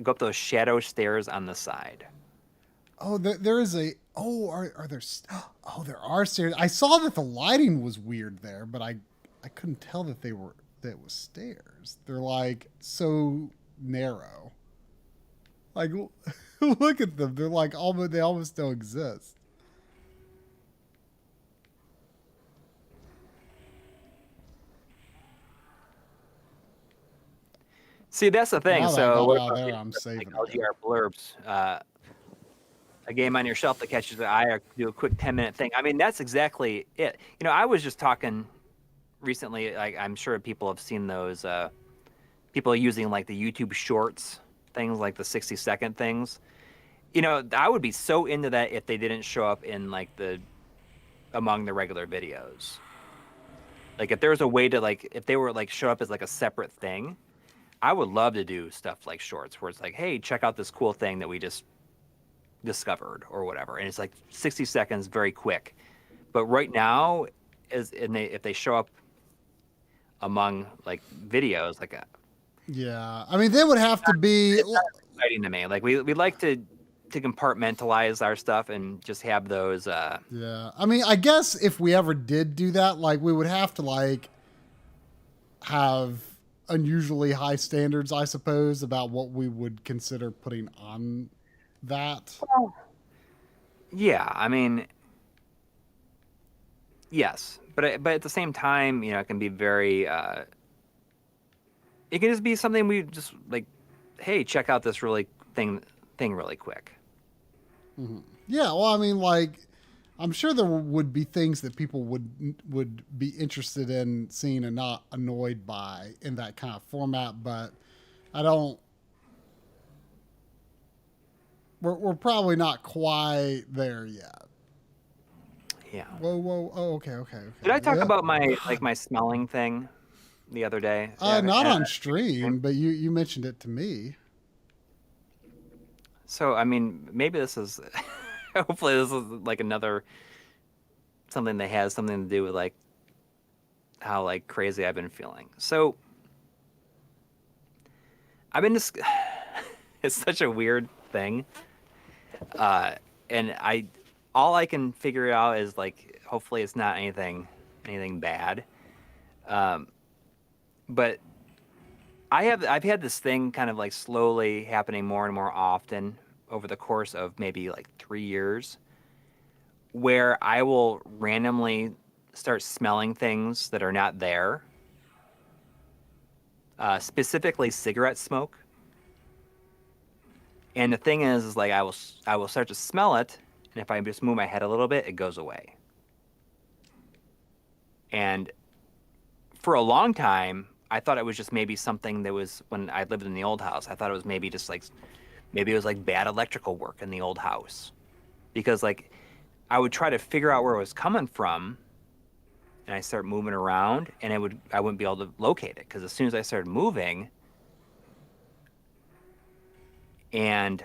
go up those shadow stairs on the side. Oh, there is a. Oh, are there? Oh, there are stairs. I saw that the lighting was weird there, but I couldn't tell that that it was stairs. They're like so narrow. Like, look at them. They're like they almost don't exist. See, that's the thing. Now that So I got what out about there, things I'm like saving. LGR blurbs? A game on your shelf that catches the eye, or do a quick 10-minute thing. I mean, that's exactly it. I was just talking recently, like, I'm sure people have seen those people using like the YouTube shorts things, like the 60-second things. I would be so into that if they didn't show up in like among the regular videos. Like, if there was a way to, like, if they were like show up as like a separate thing, I would love to do stuff like shorts where it's like, hey, check out this cool thing that we just discovered or whatever, and it's like 60 seconds, very quick. But right now, if they show up among like videos, like Yeah, I mean, they would have to be. It's not exciting to me. Like, we like to compartmentalize our stuff and just have those. Yeah, I mean, I guess if we ever did do that, like, we would have to like have unusually high standards, I suppose, about what we would consider putting on that. Yeah, I mean, yes, but at the same time, it can be very. It can just be something we just like. Hey, check out this really thing really quick. Mm-hmm. Yeah, well, I mean, like, I'm sure there would be things that people would be interested in seeing and not annoyed by in that kind of format, but I don't. We're probably not quite there yet. Yeah. Whoa. Oh, okay. Did I talk about my God. my smelling thing the other day? Not on stream, but you mentioned it to me. So, I mean, maybe this is, hopefully this is like something that has something to do with like how like crazy I've been feeling. So, I've been just, it's such a weird thing. And all I can figure out is like, hopefully it's not anything bad. But I've had this thing kind of like slowly happening more and more often over the course of maybe like 3 years, where I will randomly start smelling things that are not there, specifically cigarette smoke. And the thing is like I will start to smell it, and if I just move my head a little bit, it goes away. And for a long time, I thought it was just maybe something that was when I lived in the old house. I thought it was maybe just like, maybe it was like bad electrical work in the old house, because like I would try to figure out where it was coming from, and I start moving around, and I wouldn't be able to locate it, because as soon as I started moving, and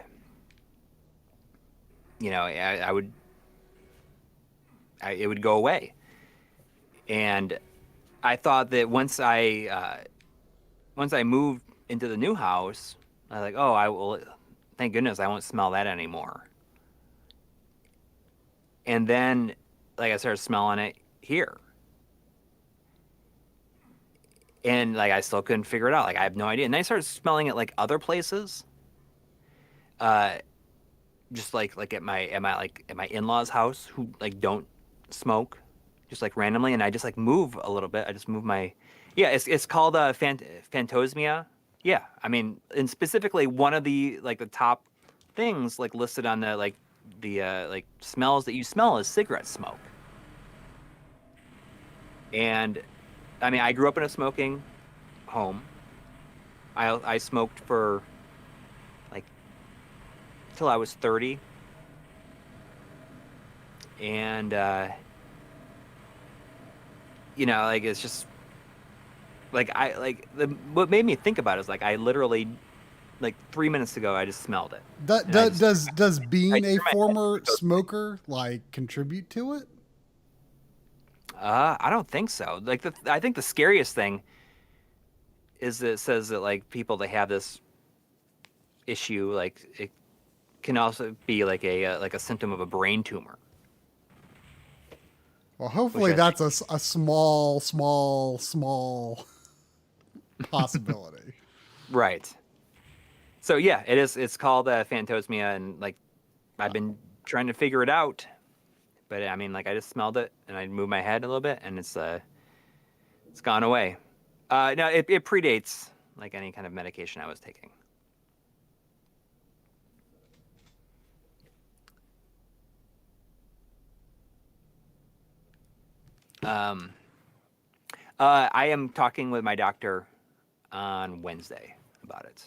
it would go away. And I thought that once I moved into the new house, I was like, oh, I will. Thank goodness I won't smell that anymore. And then, like, I started smelling it here, and like I still couldn't figure it out. Like, I have no idea. And then I started smelling it like other places, just like at my in-laws' house, who like don't smoke, just like randomly, and I just like move a little bit. I just move my, yeah, it's called phantosmia. Yeah, I mean, and specifically one of the like the top things like listed on the like smells that you smell is cigarette smoke. And I mean, I grew up in a smoking home. I smoked for like till I was 30. and you know, like it's just like what made me think about it is like I literally like 3 minutes ago I just smelled it. And I just Does I being a turned my head former to go, smoker like contribute to it? I don't think so. Like I think the scariest thing is that it says that like people that have this issue, like it can also be like a symptom of a brain tumor, Well, which hopefully I think that's a small possibility. right. So yeah, it is. It's called phantosmia, and like I've been trying to figure it out, but I mean, like I just smelled it and I moved my head a little bit, and it's gone away. No, it predates like any kind of medication I was taking. Um, I am talking with my doctor on Wednesday about it,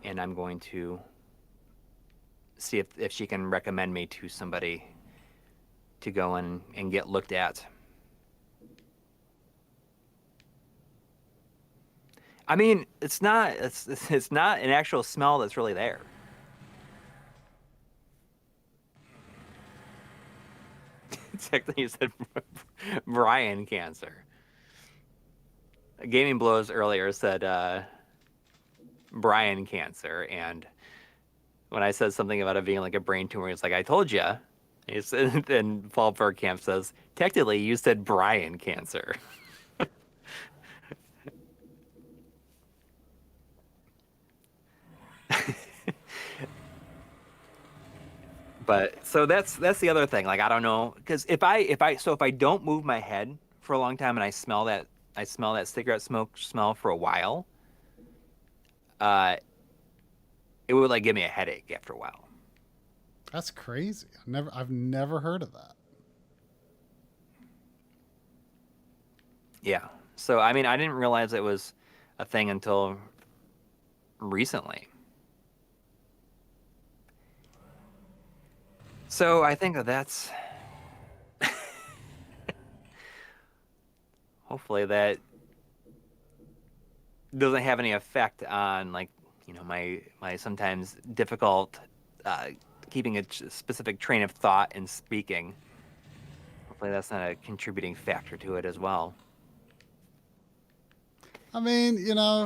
and I'm going to see if she can recommend me to somebody to go and get looked at. I mean, it's not an actual smell that's really there. Technically, you said Brian cancer. Gaming Blows earlier said Brian cancer, and when I said something about it being like a brain tumor, it's like I told you. And Paul Bergkamp says, technically, you said Brian cancer. But so that's the other thing. Like I don't know, because if I don't move my head for a long time and I smell that cigarette smoke smell for a while, uh, it would like give me a headache after a while. That's crazy. I've never heard of that. Yeah. So I mean, I didn't realize it was a thing until recently. So I think that's hopefully that doesn't have any effect on like my sometimes difficult uh, keeping a specific train of thought and speaking. Hopefully that's not a contributing factor to it as well. I mean,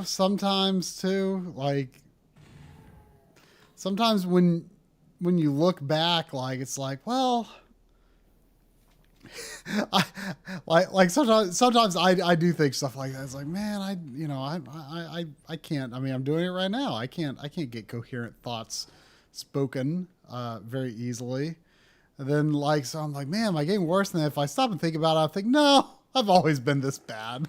sometimes too, like sometimes when you look back, like it's like, well, I like sometimes I do think stuff like that. It's like, man, I can't. I mean, I'm doing it right now. I can't get coherent thoughts spoken very easily. And then so I'm like, man, am I getting worse? And if I stop and think about it, I think, no, I've always been this bad.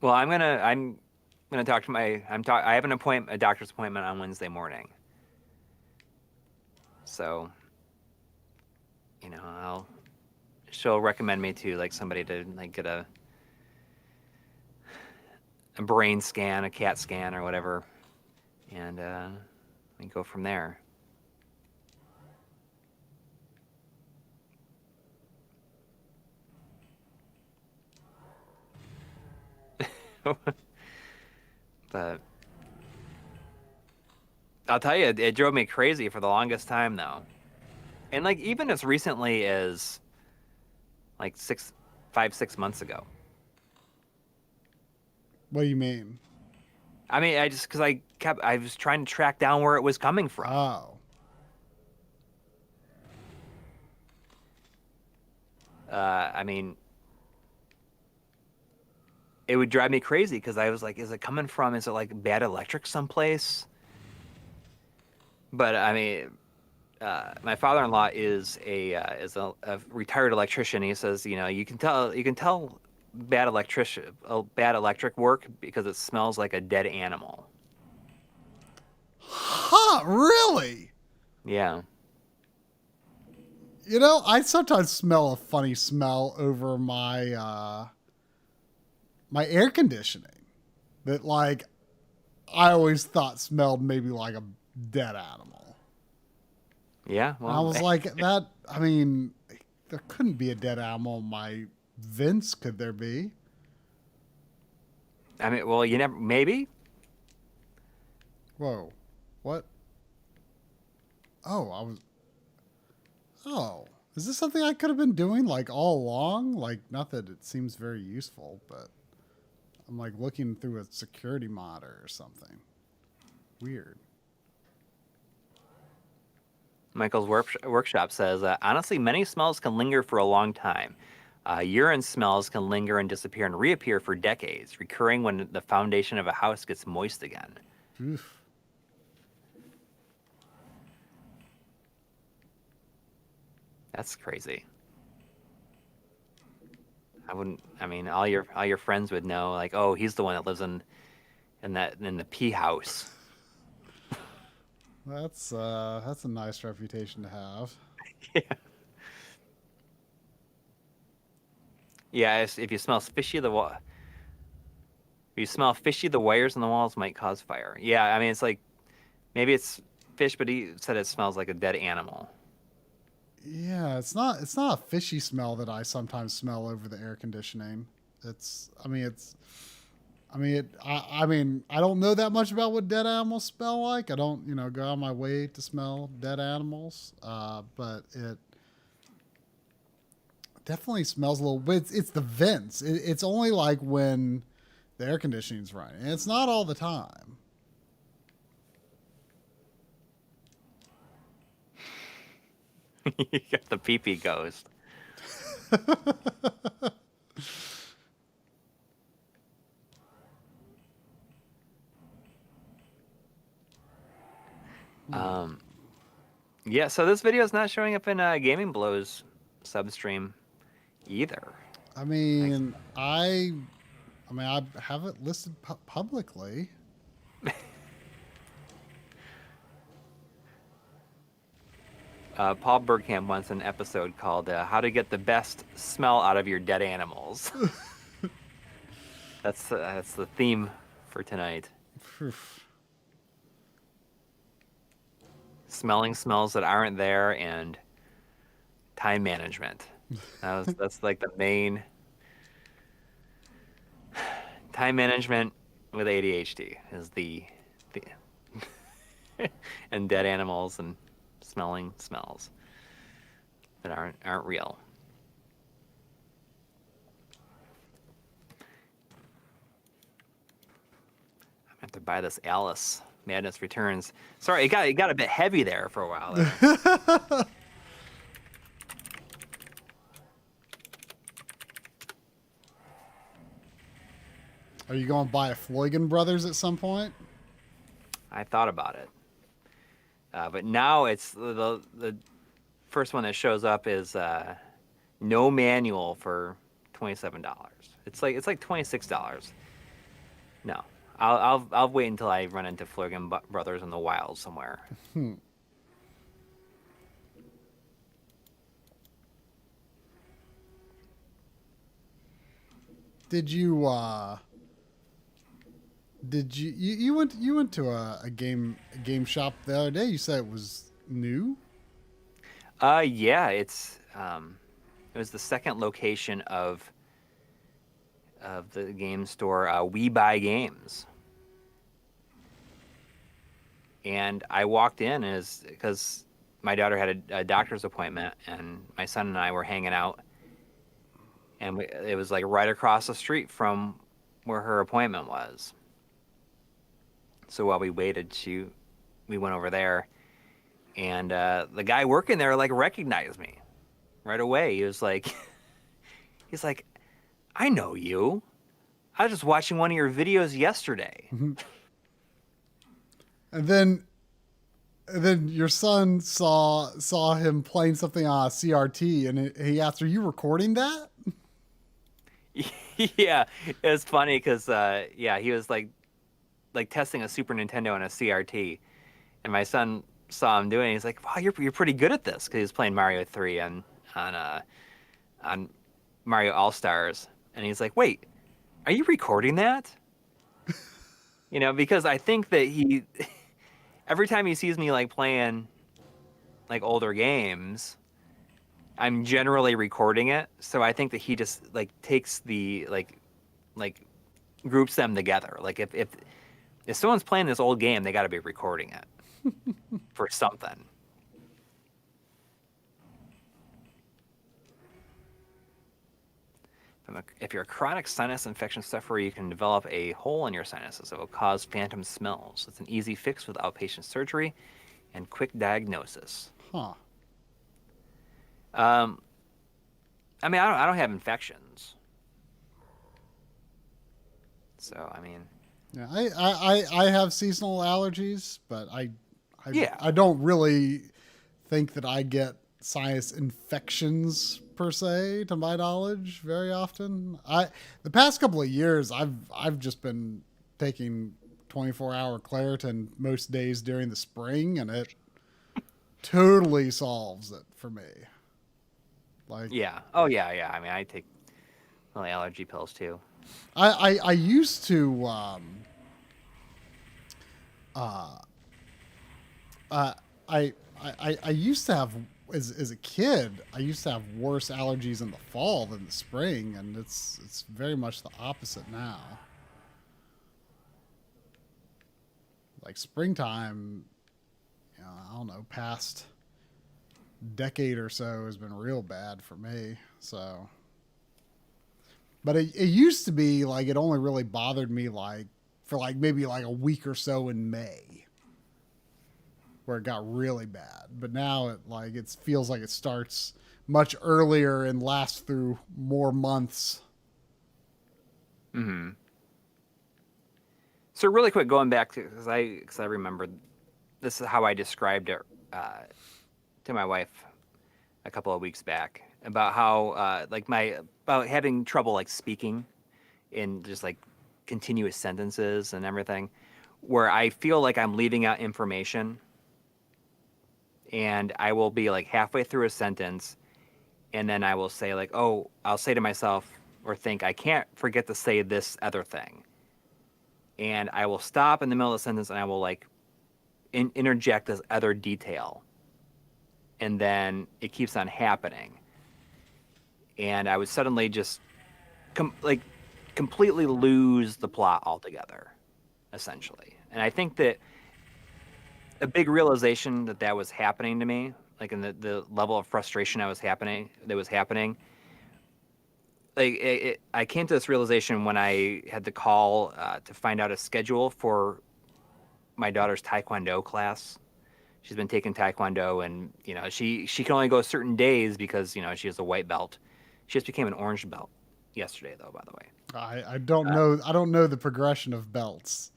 Well, I'm gonna talk to I have a doctor's appointment on Wednesday morning. So, I'll she'll recommend me to like somebody to like get a brain scan, a CAT scan or whatever, and we go from there. But I'll tell you, it drove me crazy for the longest time though. And like even as recently as like 6 months ago. What do you mean? I mean, because I was trying to track down where it was coming from. Oh, I mean, it would drive me crazy because I was like, is it coming from? Is it like bad electric someplace? But I mean, my father-in-law is a retired electrician. He says, you can tell bad electric work because it smells like a dead animal. huh? Really? Yeah. I sometimes smell a funny smell over my air conditioning that like I always thought smelled maybe like dead animal. Yeah, And I well, was like, that, I mean, there couldn't be a dead animal in my vents, could there be? I mean, well, you never, maybe. Whoa. What? Oh, oh. Is this something I could have been doing like all along? Like, not that it seems very useful, but I'm like looking through a security monitor or something. Weird. Michael's workshop says, honestly, many smells can linger for a long time. Urine smells can linger and disappear and reappear for decades, recurring when the foundation of a house gets moist again. Oof. That's crazy. I wouldn't. I mean, all your friends would know. Like, oh, he's the one that lives in the pea house. That's a nice reputation to have. Yeah. Yeah. If you smell fishy, if you smell fishy, the wires in the walls might cause fire. Yeah. I mean, it's like maybe it's fish, but he said it smells like a dead animal. Yeah, it's not a fishy smell that I sometimes smell over the air conditioning. I mean, I don't know that much about what dead animals smell like. I don't, go out of my way to smell dead animals. But it definitely smells a little bit. It's the vents. It's only like when the air conditioning's running. And it's not all the time. You got the pee-pee ghost. Yeah, so this video is not showing up in Gaming Blow's substream either. I mean, I have it listed publicly. Paul Bergkamp wants an episode called "How to Get the Best Smell Out of Your Dead Animals." That's the theme for tonight. Smelling smells that aren't there and time management. That's like the main time management with ADHD is the and dead animals and smelling smells that aren't real. I'm gonna have to buy this Alice Madness Returns. Sorry, it got a bit heavy there for a while there. Are you going to buy a Floygan Brothers at some point? I thought about it, but now it's the first one that shows up is no manual for $27. It's like $26. No, I'll wait until I run into Floygan Brothers in the wild somewhere. Did you you went to a game shop the other day? You said it was new? Yeah, it was the second location of the game store, We Buy Games. And I walked in because my daughter had a doctor's appointment, and my son and I were hanging out, and it was like right across the street from where her appointment was. So while we waited, we went over there, and the guy working there like recognized me right away. He was like, he's like, I know you. I was just watching one of your videos yesterday. Mm-hmm. And then your son saw him playing something on a CRT, and he asked, "Are you recording that?" Yeah, it was funny because he was like testing a Super Nintendo on a CRT, and my son saw him doing it. He's like, "Wow, you're pretty good at this," because he was playing Mario 3 on Mario All Stars, and he's like, "Wait, are you recording that?" Because I think that every time he sees me like playing like older games, I'm generally recording it. So I think that he just like takes the like groups them together. Like if someone's playing this old game, they got to be recording it for something. If you're a chronic sinus infection sufferer, you can develop a hole in your sinuses that will cause phantom smells. It's an easy fix with outpatient surgery and quick diagnosis. Huh. I mean, I don't have infections, so I mean, Yeah, I have seasonal allergies, but Yeah. I don't really think that I get sinus infections per se, to my knowledge, very often. The past couple of years I've just been taking 24-hour Claritin most days during the spring, and it totally solves it for me. Like, yeah. Oh yeah. I mean, I take well, allergy pills too. I used to I used to have as a kid, I used to have worse allergies in the fall than the spring, and it's very much the opposite now. Like springtime, you know, I don't know, past decade or so has been real bad for me. So, but it used to be like it only really bothered me like for like maybe like a week or so in May, where it got really bad. But now it feels like it starts much earlier and lasts through more months. Mm-hmm. So really quick, going back to because I remembered this is how I described it to my wife a couple of weeks back about how about having trouble like speaking in just like continuous sentences and everything, where I feel like I'm leaving out information, and I will be like halfway through a sentence, and then I will say like, oh, I'll say to myself or think I can't forget to say this other thing, and I will stop in the middle of the sentence and I will like interject this other detail, and then it keeps on happening, and I would suddenly just completely lose the plot altogether, essentially. And I think that a big realization that was happening to me, like in the level of frustration that was happening, I came to this realization when I had to call to find out a schedule for my daughter's Taekwondo class. She's been taking Taekwondo, and you know she can only go certain days because you know she has a white belt. She just became an orange belt yesterday, though. By the way, I don't know. I don't know the progression of belts.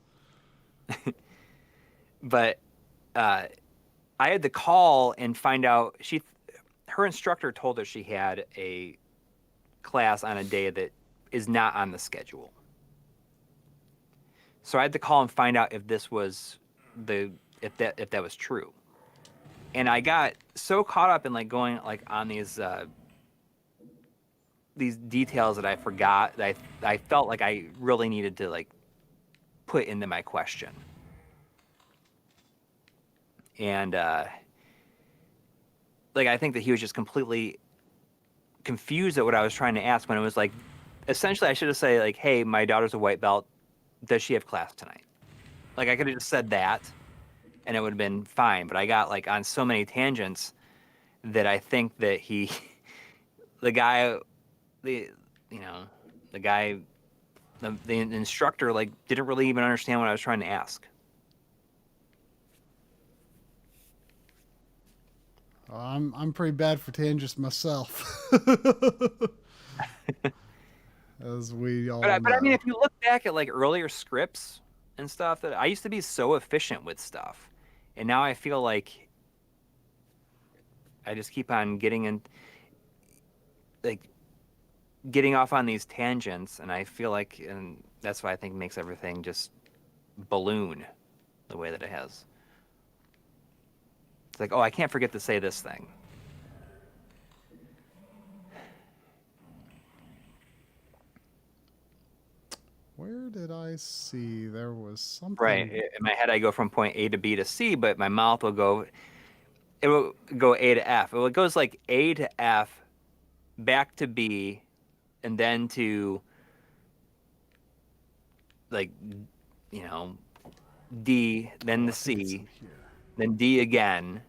but I had to call and find out her instructor told her she had a class on a day that is not on the schedule. So I had to call and find out if this was if that was true. And I got so caught up in like going like on these details that I forgot that I felt like I really needed to like put into my question. And like I think that he was just completely confused at what I was trying to ask, when it was like essentially I should have said like, hey, my daughter's a white belt, does she have class tonight? Like I could have just said that and it would have been fine, but I got like on so many tangents that I think that the instructor like didn't really even understand what I was trying to ask. I'm pretty bad for tangents myself, as we all know. But I mean, if you look back at like earlier scripts and stuff, that I used to be so efficient with stuff, and now I feel like I just keep on getting off on these tangents, and I feel like, and that's why I think makes everything just balloon the way that it has. It's like, oh, I can't forget to say this thing. Where did I see there was something? Right. In my head, I go from point A to B to C, but my mouth will go. It will go A to F. It goes like A to F, back to B, and then to like, you know, D, then the I think it's C, in here. then D again.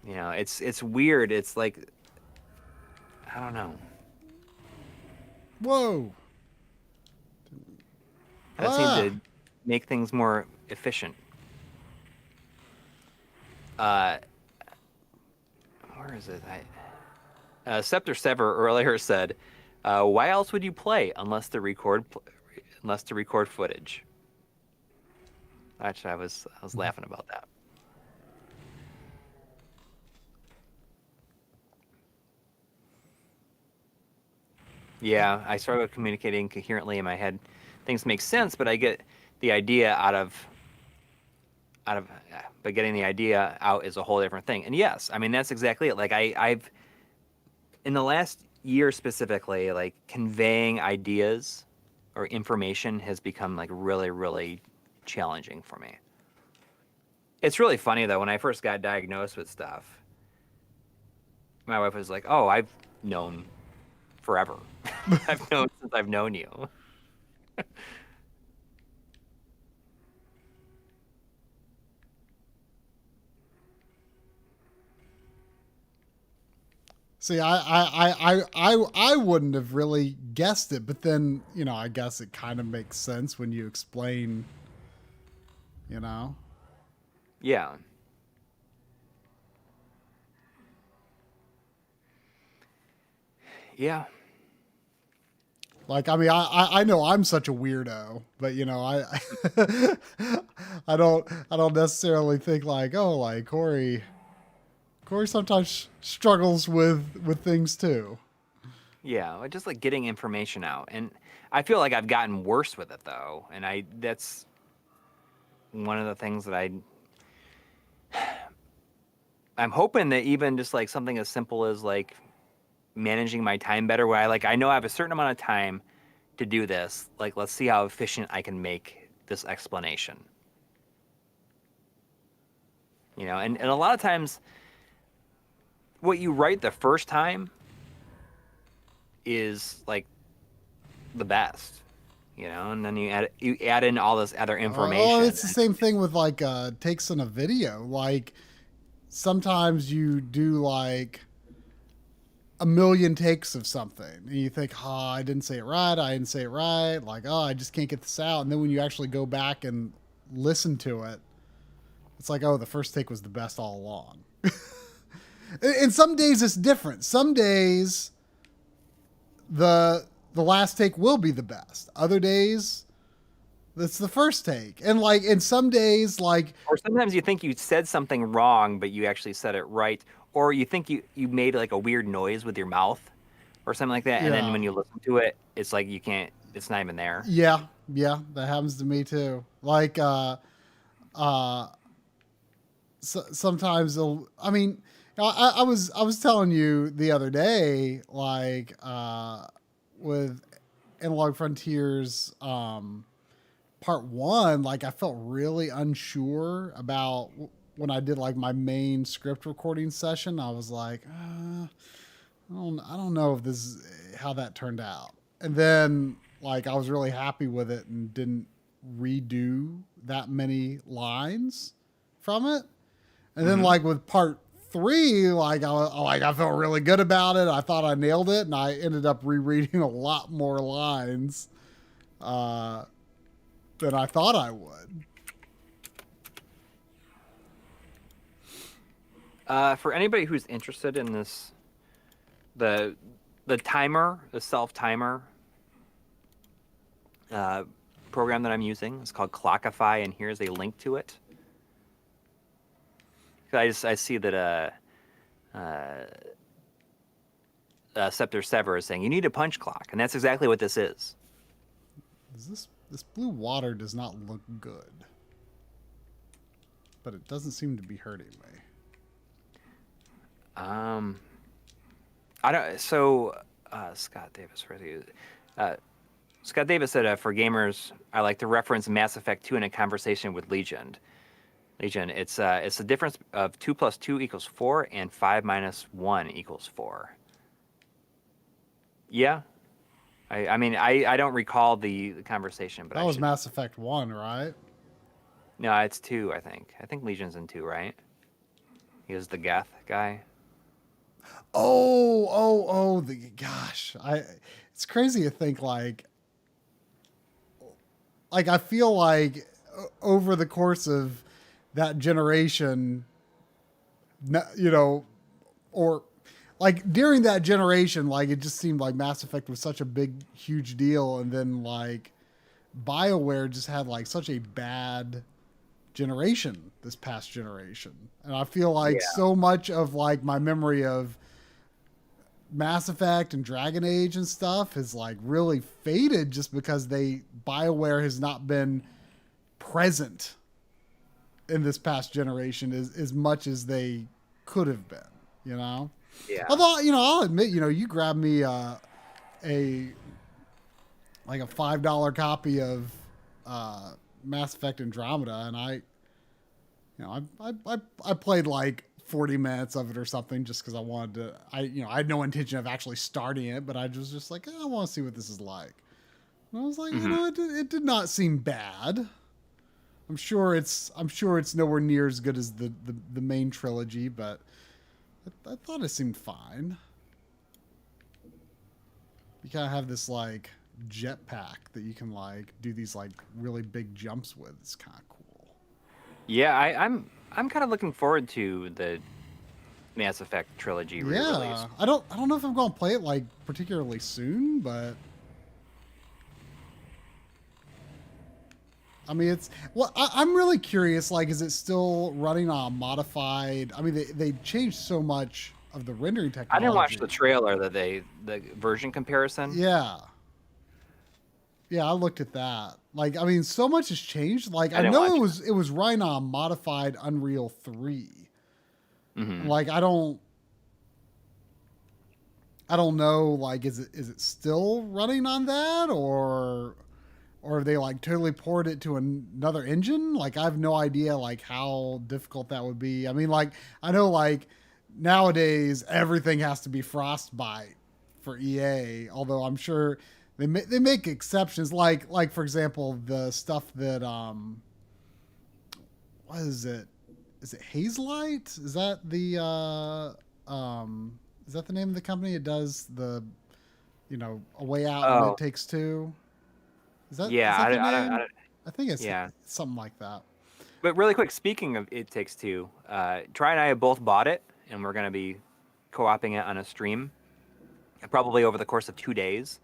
You know, it's weird. It's like, I don't know. Whoa! That seemed to make things more efficient. Where is it? Scepter Sever earlier said, "Why else would you play unless to record footage?" Actually, I was laughing about that. Yeah, I struggle communicating coherently in my head. Things make sense, but I get the idea but getting the idea out is a whole different thing. And yes, I mean that's exactly it. Like I've in the last year specifically, like conveying ideas or information has become like really, really challenging for me. It's really funny though, when I first got diagnosed with stuff, my wife was like, "Oh, I've known forever. I've known since I've known you." See, I wouldn't have really guessed it, but then, you know, I guess it kind of makes sense when you explain, you know. Yeah. Yeah. Like, I mean, I know I'm such a weirdo, but you know, I don't necessarily think like, oh, like Coury sometimes struggles with things too. Yeah, just like getting information out. And I feel like I've gotten worse with it though. And that's one of the things that I'm hoping that even just like something as simple as like managing my time better, where I know I have a certain amount of time to do this. Like, let's see how efficient I can make this explanation. You know, and a lot of times what you write the first time is like the best, you know, and then you add in all this other Oh, information. it's the same thing with like takes in a video. Like sometimes you do like a million takes of something and you think, oh, I didn't say it right, like, oh, I just can't get this out. And then when you actually go back and listen to it, it's like, oh, the first take was the best all along. And some days it's different. Some days the last take will be the best. Other days that's the first take. And like in some days, like, Or sometimes you think you said something wrong, but you actually said it right. Or you think you made like a weird noise with your mouth or something like that. And then yeah, when you listen to it, it's like you can't, it's not even there. yeah, that happens to me too. Like, uh, sometimes I mean, I was telling you the other day, like, with Analog Frontiers, part one, like I felt really unsure about when I did like my main script recording session. I was like, I don't know if this is how that turned out. And then like I was really happy with it and didn't redo that many lines from it. And then like with part three, I felt really good about it. I thought I nailed it, and I ended up rereading a lot more lines than I thought I would. For anybody who's interested in this, the timer, the self timer program that I'm using, is called Clockify, and here's a link to it. I see that Scepter Sever is saying you need a punch clock, and that's exactly what this is. This blue water does not look good, but it doesn't seem to be hurting me. I don't. So Scott Davis, where is he? Scott Davis said, for gamers, I like to reference Mass Effect 2 in a conversation with Legion. It's the difference of 2 plus 2 equals 4 and 5 minus 1 equals 4. Yeah. I mean, I don't recall the conversation, but That was Mass Effect 1, right? No, it's 2, I think. I think Legion's in 2, right? He was the Geth guy. Gosh. It's crazy to think like I feel like over the course of that generation, you know, or like during that generation, like it just seemed like Mass Effect was such a big, huge deal. And then like BioWare just had like such a bad generation this past generation. And I feel like so much of like my memory of Mass Effect and Dragon Age and stuff has like really faded just because BioWare has not been present in this past generation as much as they could have been, you know? Yeah. Although, I'll admit, you grab me a $5 copy of Mass Effect Andromeda, and I played like 40 minutes of it or something just because I wanted to. I had no intention of actually starting it, but I was just like, I want to see what this is like. And I was like, it did not seem bad. I'm sure it's nowhere near as good as the main trilogy, but I thought it seemed fine. You kind of have this like jetpack that you can like do these like really big jumps with. It's kind of cool. Yeah, I'm kind of looking forward to the Mass Effect trilogy re-release. Yeah, I don't know if I'm going to play it like particularly soon, but I mean, I'm really curious. Like, is it still running on modified? I mean, they changed so much of the rendering technology. I didn't watch the trailer the version comparison. Yeah, I looked at that. Like, I mean, so much has changed. Like, I know it was running on modified Unreal 3. Mm-hmm. Like, I don't know. Like, is it still running on that, or have they like totally ported it to another engine? Like, I have no idea like how difficult that would be. I mean, like, I know like nowadays everything has to be Frostbite for EA, although I'm sure they make exceptions. Like for example, the stuff that what is it? Is it Hazelight? Is that the name of the company? It does the A Way Out and It Takes Two. Is that the name? I think it's something like that. But really quick, speaking of It Takes Two, Try and I have both bought it, and we're going to be co-oping it on a stream, probably over the course of 2 days.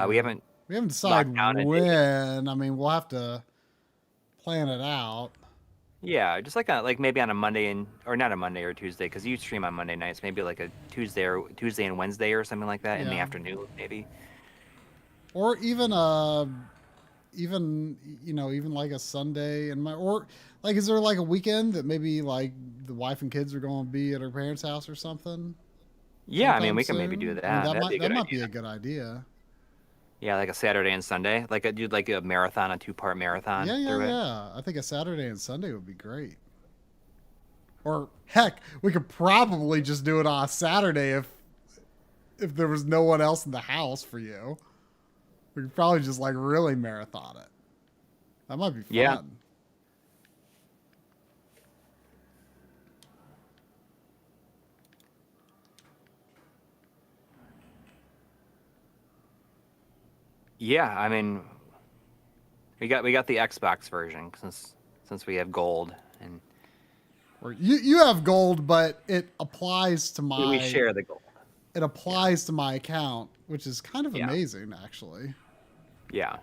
We haven't decided when. I mean, we'll have to plan it out. Yeah, just like maybe on a Monday or not a Monday or Tuesday, because you stream on Monday nights. Maybe like a Tuesday and Wednesday or something like that in the afternoon, maybe. Or even even like a Sunday or like, is there like a weekend that maybe like the wife and kids are going to be at her parents' house or something? Yeah, I mean, we can maybe do that. I mean, that might be a good idea. Yeah, like a Saturday and Sunday, like a marathon, a 2-part marathon. Yeah. I think a Saturday and Sunday would be great. Or heck, we could probably just do it on a Saturday if there was no one else in the house for you. We could probably just like really marathon it. That might be fun. Yeah. Yeah, I mean, we got the Xbox version since we have gold, and or you have gold, but it applies to my. We share the gold. It applies to my account, which is kind of amazing, actually. Yeah.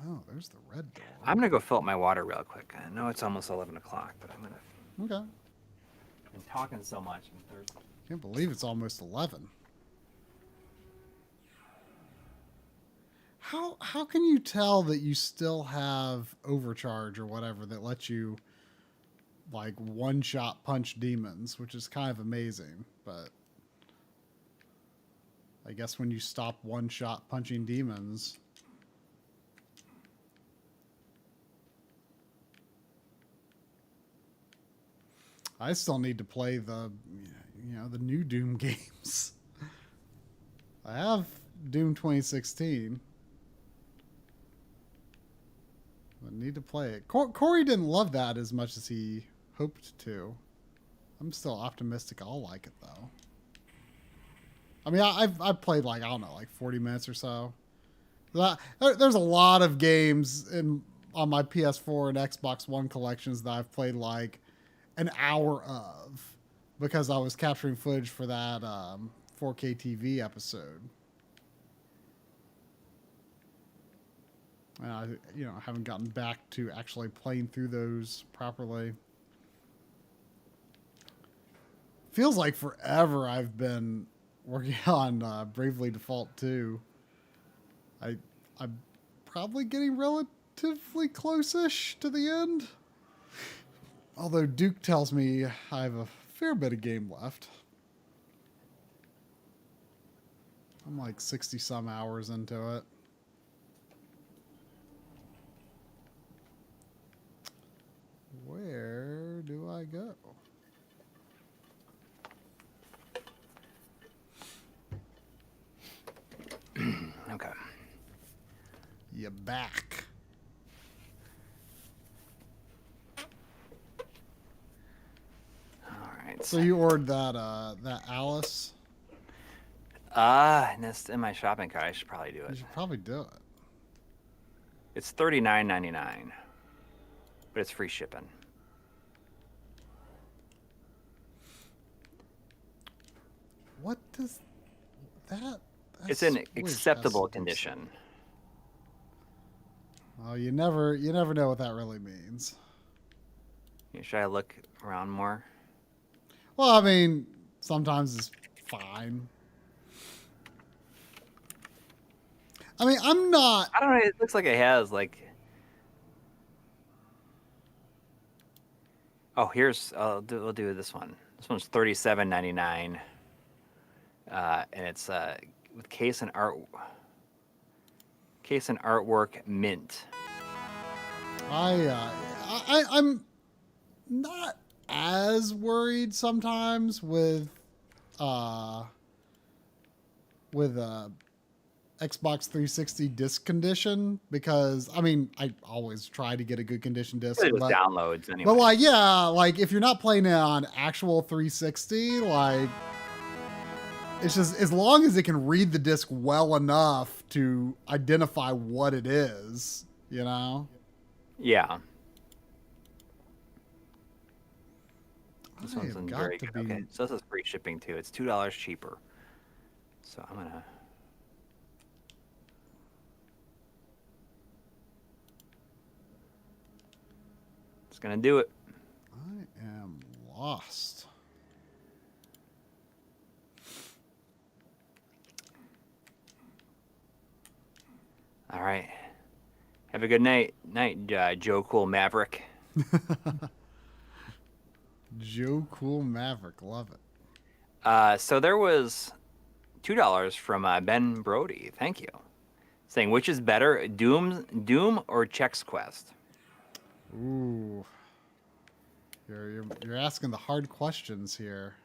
Oh, there's the red door. I'm gonna go fill up my water real quick. I know it's almost 11 o'clock, but I'm gonna. Okay. I'm talking so much. I'm thirsty. Can't believe it's almost 11. How can you tell that you still have overcharge or whatever that lets you like one-shot punch demons, which is kind of amazing. But I guess when you stop one-shot punching demons, I still need to play the new Doom games. I have Doom 2016. I need to play it. Coury didn't love that as much as he hoped to. I'm still optimistic I'll like it though. I mean, I've played like, I don't know, like 40 minutes or so. There's a lot of games on my PS4 and Xbox One collections that I've played like an hour of because I was capturing footage for that 4K TV episode. And I haven't gotten back to actually playing through those properly. Feels like forever I've been working on Bravely Default 2. I'm probably getting relatively close-ish to the end. Although Duke tells me I have a fair bit of game left. I'm like 60-some hours into it. Where do I go? Okay. You're back. All right. So you ordered that Alice? And it's in my shopping cart. I should probably do You it. should probably do it. It's $39.99, but it's free shipping. What does that? It's in acceptable condition. Oh, you never know what that really means. Should I look around more? Well, I mean, sometimes it's fine. I mean, I'm not. I don't know. It looks like it has like. Oh, we'll do this one. This one's $37.99, and it's with case and artwork mint. I'm not as worried sometimes with Xbox 360 disc condition because I mean I always try to get a good condition disc. It was downloads anyway. But like like if you're not playing it on actual 360, like it's just as long as it can read the disc well enough to identify what it is, you know? Yeah. This one's in very good. Okay, so this is free shipping too. It's $2 cheaper. So I'm gonna. It's gonna do it. I am lost. All right. Have a good night, Joe Cool Maverick. Joe Cool Maverick, love it. So there was $2 from Ben Brody. Thank you. Saying which is better, Doom or Chex Quest? Ooh, you're asking the hard questions here.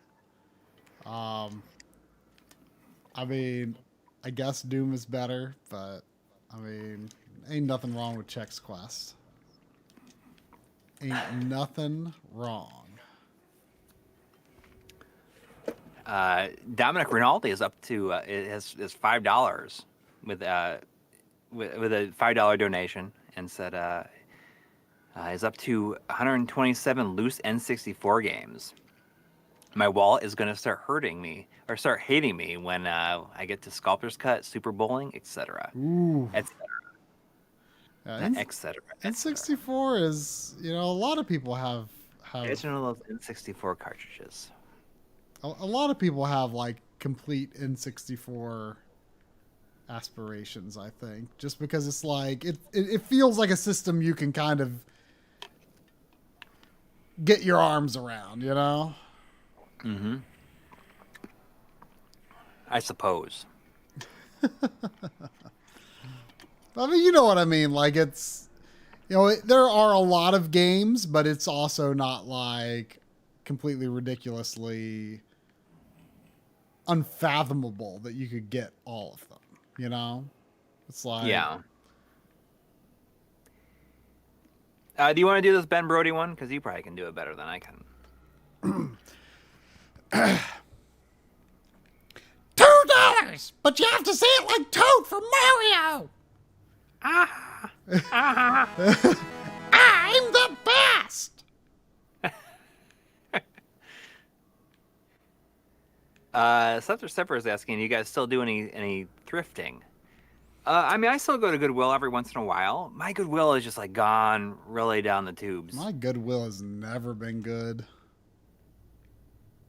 I mean, I guess Doom is better, but I mean, ain't nothing wrong with Chex Quest. Ain't nothing wrong. Dominic Rinaldi is up to is $5 with a $5 donation and said is up to 127 loose N64 games. My wallet is going to start hurting me or start hating me when I get to Sculptor's Cut, Super Bowling, etc. Ooh. Etc. Etc. N64 is, a lot of people have original N64 cartridges. A lot of people have like complete N64 aspirations, I think, just because it's like it feels like a system you can kind of get your arms around, you know? Mm-hmm. I suppose. I mean, you know what I mean. Like, it's, you know, there are a lot of games, but it's also not like completely ridiculously unfathomable that you could get all of them, you know? It's like, Yeah. Do you want to do this Ben Brody one? Because you probably can do it better than I can. $2, but you have to say it like Toad from Mario. I'm the best. Scepter Stepper is asking, you guys still do any thrifting? I mean, I still go to Goodwill every once in a while. My Goodwill is just like gone really down the tubes. My Goodwill has never been good.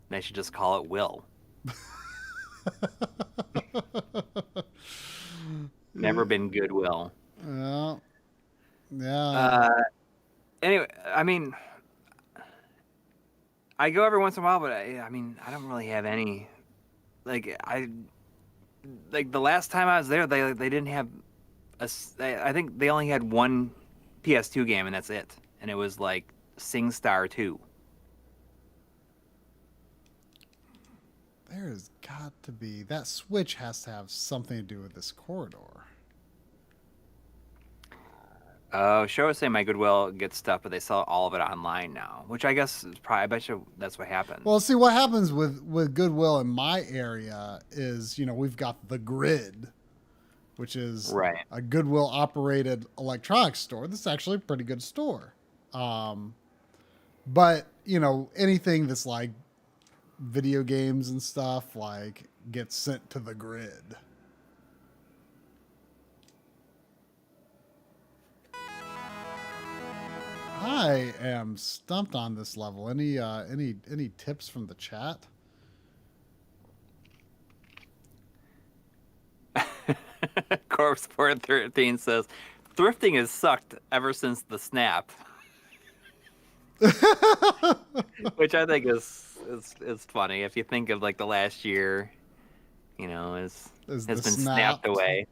They should just call it Will. Never been Goodwill. Yeah. Yeah. Anyway, I mean, I go every once in a while, but I mean, I don't really have any. Like the last time I was there, they didn't have I think they only had one PS2 game, and that's it. And it was like SingStar 2. There's got to be, that Switch has to have something to do with this corridor. Oh, Show was saying my Goodwill gets stuff, but they sell all of it online now, which I guess is probably, I bet you that's what happens. Well, see, what happens with Goodwill in my area is, you know, we've got the Grid, which is right. a Goodwill operated electronics store. This is actually a pretty good store. But, you know, anything that's like video games and stuff, like, gets sent to the Grid. I am stumped on this level. Any tips from the chat? Corpse 413 says, thrifting has sucked ever since the snap. Which I think is funny. If you think of like the last year, you know, has been snapped away.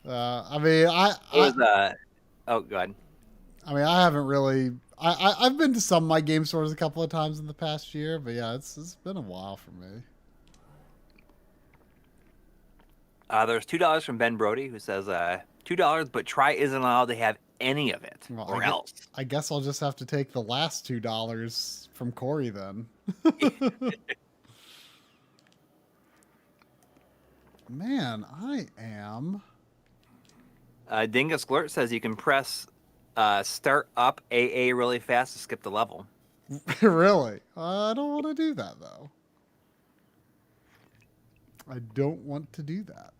I mean, oh, go ahead. I mean, I haven't really. I've been to some of my game stores a couple of times in the past year, but yeah, it's been a while for me. There's $2 from Ben Brody who says $2, but Try isn't allowed to have any of it, Well, or else. I guess I'll just have to take the last $2 from Coury then. Man, I am. Dingus Glurt says you can press start up AA really fast to skip the level. Really? I don't want to do that, though. I don't want to do that.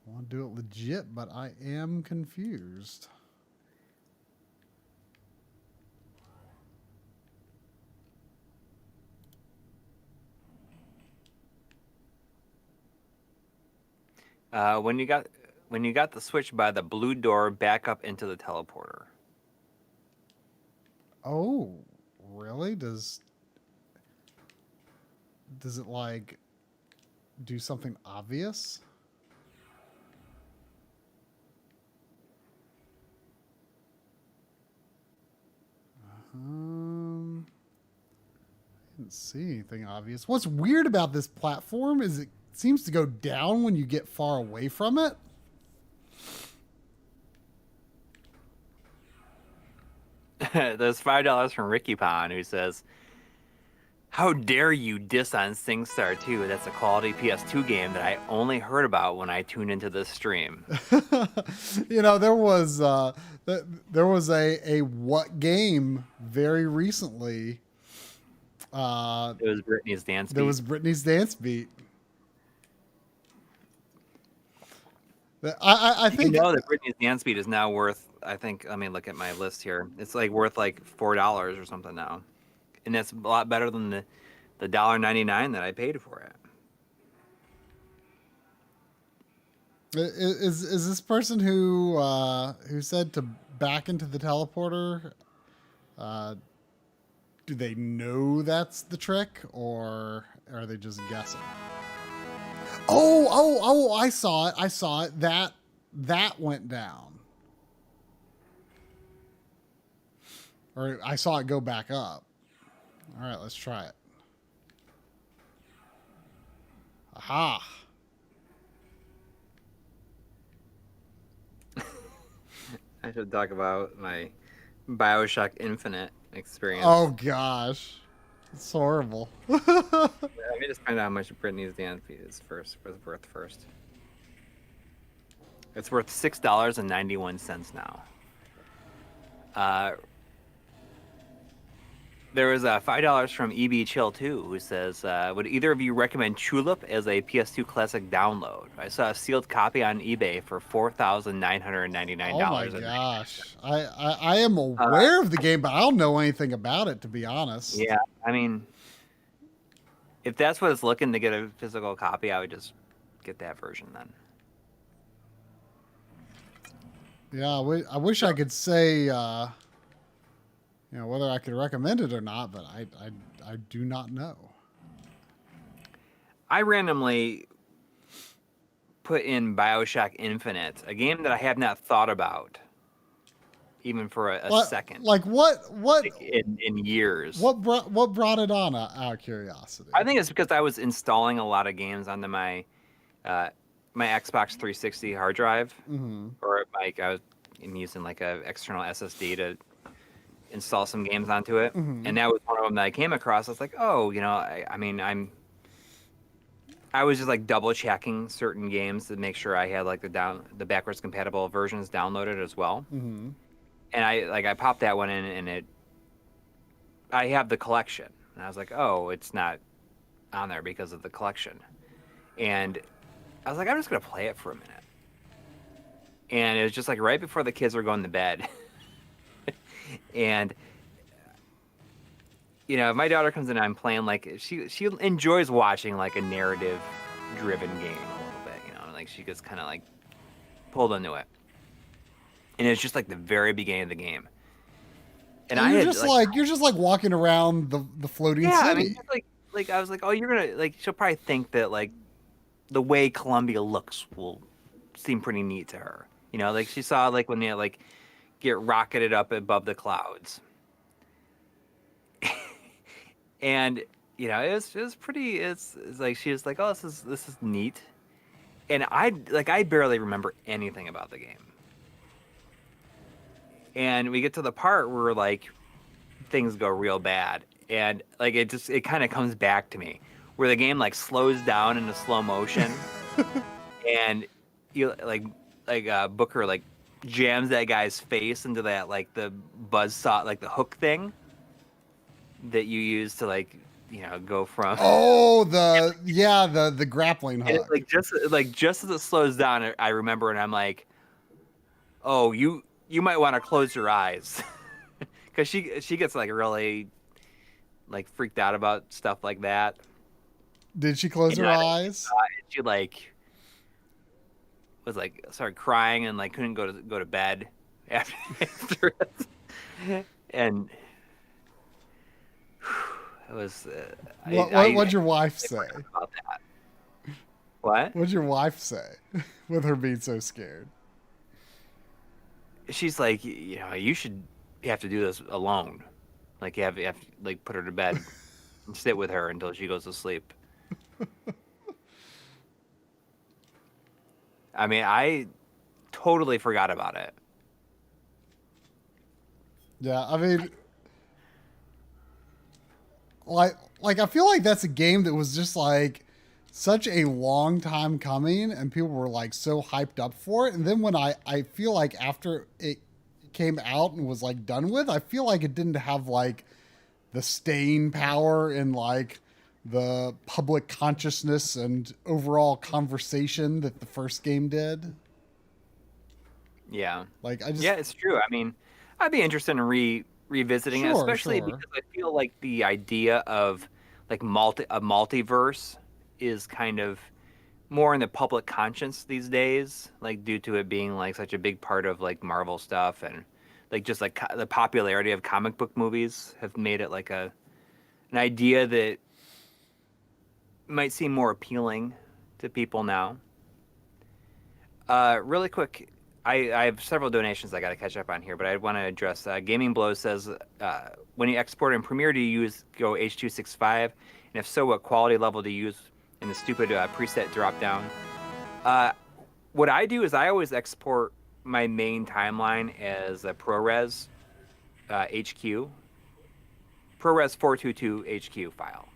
I want to do it legit, but I am confused. When you got the Switch by the blue door, back up into the teleporter. Oh, really? Does it like do something obvious? I didn't see anything obvious. What's weird about this platform is it seems to go down when you get far away from it. There's $5 from Ricky Pond who says, how dare you diss on SingStar 2? That's a quality PS2 game that I only heard about when I tuned into this stream. You know, there was a what game very recently. It was Britney's Dance Beat. There was Britney's Dance Beat. I think you know that Britney's Dance Beat is now worth, I think, let me look at my list here. It's like worth like $4 or something now. And that's a lot better than the $1.99 that I paid for it. Is this person who said to back into the teleporter? Do they know that's the trick, or are they just guessing? Oh! I saw it. That went down, or I saw it go back up. All right, let's try it. Aha! I should talk about my BioShock Infinite experience. Oh gosh, it's horrible. Let me just find out how much Brittany's dance fee is first. Was worth first. It's worth $6.91 now. There was $5 from EB Chill 2 who says, would either of you recommend Tulip as a PS2 classic download? I saw a sealed copy on eBay for $4,999. Oh my gosh. I am aware of the game, but I don't know anything about it, to be honest. Yeah, I mean, if that's what it's looking to get a physical copy, I would just get that version then. Yeah, I wish I could say, whether I could recommend it or not, but I do not know. I randomly put in BioShock Infinite, a game that I have not thought about even for a second. Like what in years. What brought it on out of curiosity? I think it's because I was installing a lot of games onto my my Xbox 360 hard drive, or like I was using like a external SSD to install some games onto it, and that was one of them that I came across. I was like, oh, I was just like double checking certain games to make sure I had like the backwards compatible versions downloaded as well. And I popped that one in, and I have the collection, and I was like, oh, it's not on there because of the collection, and I was like, I'm just gonna play it for a minute. And it was just like right before the kids were going to bed. And my daughter comes in and I'm playing, like she enjoys watching like a narrative driven game a little bit, like she gets kind of like pulled into it. And it's just like the very beginning of the game. And you're just like walking around the floating city. I mean, like I was like, oh, you're gonna like, she'll probably think that like the way Columbia looks will seem pretty neat to her. Like she saw like when they like get rocketed up above the clouds. And it was pretty, it's like she was like, oh, this is neat. And I barely remember anything about the game. And we get to the part where like things go real bad, and like it kind of comes back to me where the game like slows down into slow motion. And you like Booker like jams that guy's face into that like the buzzsaw, like the hook thing that you use to like go from the grappling hook. Just as it slows down, I remember, and I'm like, oh, you might want to close your eyes, because she gets like really like freaked out about stuff like that. Did she close her eyes? She like was like started crying and like couldn't go to bed after it. And it was. What'd your wife say about that? What? What'd your wife say with her being so scared? She's like, you have to do this alone. Like you have to like put her to bed and sit with her until she goes to sleep. I mean, I totally forgot about it. Yeah, I mean, like I feel like that's a game that was just like such a long time coming, and people were like so hyped up for it. And then when I feel like after it came out and was like done with, I feel like it didn't have like the staying power in like the public consciousness and overall conversation that the first game did. Yeah. Like yeah, it's true. I mean, I'd be interested in revisiting it, especially because I feel like the idea of like a multiverse is kind of more in the public conscience these days, like due to it being like such a big part of like Marvel stuff and like just like the popularity of comic book movies have made it like an idea that might seem more appealing to people now. Really quick, I have several donations I got to catch up on here, but I want to address. Gaming Blows says, when you export in Premiere, do you go H.265? And if so, what quality level do you use in the stupid preset drop down? What I do is I always export my main timeline as a ProRes HQ, ProRes 422 HQ file.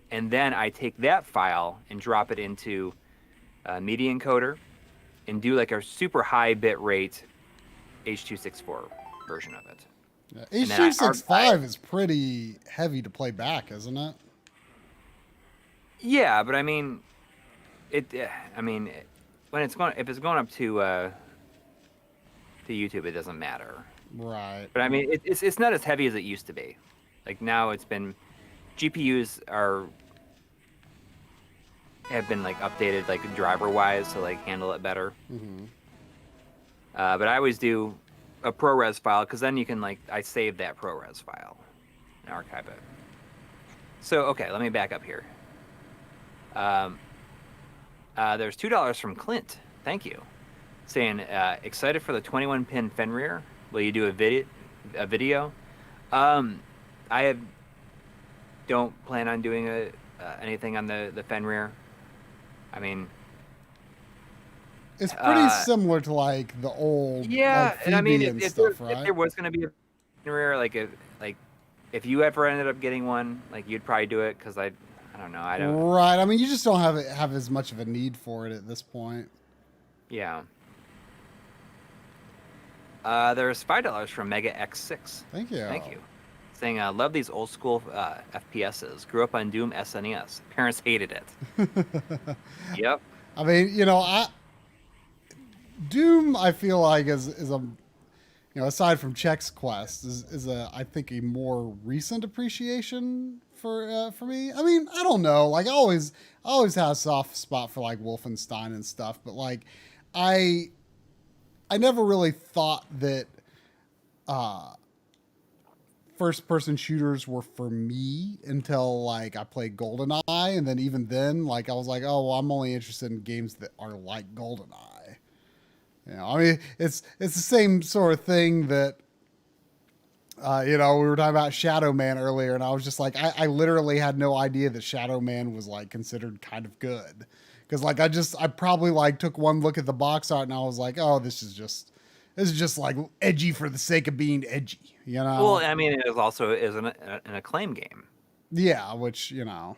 And then I take that file and drop it into Media Encoder and do like a super high bit rate H.264 version of it. Yeah, H.265 is pretty heavy to play back, isn't it? Yeah, but I mean, when if it's going up to YouTube, it doesn't matter. Right. But I mean, it's not as heavy as it used to be. Like now, GPUs have been like updated like driver wise to like handle it better. Mm-hmm. But I always do a ProRes file because then you can I save that ProRes file and archive it. So okay, let me back up here. There's $2 from Clint. Thank you. Saying excited for the 21-pin Fenrir. Will you do a video? I don't plan on doing anything on the Fenrir. I mean, it's pretty similar to like the old and I mean, if there was going to be a Fenrir, if you ever ended up getting one, you'd probably do it because I don't know. I don't. Right. I mean, you just don't have as much of a need for it at this point. Yeah. There's $5 from Mega X6. Thank you. Thank you. Saying, love these old school FPSs. Grew up on Doom SNES. Parents hated it. Yep. I mean, Doom, I feel like is a, aside from Chex Quest, is I think a more recent appreciation for me. I mean, I don't know. I always had a soft spot for Wolfenstein and stuff, but I never really thought that first-person shooters were for me until I played GoldenEye, and then even then, I was like, oh, well, I'm only interested in games that are like GoldenEye. I mean, it's the same sort of thing that we were talking about Shadow Man earlier, and I was just I literally had no idea that Shadow Man was considered kind of good, because I probably took one look at the box art and I was like, oh, this is just edgy for the sake of being edgy, Well, I mean, it also is an Acclaim game. Yeah, which, So,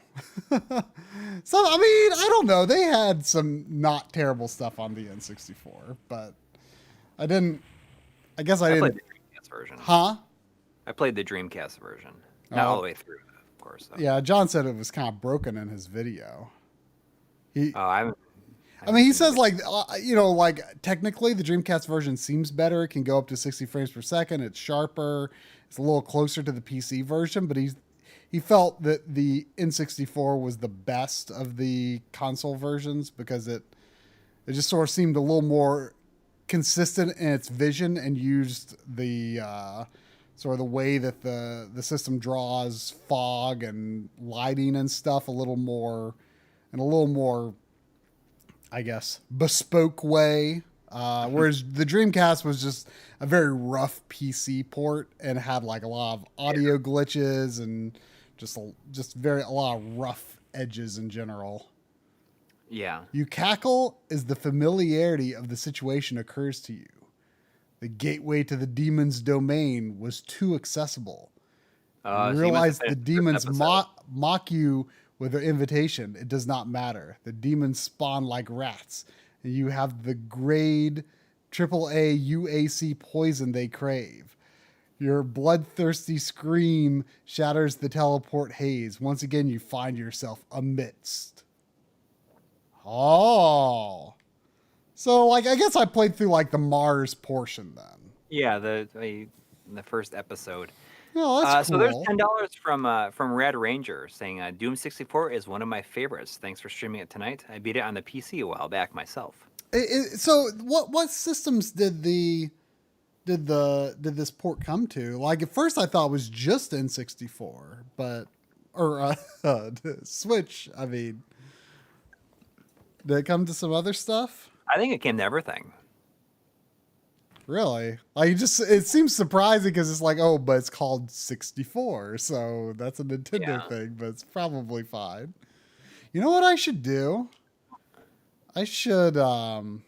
I mean, I don't know. They had some not terrible stuff on the N64, but I didn't. I guess I didn't. Played the Dreamcast version. Huh? I played the Dreamcast version. Not all the way through, of course. Though. Yeah, John said it was kind of broken in his video. I mean, he says technically the Dreamcast version seems better. It can go up to 60 frames per second. It's sharper. It's a little closer to the PC version, but he felt that the N64 was the best of the console versions because it just sort of seemed a little more consistent in its vision and used the sort of the way that the system draws fog and lighting and stuff a little more, I guess, bespoke way. Whereas the Dreamcast was just a very rough PC port and had a lot of audio glitches and just a lot of rough edges in general. Yeah. You cackle as the familiarity of the situation occurs to you. The gateway to the demon's domain was too accessible. You realize the demons mock you with their invitation. It does not matter. The demons spawn like rats, and you have the grade AAA UAC poison they crave. Your bloodthirsty scream shatters the teleport haze. Once again, you find yourself amidst. Oh. So, I guess I played through, the Mars portion then. Yeah, the first episode. Oh, that's So there's cool. from Red Ranger saying Doom 64 is one of my favorites. Thanks for streaming it tonight. I beat it on the PC a while back myself. So what systems did this port come to? Like at first I thought it was just N64, but or Switch. I mean, did it come to some other stuff? I think it came to everything. Really? Like it seems surprising because it's like, oh, but it's called 64, so that's a Nintendo thing, but it's probably fine. You know what I should do? I should download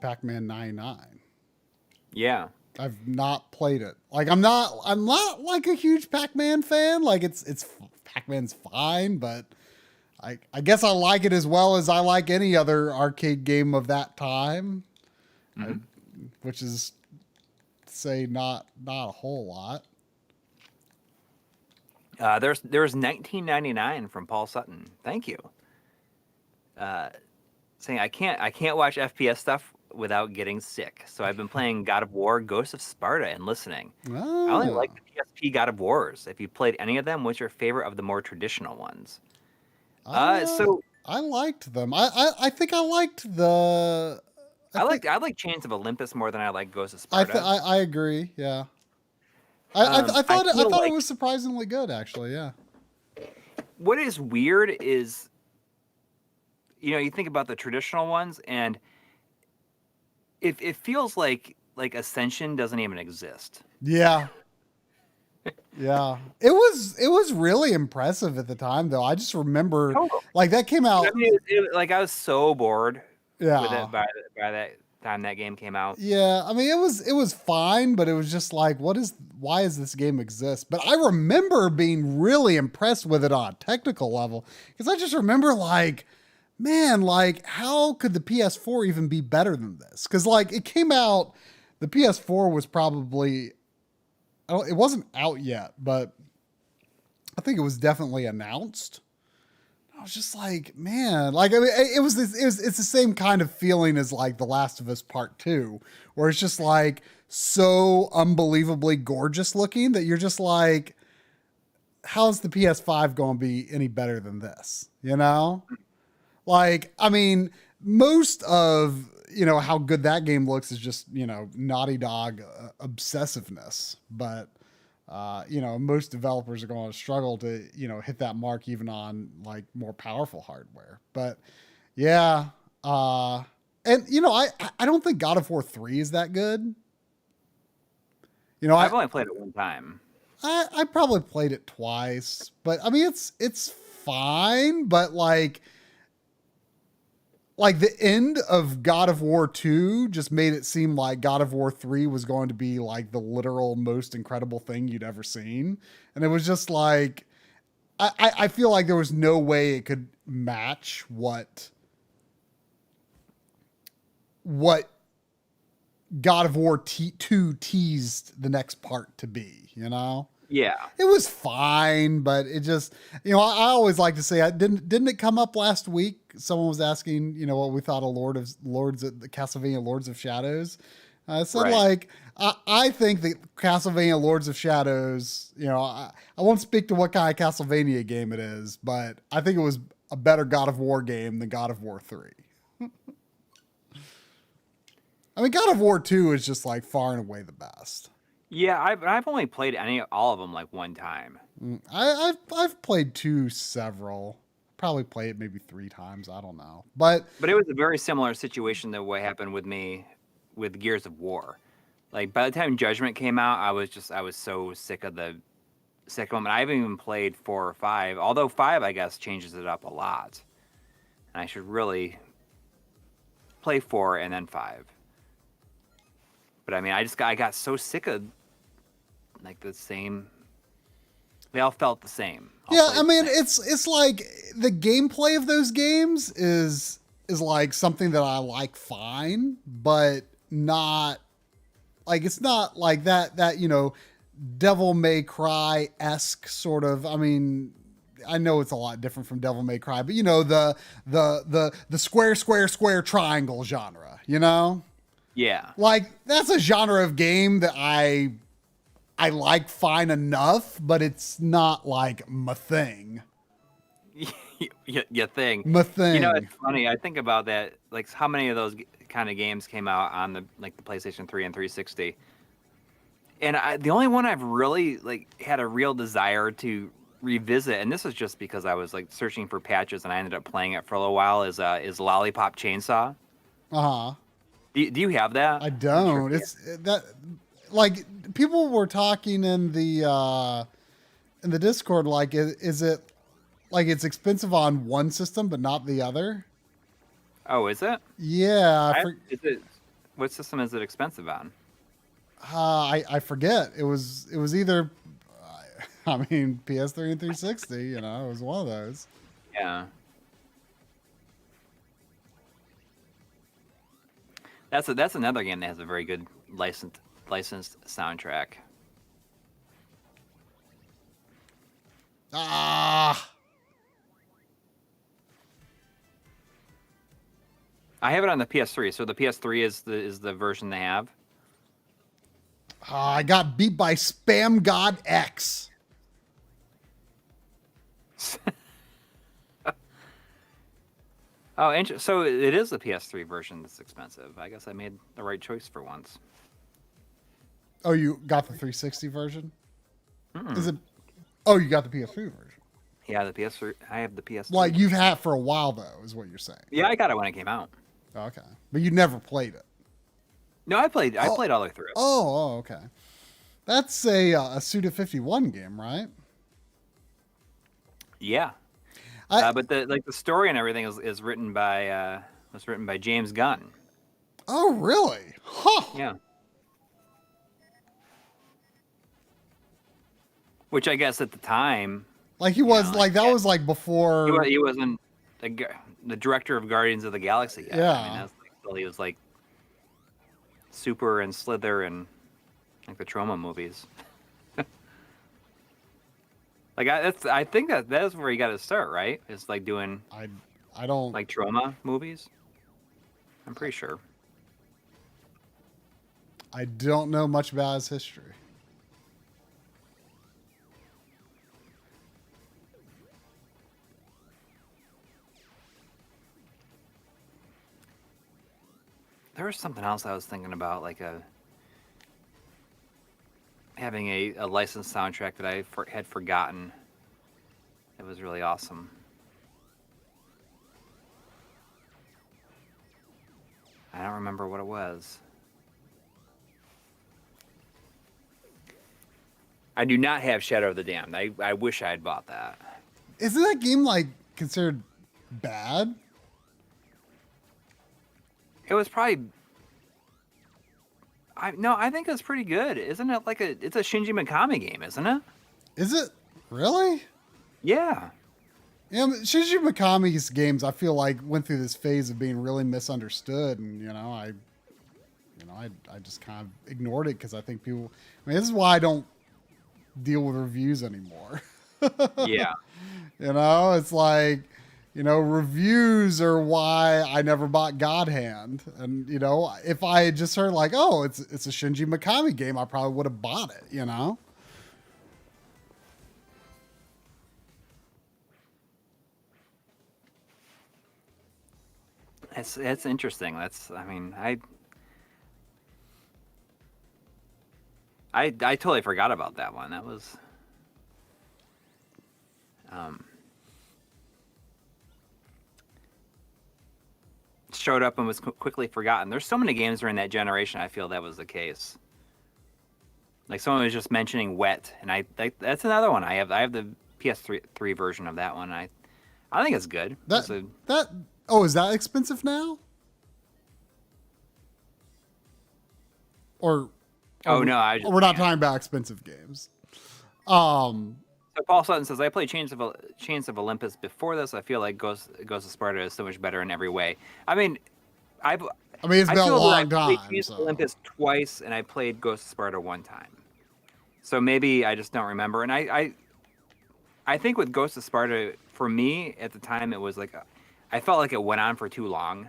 Pac-Man 99. Yeah. I've not played it. Like I'm not like a huge Pac-Man fan. Like it's Pac-Man's fine, but I guess I like it as well as I like any other arcade game of that time, which is say not a whole lot. There's 1999 from Paul Sutton. Thank you. Saying I can't watch FPS stuff without getting sick. So I've been playing God of War, Ghost of Sparta, and listening. Oh. I only like the PSP God of Wars. If you played any of them, what's your favorite of the more traditional ones? So I liked them. I think I liked the. I like Chains of Olympus more than I like Ghost of Sparta. I agree. Yeah. I thought it was surprisingly good, actually. Yeah. What is weird is, you think about the traditional ones, and it feels like Ascension doesn't even exist. Yeah. Yeah. It was really impressive at the time, though. I just remember, like, that came out. I mean, I was so bored. Yeah. With it by that time that game came out. Yeah. I mean, it was fine, but it was just like, why does this game exist? But I remember being really impressed with it on a technical level, because I just remember like, man, like, how could the PS4 even be better than this? Because like it came out, the PS4 was probably, it wasn't out yet, but I think it was definitely announced. I was just like, man, like, I mean, it's the same kind of feeling as like The Last of Us Part 2, where it's just like so unbelievably gorgeous looking that you're just like, how's the PS5 going to be any better than this? You know? Like, I mean, most of, how good that game looks is just, Naughty Dog obsessiveness. But, most developers are going to struggle to, hit that mark even on like more powerful hardware. But yeah. And, I don't think God of War 3 is that good. I've only played it one time. I probably played it twice, but I mean, it's fine, but like the end of God of War 2 just made it seem like God of War 3 was going to be like the literal most incredible thing you'd ever seen. And it was just like, I feel like there was no way it could match what God of War 2 teased the next part to be, Yeah. It was fine, but it just, I always like to say, didn't it come up last week? Someone was asking, what we thought of the Castlevania Lords of Shadows. I said, right. I think that Castlevania Lords of Shadows, I won't speak to what kind of Castlevania game it is, but I think it was a better God of War game than God of War 3. I mean, God of War 2 is just like far and away the best. Yeah, I've only played all of them like one time. I've played 2 several. Probably played it maybe 3 times. I don't know, but it was a very similar situation to what happened with me with Gears of War. Like by the time Judgment came out, I was so sick of them. And I haven't even played 4 or 5. Although 5, I guess, changes it up a lot. And I should really play 4 and then 5. But I mean, I got so sick of like the same. They all felt the same. Yeah, I mean, it's like the gameplay of those games is like something that I like fine, but not like, it's not like that Devil May Cry-esque sort of. I mean, I know it's a lot different from Devil May Cry, but the square triangle genre, Yeah. Like that's a genre of game that I like fine enough, but it's not like my thing. Your thing. My You know, thing. it's funny. I think about that. Like, how many of those kind of games came out on the PlayStation 3 and 360? And the only one I've really like had a real desire to revisit, and this is just because I was like searching for patches and I ended up playing it for a little while, is Lollipop Chainsaw. Uh-huh. Do you have that? I I'm not sure don't. if you It's that like people were talking in the Discord like is it like it's expensive on one system but not the other? Oh, is it? Yeah, Is it? What system is it expensive on? I forget. It was either I mean PS3 and 360, you know, it was one of those. Yeah. That's another game that has a very good licensed soundtrack. Ah, I have it on the PS3, so the PS3 is the version they have. I got beat by Spam God X. Oh, so it is the PS3 version that's expensive. I guess I made the right choice for once. Oh, you got the 360 version? Is it? Oh, you got the PS3 version. Yeah, the PS3. I have the PS3. Like you've had it for a while though, is what you're saying. Yeah, I got it when it came out. Okay, but you never played it. No, I played all the way through. Oh, okay. That's a Suda 51 game, right? Yeah, but the story and everything is written by was written by James Gunn. Oh, really? Huh. Yeah. Which I guess at the time, Like he was know, like that was like before. he wasn't the director of Guardians of the Galaxy yet. Yeah. I mean, that's still he was like Super and Slither and like the Trauma movies. Like I think that's where he got to start, right? It's like doing I don't like Trauma movies. I'm pretty sure. I don't know much about his history. There was something else I was thinking about, like having a licensed soundtrack that I had forgotten. It was really awesome. I don't remember what it was. I do not have Shadow of the Damned. I wish I had bought that. Isn't that game like considered bad? It was probably. I think it's pretty good. Isn't it like it's a Shinji Mikami game, isn't it? Is it really? Yeah. Yeah, Shinji Mikami's games I feel like went through this phase of being really misunderstood, and I just kind of ignored it because I think people. I mean, this is why I don't deal with reviews anymore. Yeah. It's like, reviews are why I never bought God Hand. And, if I had just heard like, oh, it's a Shinji Mikami game, I probably would have bought it, It's interesting. I totally forgot about that one. That was showed up and was quickly forgotten. There's so many games during that generation. I feel that was the case. Like someone was just mentioning Wet, and that's another one. I have the PS3 version of that one. I think it's good. Is that expensive now? Or no, we're not talking about expensive games. So Paul Sutton says, I played Chains of Olympus before this. I feel like Ghost of Sparta is so much better in every way. I mean, it's been a long time. I played Chains of Olympus twice, and I played Ghost of Sparta one time. So maybe I just don't remember. And I think with Ghost of Sparta, for me at the time, it was like I felt like it went on for too long.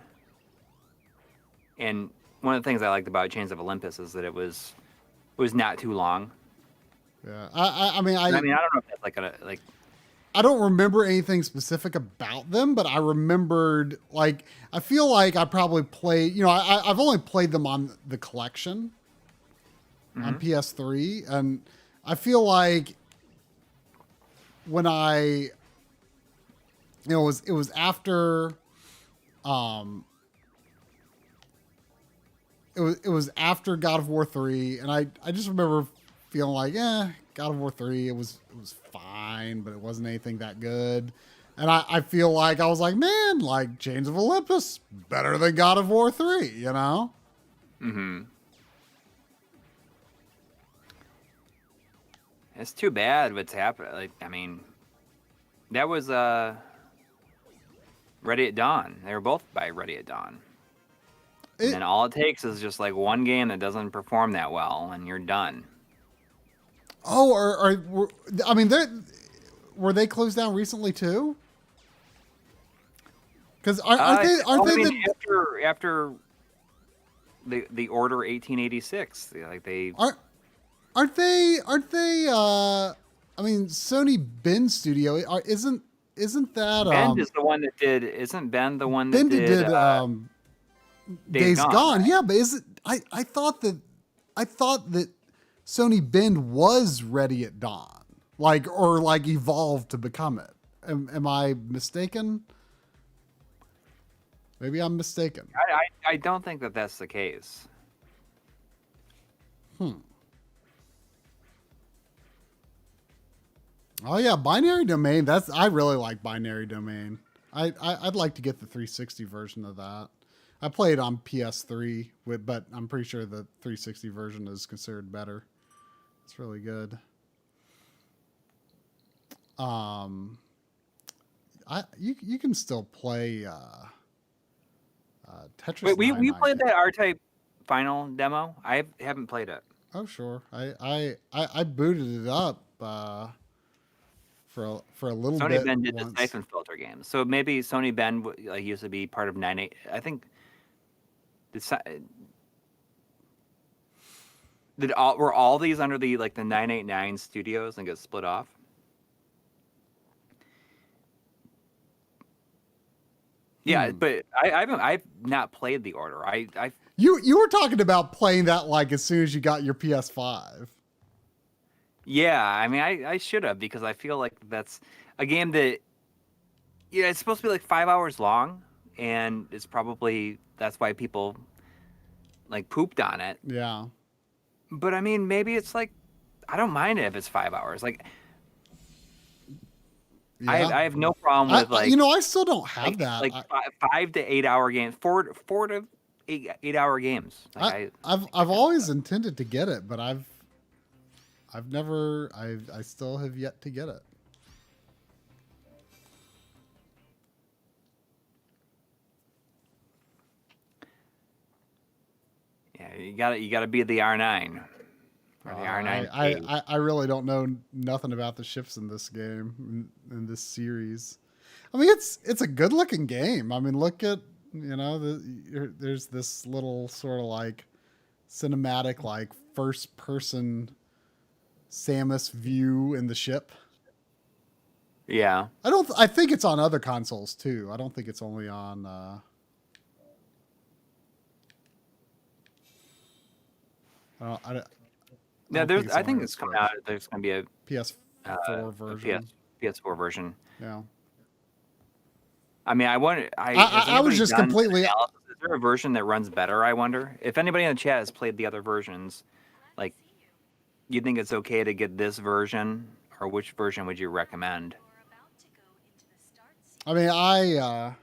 And one of the things I liked about Chains of Olympus is that it was not too long. Yeah, I mean, I don't know if that's like I don't remember anything specific about them, but I remembered, like, I feel like I probably played, I've only played them on the collection on PS3, and I feel like when it was after, it was after God of War 3, and I just remember feeling like, God of War 3, it was fine, but it wasn't anything that good. And I feel like I was like, man, like Chains of Olympus, better than God of War 3, you know? Mm-hmm. It's too bad what's happened. Like, I mean, that was Ready at Dawn. They were both by Ready at Dawn. And all it takes is just like one game that doesn't perform that well, and you're done. Oh, were they closed down recently too? Because aren't they after the Order 1886? Like they aren't they? I mean, Sony Bend Studio isn't that Bend is the one that did? Isn't Bend the one that Bend did? Days Gone, right? yeah, but is it? I thought that Sony Bend was Ready at Dawn, or evolved to become it. Am I mistaken? Maybe I'm mistaken. I don't think that that's the case. Oh yeah, Binary Domain. I really like Binary Domain. I'd like to get the 360 version of that. I played on PS3, but I'm pretty sure the 360 version is considered better. It's really good. You can still play Tetris. Wait, we played that R-Type Final demo. I haven't played it. Oh sure, I booted it up for a little bit. Sony Bend did the Siphon Filter games, so maybe Sony Bend used to be part of 9.8. I think. Were all these under the 989 studios and get split off? Yeah, but I've not played the Order. You were talking about playing that as soon as you got your PS5. Yeah, I mean I should have, because I feel like that's a game that it's supposed to be 5 hours long, and it's probably that's why people pooped on it. Yeah. But I mean, maybe it's I don't mind it if it's 5 hours. Yeah. I have no problem with I still don't have that. 5 to 8 hour games, 4 to 8 hour games. I've always intended to get it, but I still have yet to get it. Yeah, you gotta be the R9. Or the R9. I really don't know nothing about the ships in this game, in this series. I mean, it's a good looking game. I mean, look at there's this little sort of cinematic first person Samus view in the ship. Yeah. I think it's on other consoles too. I don't think it's only on I think it's coming out. There's going to be a PS4 version. PS4 version. Yeah. I mean, I was just completely. Is there a version that runs better? I wonder if anybody in the chat has played the other versions. You think it's okay to get this version, or which version would you recommend? I mean, I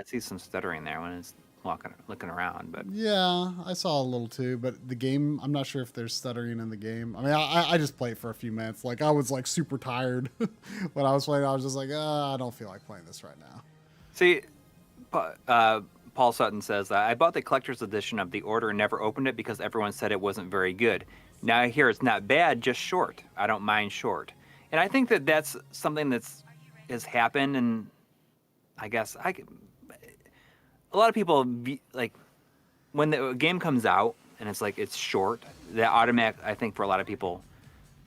see some stuttering there when it's looking around, but yeah, I saw a little too. But the game, I'm not sure if there's stuttering in the game. I mean, I just played for a few minutes. I was super tired when I was playing. I was just I don't feel like playing this right now. See, Paul Sutton says, I bought the collector's edition of The Order and never opened it because everyone said it wasn't very good. Now I hear it's not bad, just short. I don't mind short. And I think that that's something has happened, and I guess a lot of people when the game comes out and it's short, that automatic, I think for a lot of people,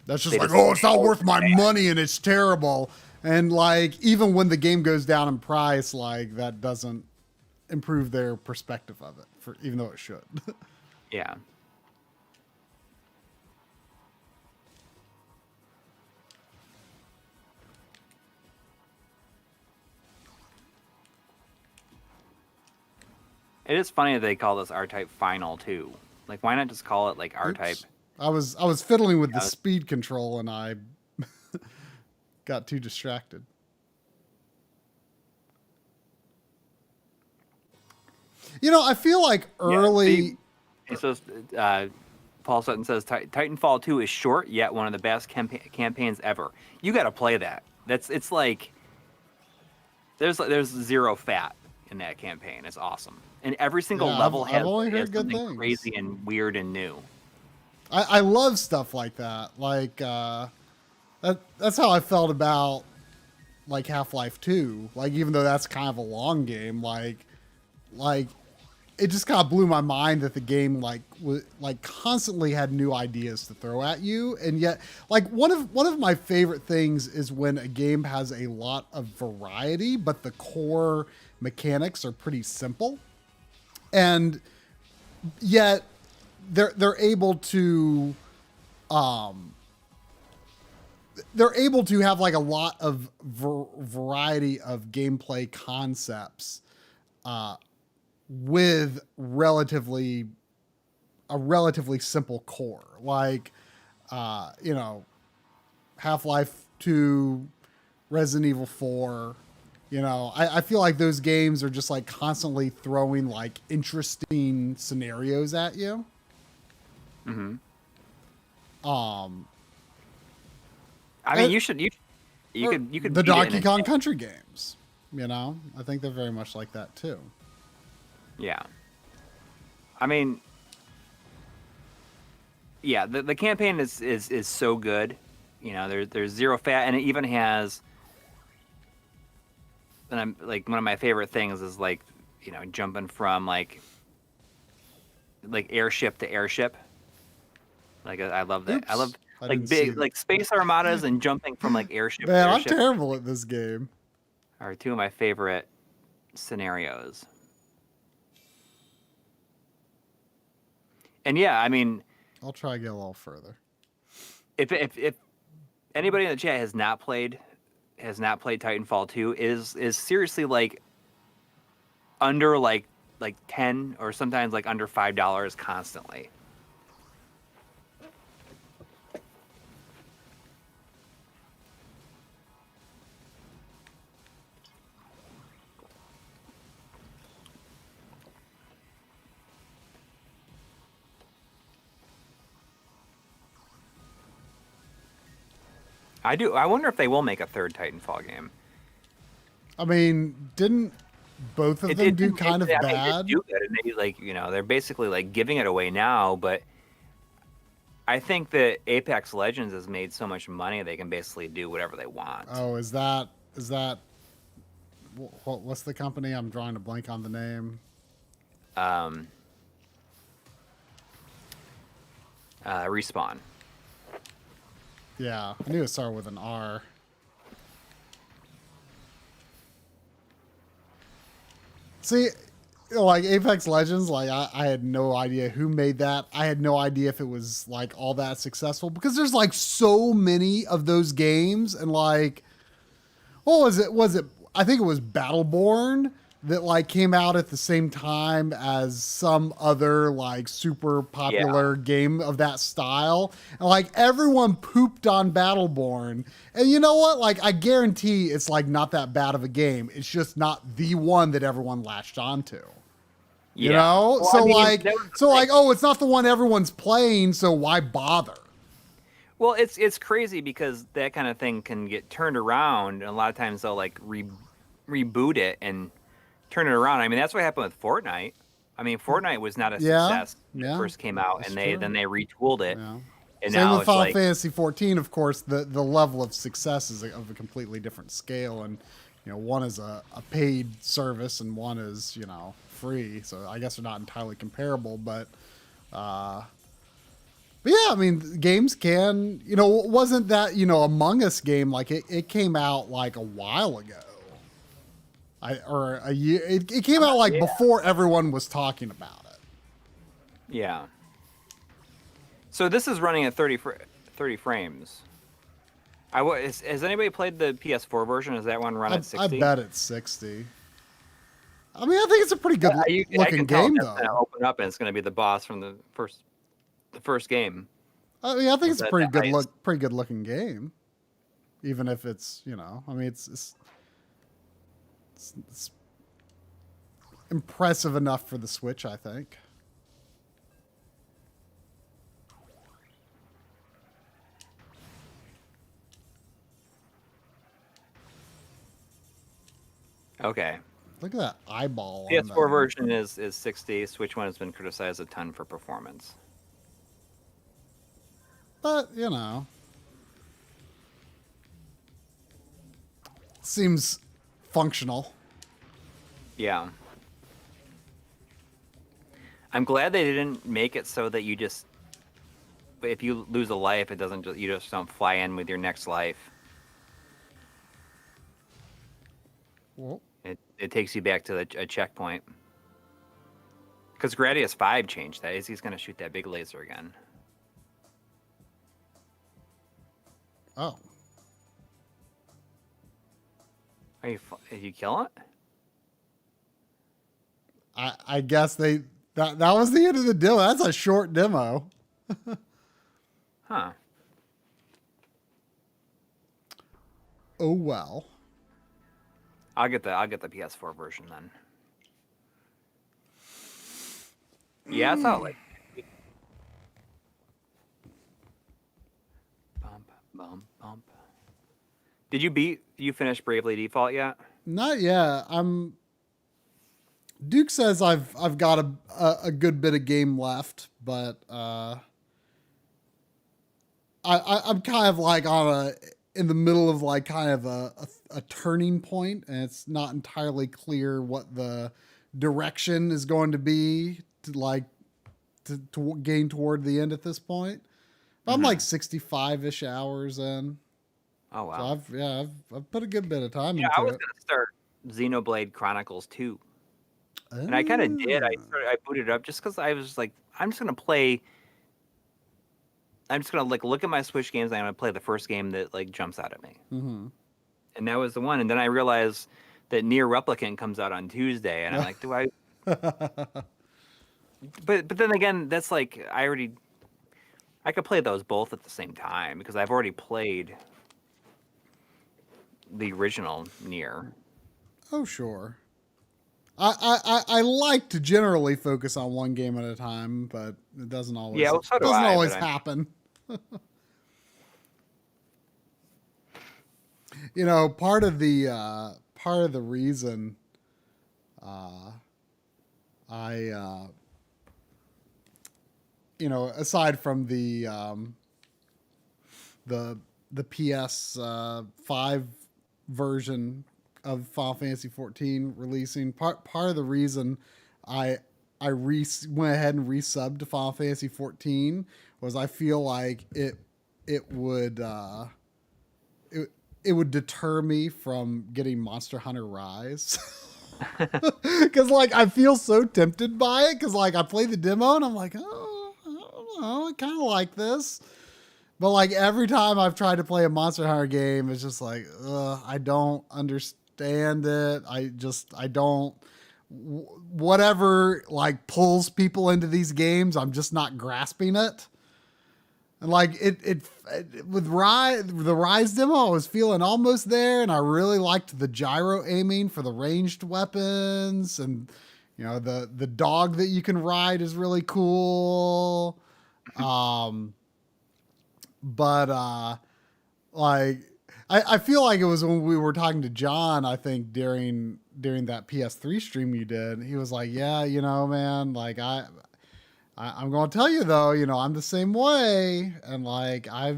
That's just they like, just oh, it's not worth it's my bad. money and it's terrible. And like, even when the game goes down in price, like that doesn't improve their perspective of it, for even though it should. Yeah. It is funny that they call this R-Type Final too. Like, why not just call it like R-Type? Oops. I was fiddling with the Yeah. speed control and I got too distracted. You know, I feel like early. It says, Paul Sutton says Titanfall 2 is short yet one of the best campaigns ever. You got to play that. It's like there's zero fat in that campaign. It's awesome, and every single Yeah, level I've only heard has good something things. crazy and weird and new. I love stuff like that. Like that's how I felt about like Half-Life 2. Like even though that's kind of a long game, like it just kind of blew my mind that the game like constantly had new ideas to throw at you, and yet like one of my favorite things is when a game has a lot of variety, but the core mechanics are pretty simple, and yet they're able to have like a lot of variety of gameplay concepts with a relatively simple core, like Half-Life 2, Resident Evil 4. I feel like those games are just like constantly throwing like interesting scenarios at you. Mm-hmm. I mean, you could the beat it Donkey in Kong Country games. I think they're very much like that too. Yeah. I mean, yeah, the campaign is so good. There's zero fat, and it even has. And I'm like, one of my favorite things is like, jumping from like airship to airship. Like I love that. Oops, I love I like didn't see big that. like space armadas and jumping from like airship to Man, I'm airship terrible at this game. are two of my favorite scenarios. And yeah, I mean, I'll try to get a little further. if anybody in the chat has not played Titanfall 2, is seriously like under like 10 or sometimes like under $5 constantly. I wonder if they will make a third Titanfall game. I mean, didn't both of them do kind of I think bad? they do good, and they're basically like giving it away now. But I think that Apex Legends has made so much money they can basically do whatever they want. Oh, is that what's the company? I'm drawing a blank on the name. Respawn. Yeah, I knew it started with an R. See, like Apex Legends, like I had no idea who made that. I had no idea if it was like all that successful because there's like so many of those games, and like, what was it? I think it was Battleborn that like came out at the same time as some other like super popular game of that style. And like everyone pooped on Battleborn. And you know what? Like I guarantee it's like not that bad of a game. It's just not the one that everyone latched onto. You know? Well, so I mean, like, oh, it's not the one everyone's playing, so why bother? Well, it's crazy because that kind of thing can get turned around, and a lot of times they'll like reboot it and turn it around. I mean, that's what happened with Fortnite. I mean, Fortnite was not a success when it first came out, and then they retooled it. Yeah. And Same now with it's Final like, Fantasy 14, of course, the level of success is of a completely different scale, and one is a paid service and one is free, so I guess they're not entirely comparable. But yeah, I mean, games can, wasn't that, Among Us game, like it came out like a while ago. Or a year. It came out like before everyone was talking about it. Yeah. So this is running at 30 frames. Has anybody played the PS4 version? Is that one run at 60? I bet it's 60. I mean, I think it's a pretty good looking game, though. Gonna open up and it's going to be the boss from the first game. I mean, I think it's a pretty good looking game, even if it's I mean, it's impressive enough for the Switch, I think. Okay. Look at that eyeball. PS4 version is 60. Switch one has been criticized a ton for performance. But, seems functional. Yeah. I'm glad they didn't make it so that you just, if you lose a life, you just don't fly in with your next life. Well, it takes you back to a checkpoint. Because Gradius 5 changed that. He's going to shoot that big laser again. Oh. Did you kill it? I guess that was the end of the demo. That's a short demo. Huh. Oh well. I'll get the PS4 version then. Yeah, it's not like bump, bump, bump. Did you finish Bravely Default yet? Not yet. Duke says I've got a good bit of game left, but I'm kind of like in the middle of like kind of a turning point, and it's not entirely clear what the direction is going to be to gain toward the end at this point. But I'm like 65-ish hours in. Oh wow! So I've put a good bit of time into it. I was gonna start Xenoblade Chronicles 2. And I kind of did. I booted it up just because I was like, I'm just gonna look at my Switch games. And I'm gonna play the first game that like jumps out at me. Mm-hmm. And that was the one. And then I realized that Nier Replicant comes out on Tuesday, and I'm like, do I? But then again, that's like I could play those both at the same time because I've already played the original Nier. Oh sure. I like to generally focus on one game at a time, but it doesn't always. Yeah, well, so do I, always happen. Part of the reason aside from the PS5 version of Final Fantasy 14 releasing, part of the reason I went ahead and resubbed to Final Fantasy 14 was I feel like it would deter me from getting Monster Hunter Rise. Because like I feel so tempted by it because like I played the demo and I'm like, oh, I don't know, I kind of like this. But like every time I've tried to play a Monster Hunter game, it's just like, I don't understand it. I don't. Whatever like pulls people into these games, I'm just not grasping it. And like it with the Rise demo, I was feeling almost there, and I really liked the gyro aiming for the ranged weapons, and the dog that you can ride is really cool. But like I feel like it was when we were talking to John, I think during that PS3 stream you did, he was like, yeah, man, like I'm going to tell you though, I'm the same way. And like, I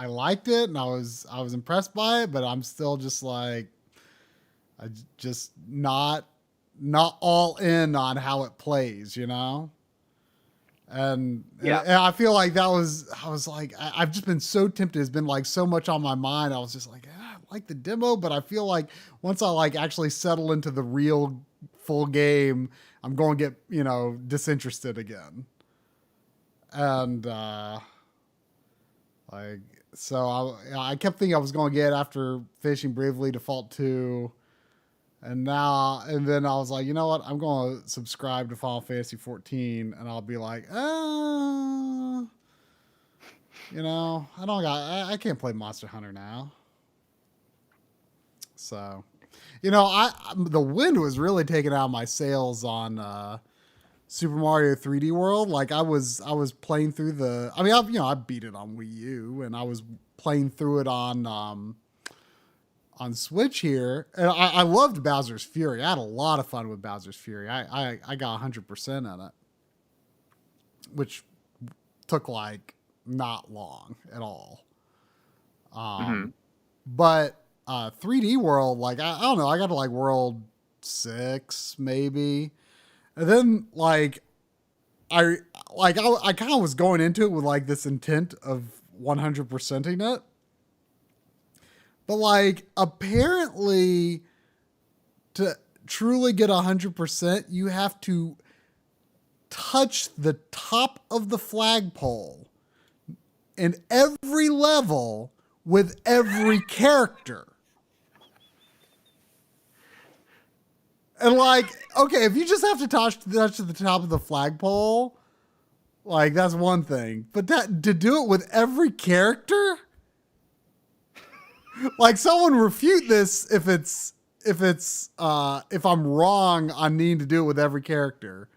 liked it and I was impressed by it, but I'm still just like, I just not not all in on how it plays, you know? And I feel like I was like, I've just been so tempted. It's been like so much on my mind. I was just like, I like the demo, but I feel like once I like actually settle into the real full game, I'm going to get, you know, disinterested again. And, like, so I kept thinking I was going to get after finishing Bravely Default 2. And then I was like, you know what? I'm going to subscribe to Final Fantasy 14, and I'll be like, you know, I can't play Monster Hunter now. So, you know, the wind was really taking out my sails on Super Mario 3D World. Like I was playing through I beat it on Wii U, and I was playing through it on Switch here, and I loved Bowser's Fury. I had a lot of fun with Bowser's Fury. I got 100% in it, which took like not long at all. But 3D World, like I don't know, I got to like World 6 maybe, and then like I kind of was going into it with like this intent of 100%ing it. But like, apparently, to truly get 100%, you have to touch the top of the flagpole in every level with every character. And like, okay, if you just have to touch the top of the flagpole, like that's one thing. But to do it with every character? Like someone refute this if I'm wrong on needing to do it with every character.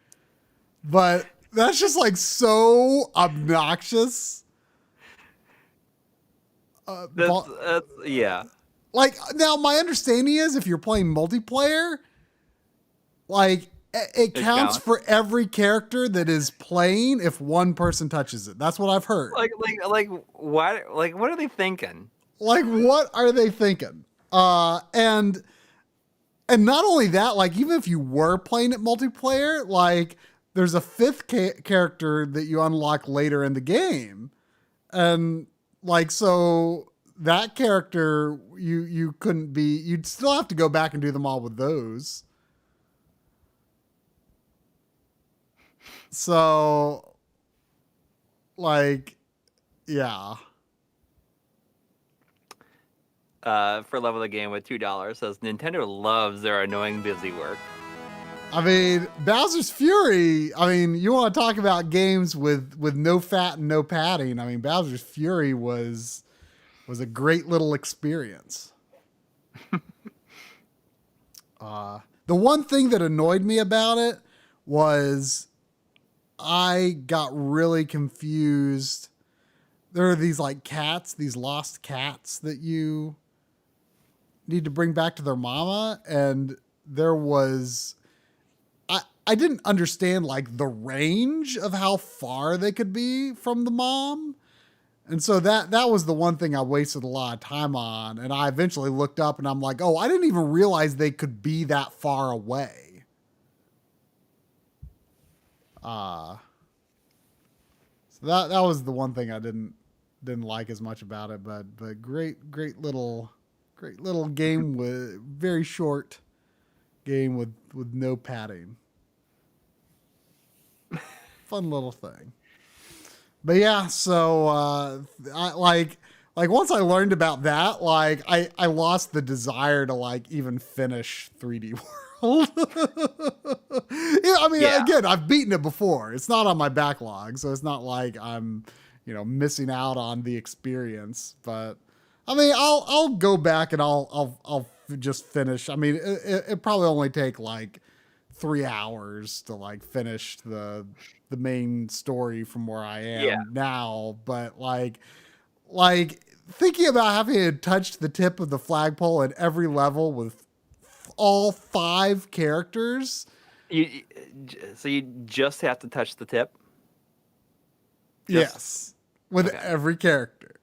But that's just like so obnoxious. Yeah. Like now my understanding is if you're playing multiplayer, like it counts for every character that is playing if one person touches it. That's what I've heard. Like what? Like what are they thinking? Like, what are they thinking? And not only that, like, even if you were playing it multiplayer, like, there's a fifth character that you unlock later in the game. And, like, so that character, you couldn't be, you'd still have to go back and do them all with those. So, like, yeah. For level the game with $2 says Nintendo loves their annoying busy work. I mean, Bowser's Fury. I mean, you want to talk about games with no fat and no padding. I mean, Bowser's Fury was a great little experience. The one thing that annoyed me about it was I got really confused. There are these like cats, these lost cats that you need to bring back to their mama, and there was I didn't understand like the range of how far they could be from the mom. And so that was the one thing I wasted a lot of time on, and I eventually looked up and I'm like, "Oh, I didn't even realize they could be that far away." So that was the one thing I didn't like as much about it, but great little game with very short game with no padding. Fun little thing. But yeah, so I like once I learned about that, like I lost the desire to like even finish 3D World. Yeah, I mean, again, I've beaten it before. It's not on my backlog, so it's not like I'm, missing out on the experience. But I mean, I'll go back and I'll just finish. I mean, it probably only take like 3 hours to like finish the main story from where I am now. But like thinking about having to touch the tip of the flagpole at every level with all 5 characters. So you just have to touch the tip? Yes. With every character.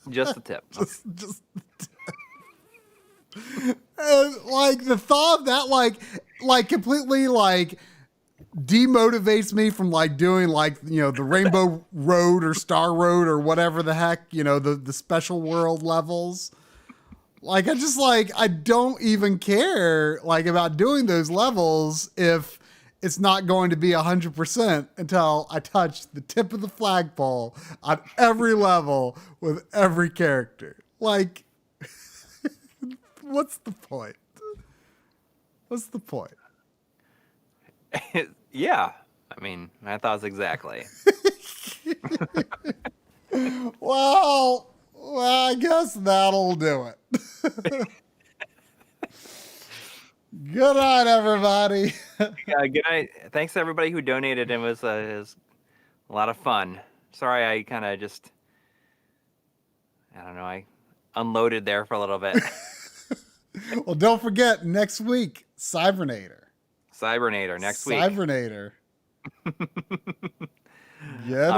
Just the tip. Just the tip. And, like, the thought of that, like completely, like, demotivates me from, like, doing, like, you know, the Rainbow Road or Star Road or whatever the heck, you know, the special world levels. Like, I don't even care, like, about doing those levels if it's not going to be 100% until I touch the tip of the flagpole on every level with every character. Like, what's the point? What's the point? Yeah. I mean, my thoughts exactly. Well, I guess that'll do it. Good night, everybody. Yeah, good night. Thanks to everybody who donated. It was a lot of fun. Sorry, I kind of just, I don't know, I unloaded there for a little bit. Well, don't forget, next week, Cybernator Cybernator next week. Cybernator. Good All night. right.